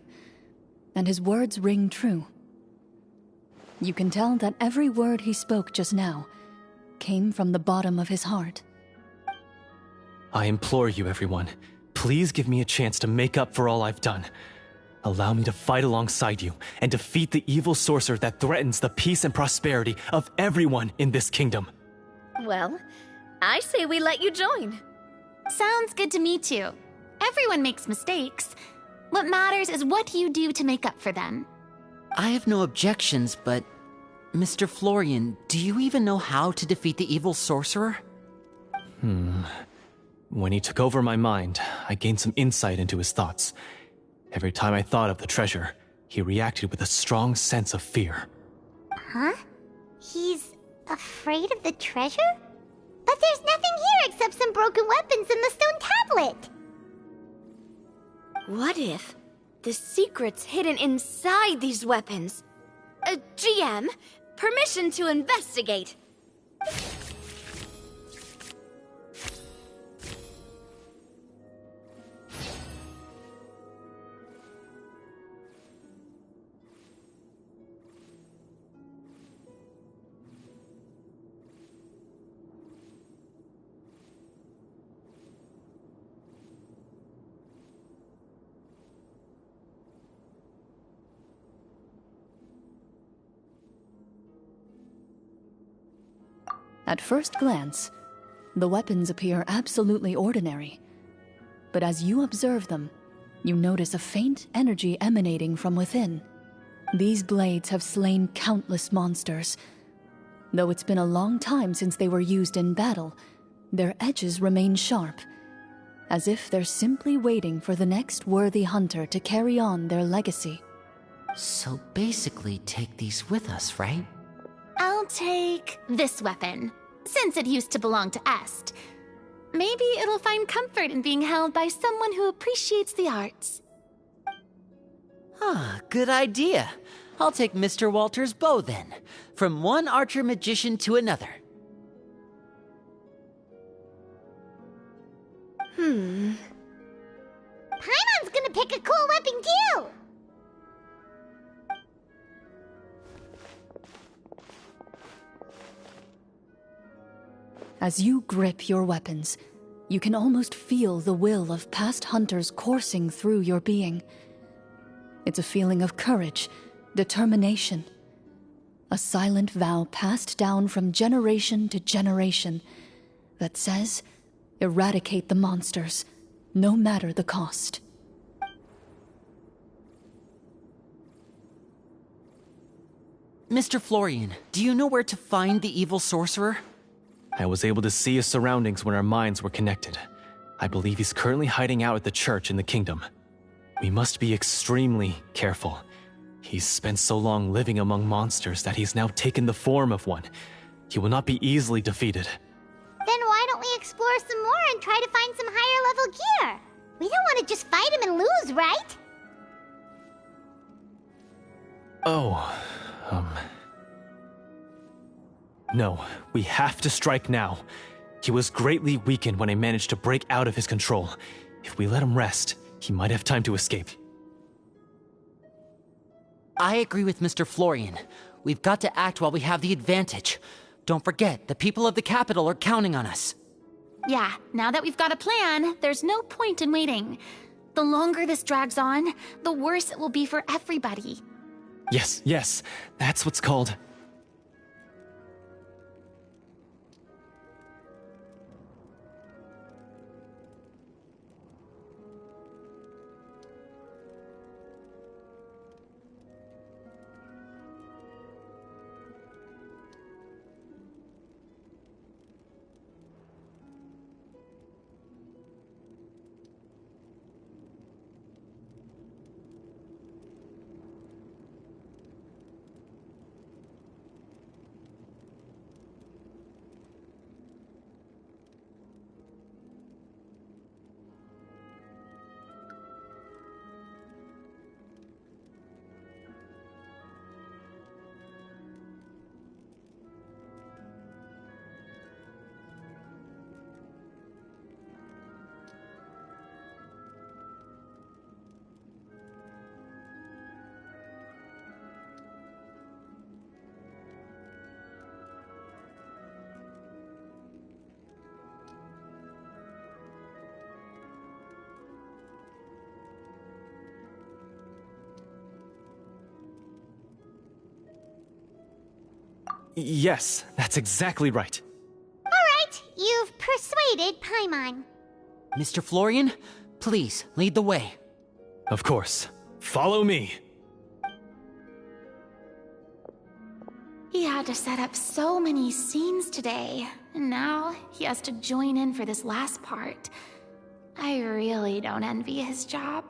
and his words ring true. You can tell that every word he spoke just now came from the bottom of his heart. I implore you, everyone, please give me a chance to make up for all I've done. Allow me to fight alongside you and defeat the evil sorcerer that threatens the peace and prosperity of everyone in this kingdom. Well, I say we let you join. Sounds good to me too. Everyone makes mistakes. What matters is what you do to make up for them. I have no objections, but Mr. Florian, do you even know how to defeat the evil sorcerer? When he took over my mind, I gained some insight into his thoughts. Every time I thought of the treasure, he reacted with a strong sense of fear. Huh? He's afraid of the treasure? But there's nothing here except some broken weapons and the stone tablet. What if the secret's hidden inside these weapons? GM, permission to investigate. At first glance, the weapons appear absolutely ordinary. But as you observe them, you notice a faint energy emanating from within. These blades have slain countless monsters. Though it's been a long time since they were used in battle, their edges remain sharp, as if they're simply waiting for the next worthy hunter to carry on their legacy. So basically take these with us, right? I'll take this weapon, since it used to belong to Est. Maybe it'll find comfort in being held by someone who appreciates the arts. Ah, good idea. I'll take Mr. Walter's bow then. From one archer magician to another. Paimon's gonna pick a cool weapon too! As you grip your weapons, you can almost feel the will of past hunters coursing through your being. It's a feeling of courage, determination. A silent vow passed down from generation to generation that says, eradicate the monsters, no matter the cost. Mr. Florian, do you know where to find the evil sorcerer? I was able to see his surroundings when our minds were connected. I believe he's currently hiding out at the church in the kingdom. We must be extremely careful. He's spent so long living among monsters that he's now taken the form of one. He will not be easily defeated. Then why don't we explore some more and try to find some higher level gear? We don't want to just fight him and lose, right? No, we have to strike now. He was greatly weakened when I managed to break out of his control. If we let him rest, he might have time to escape. I agree with Mr. Florian. We've got to act while we have the advantage. Don't forget, the people of the capital are counting on us. Yeah, now that we've got a plan, there's no point in waiting. The longer this drags on, the worse it will be for everybody. Yes, that's what's called... Yes, that's exactly right. All right, you've persuaded Paimon. Mr. Florian, please lead the way. Of course. Follow me. He had to set up so many scenes today, and now he has to join in for this last part. I really don't envy his job.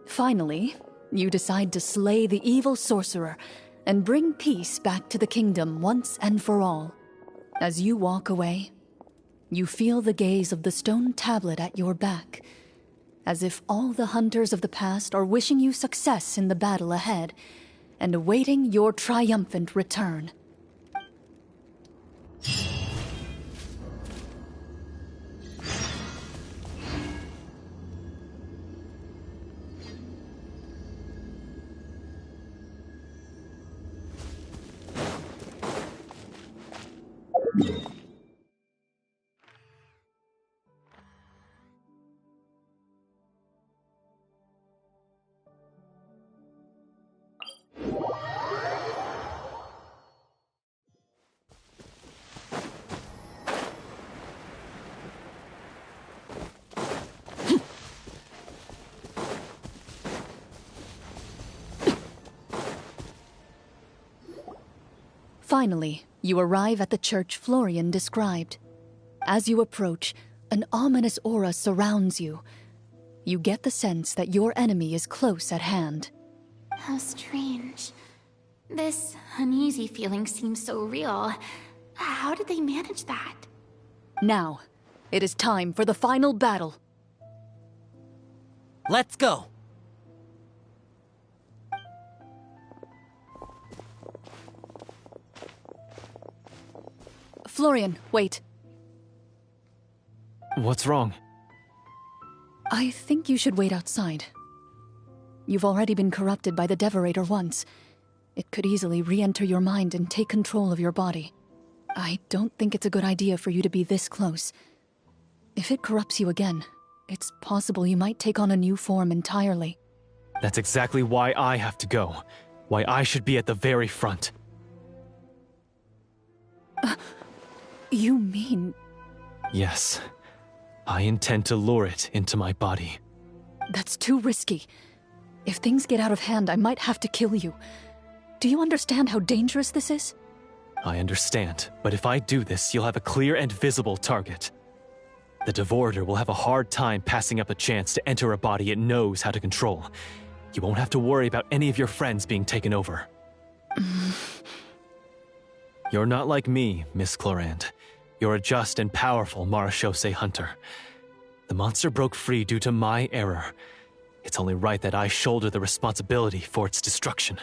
Finally, you decide to slay the evil sorcerer and bring peace back to the kingdom once and for all. As you walk away, you feel the gaze of the stone tablet at your back, as if all the hunters of the past are wishing you success in the battle ahead and awaiting your triumphant return. Finally, you arrive at the church Florian described. As you approach, an ominous aura surrounds you. You get the sense that your enemy is close at hand. How strange. This uneasy feeling seems so real. How did they manage that? Now, it is time for the final battle. Let's go! Florian, wait. What's wrong? I think you should wait outside. You've already been corrupted by the Devorator once. It could easily re-enter your mind and take control of your body. I don't think it's a good idea for you to be this close. If it corrupts you again, it's possible you might take on a new form entirely. That's exactly why I have to go. Why I should be at the very front. You mean... Yes. I intend to lure it into my body. That's too risky. If things get out of hand, I might have to kill you. Do you understand how dangerous this is? I understand, but if I do this, you'll have a clear and visible target. The Devorator will have a hard time passing up a chance to enter a body it knows how to control. You won't have to worry about any of your friends being taken over. You're not like me, Miss Clorinde. You're a just and powerful Marechaussee hunter. The monster broke free due to my error. It's only right that I shoulder the responsibility for its destruction.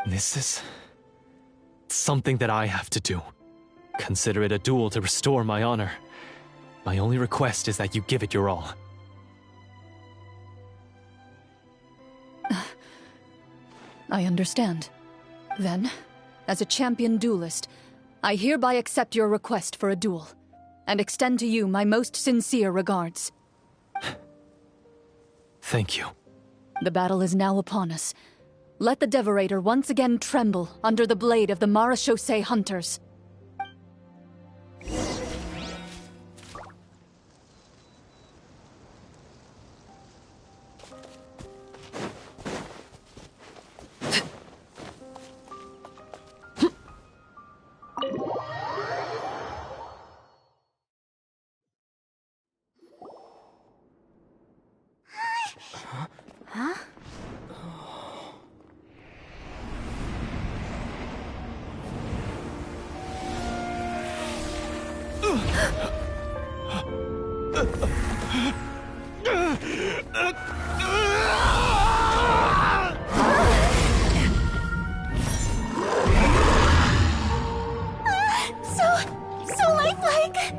This is... something that I have to do. Consider it a duel to restore my honor. My only request is that you give it your all. I understand. Then, as a champion duelist, I hereby accept your request for a duel, and extend to you my most sincere regards. Thank you. The battle is now upon us. Let the Devorator once again tremble under the blade of the Marechaussee hunters. So lifelike!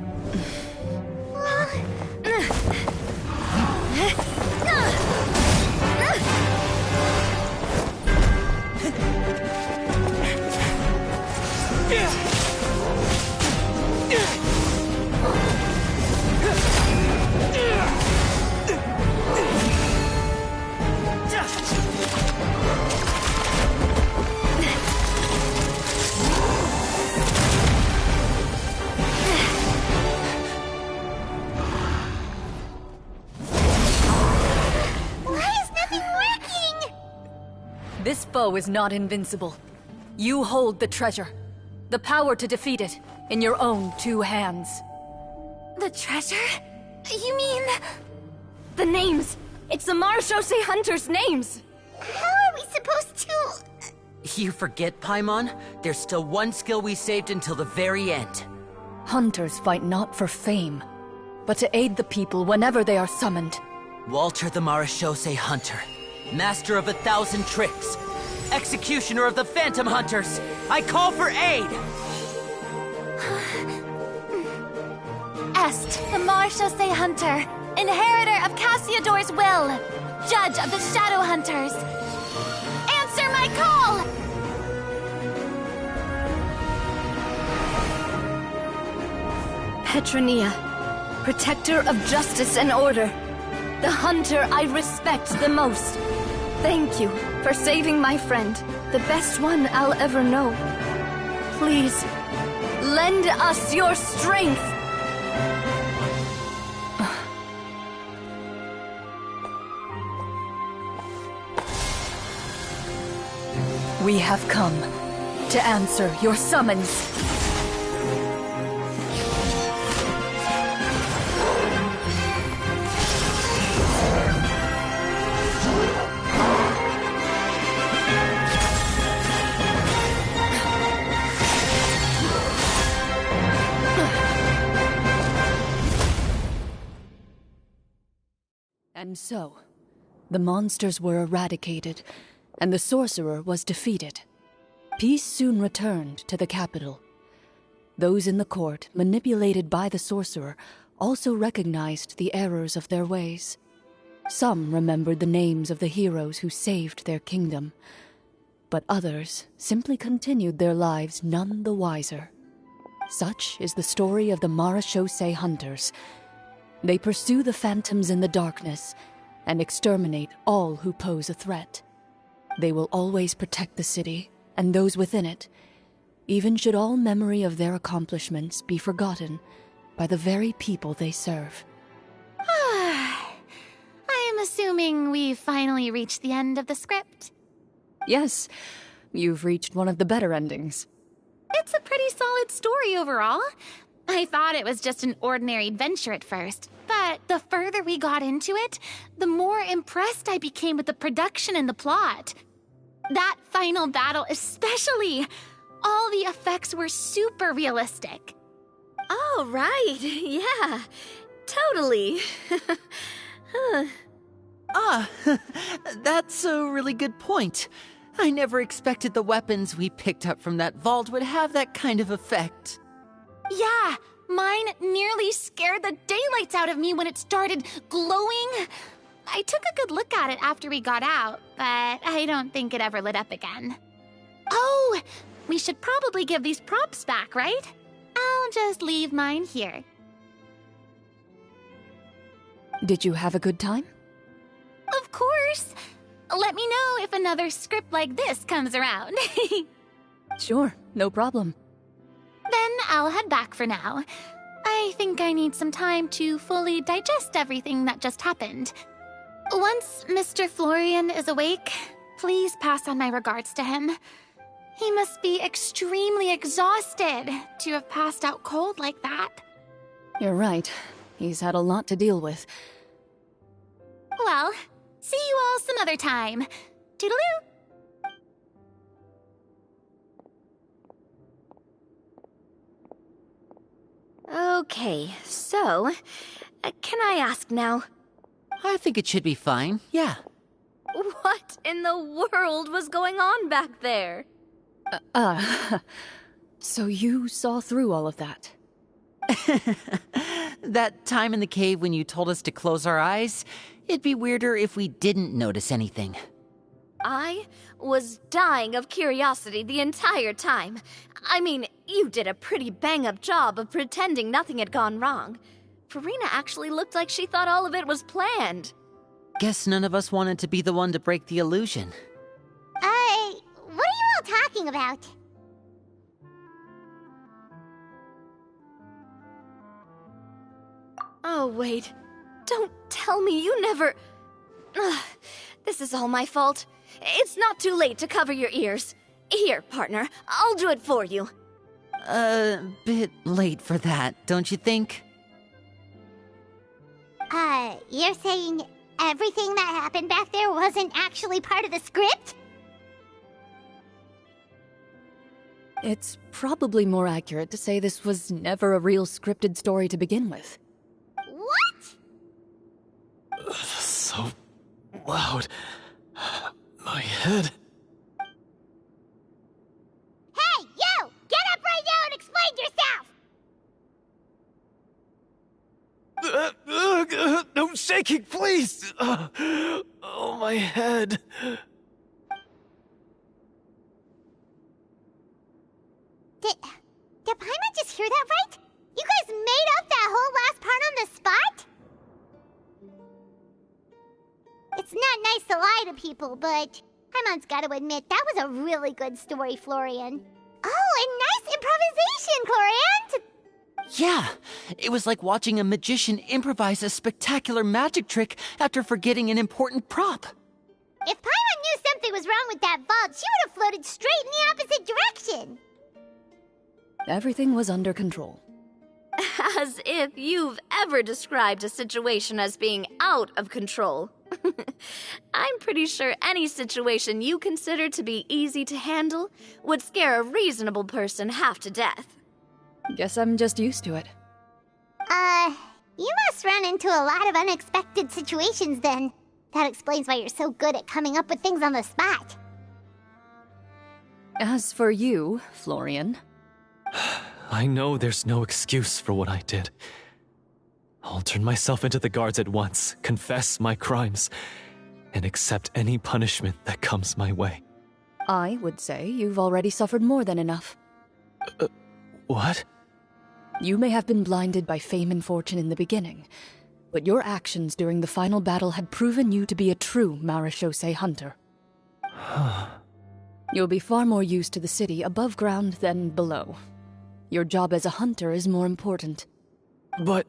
foe is not invincible. You hold the treasure. The power to defeat it in your own 2 hands. The treasure? You mean... The names! It's the Marechaussee Hunters' names! How are we supposed to... You forget, Paimon? There's still one skill we saved until the very end. Hunters fight not for fame, but to aid the people whenever they are summoned. Walter the Marechaussee Hunter, master of 1,000 tricks, executioner of the Phantom Hunters, I call for aid! Est, the Marechaussee Hunter, inheritor of Cassiodor's will, judge of the Shadow Hunters. Answer my call! Petronia, protector of justice and order. The hunter I respect the most. Thank you for saving my friend, the best one I'll ever know. Please, lend us your strength! We have come to answer your summons. And so, the monsters were eradicated, and the sorcerer was defeated. Peace soon returned to the capital. Those in the court, manipulated by the sorcerer, also recognized the errors of their ways. Some remembered the names of the heroes who saved their kingdom, but others simply continued their lives none the wiser. Such is the story of the Marechaussee Hunters. They pursue the phantoms in the darkness and exterminate all who pose a threat. They will always protect the city and those within it, even should all memory of their accomplishments be forgotten by the very people they serve. I am assuming we've finally reached the end of the script. Yes, you've reached one of the better endings. It's a pretty solid story overall. I thought it was just an ordinary adventure at first, but the further we got into it, the more impressed I became with the production and the plot. That final battle especially. All the effects were super realistic. Oh, right. Yeah, totally. That's a really good point. I never expected the weapons we picked up from that vault would have that kind of effect. Yeah, mine nearly scared the daylights out of me when it started glowing. I took a good look at it after we got out, but I don't think it ever lit up again. Oh, we should probably give these props back, right? I'll just leave mine here. Did you have a good time? Of course. Let me know if another script like this comes around. Sure, no problem. Then I'll head back for now. I think I need some time to fully digest everything that just happened. Once Mr. Florian is awake, please pass on my regards to him. He must be extremely exhausted to have passed out cold like that. You're right. He's had a lot to deal with. Well, see you all some other time. Toodaloo! Okay, so, can I ask now? I think it should be fine, yeah. What in the world was going on back there? So you saw through all of that? That time in the cave when you told us to close our eyes, it'd be weirder if we didn't notice anything. I was dying of curiosity the entire time. I mean, you did a pretty bang-up job of pretending nothing had gone wrong. Farina actually looked like she thought all of it was planned. Guess none of us wanted to be the one to break the illusion. What are you all talking about? Oh, wait. Don't tell me you never... Ugh, this is all my fault. It's not too late to cover your ears. Here, partner, I'll do it for you. Bit late for that, don't you think? You're saying everything that happened back there wasn't actually part of the script? It's probably more accurate to say this was never a real scripted story to begin with. What? So loud. My head. Hey, you! Get up right now and explain yourself! No shaking, please! Oh, my head. Did Paimon just hear that right? You guys made up that whole last part on the spot? It's not nice to lie to people, but Paimon's gotta admit, that was a really good story, Florian. Oh, and nice improvisation, Clorinde! Yeah, it was like watching a magician improvise a spectacular magic trick after forgetting an important prop. If Paimon knew something was wrong with that vault, she would have floated straight in the opposite direction. Everything was under control. As if you've ever described a situation as being out of control. I'm pretty sure any situation you consider to be easy to handle would scare a reasonable person half to death. Guess I'm just used to it. You must run into a lot of unexpected situations then. That explains why you're so good at coming up with things on the spot. As for you, Florian... I know there's no excuse for what I did. I'll turn myself into the guards at once, confess my crimes, and accept any punishment that comes my way. I would say you've already suffered more than enough. What? You may have been blinded by fame and fortune in the beginning, but your actions during the final battle had proven you to be a true marechaussee hunter. You'll be far more used to the city above ground than below. Your job as a hunter is more important. But...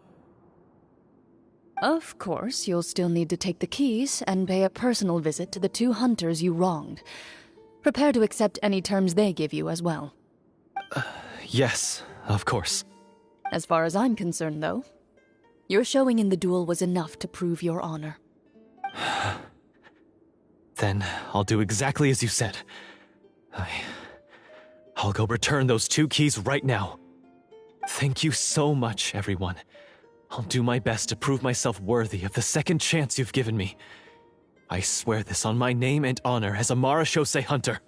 Of course, you'll still need to take the keys and pay a personal visit to the 2 hunters you wronged. Prepare to accept any terms they give you as well. Yes, of course. As far as I'm concerned, though, your showing in the duel was enough to prove your honor. Then I'll do exactly as you said. I'll go return those 2 keys right now. Thank you so much, everyone. I'll do my best to prove myself worthy of the second chance you've given me. I swear this on my name and honor as a marechaussee hunter.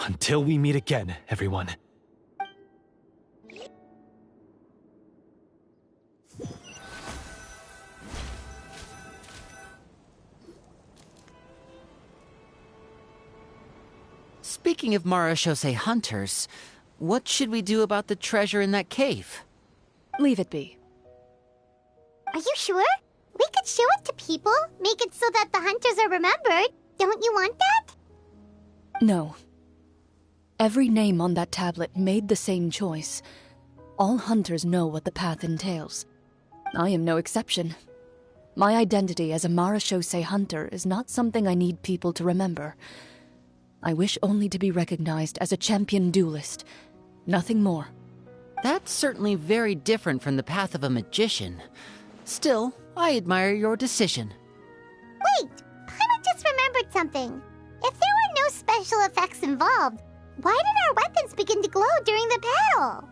Until we meet again, everyone. Speaking of marechaussee hunters, what should we do about the treasure in that cave? Leave it be. Are you sure? We could show it to people, make it so that the hunters are remembered. Don't you want that? No. Every name on that tablet made the same choice. All hunters know what the path entails. I am no exception. My identity as a marechaussee hunter is not something I need people to remember. I wish only to be recognized as a champion duelist. Nothing more. That's certainly very different from the path of a magician. Still, I admire your decision. Wait! Paimon just remembered something. If there were no special effects involved, why did our weapons begin to glow during the battle?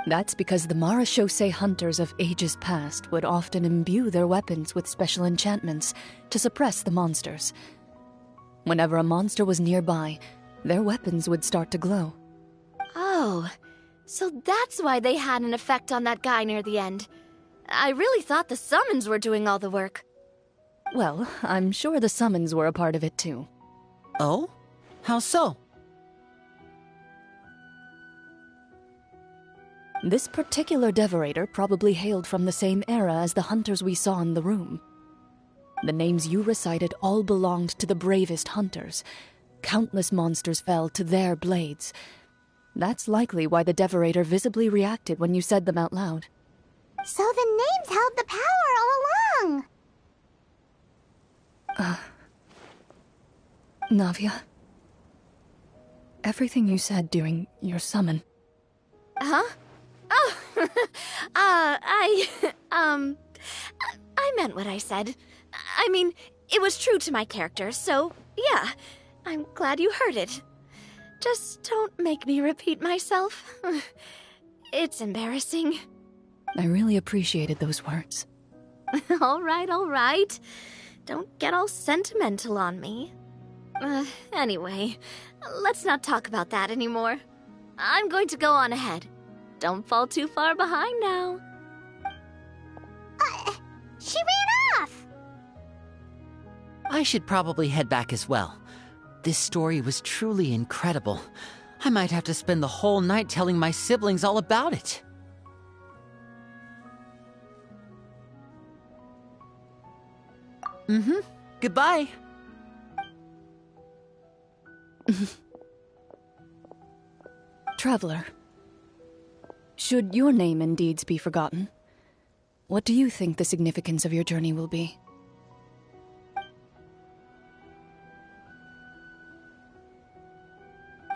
That's because the marechaussee hunters of ages past would often imbue their weapons with special enchantments to suppress the monsters. Whenever a monster was nearby, their weapons would start to glow. Oh, so that's why they had an effect on that guy near the end. I really thought the summons were doing all the work. Well, I'm sure the summons were a part of it too. Oh? How so? This particular devorator probably hailed from the same era as the hunters we saw in the room. The names you recited all belonged to the bravest hunters. Countless monsters fell to their blades. That's likely why the devorator visibly reacted when you said them out loud. So the names held the power all along! Navia, everything you said during your summon. Huh? Oh, I meant what I said. I mean, it was true to my character, so yeah, I'm glad you heard it. Just don't make me repeat myself. It's embarrassing. I really appreciated those words. All right. Don't get all sentimental on me. Anyway, let's not talk about that anymore. I'm going to go on ahead. Don't fall too far behind now. She ran off! I should probably head back as well. This story was truly incredible. I might have to spend the whole night telling my siblings all about it. Goodbye. Traveler, should your name and deeds be forgotten, what do you think the significance of your journey will be?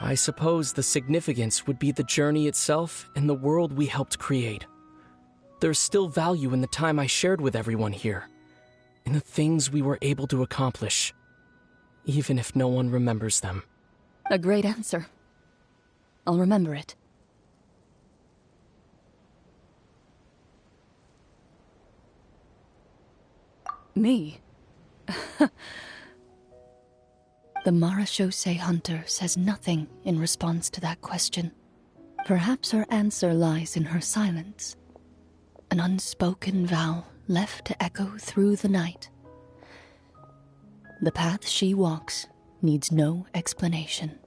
I suppose the significance would be the journey itself and the world we helped create. There's still value in the time I shared with everyone here, in the things we were able to accomplish, even if no one remembers them. A great answer. I'll remember it. Me? The Marechaussee Hunter says nothing in response to that question. Perhaps her answer lies in her silence. An unspoken vow left to echo through the night. The path she walks needs no explanation.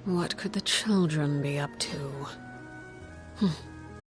What could the children be up to?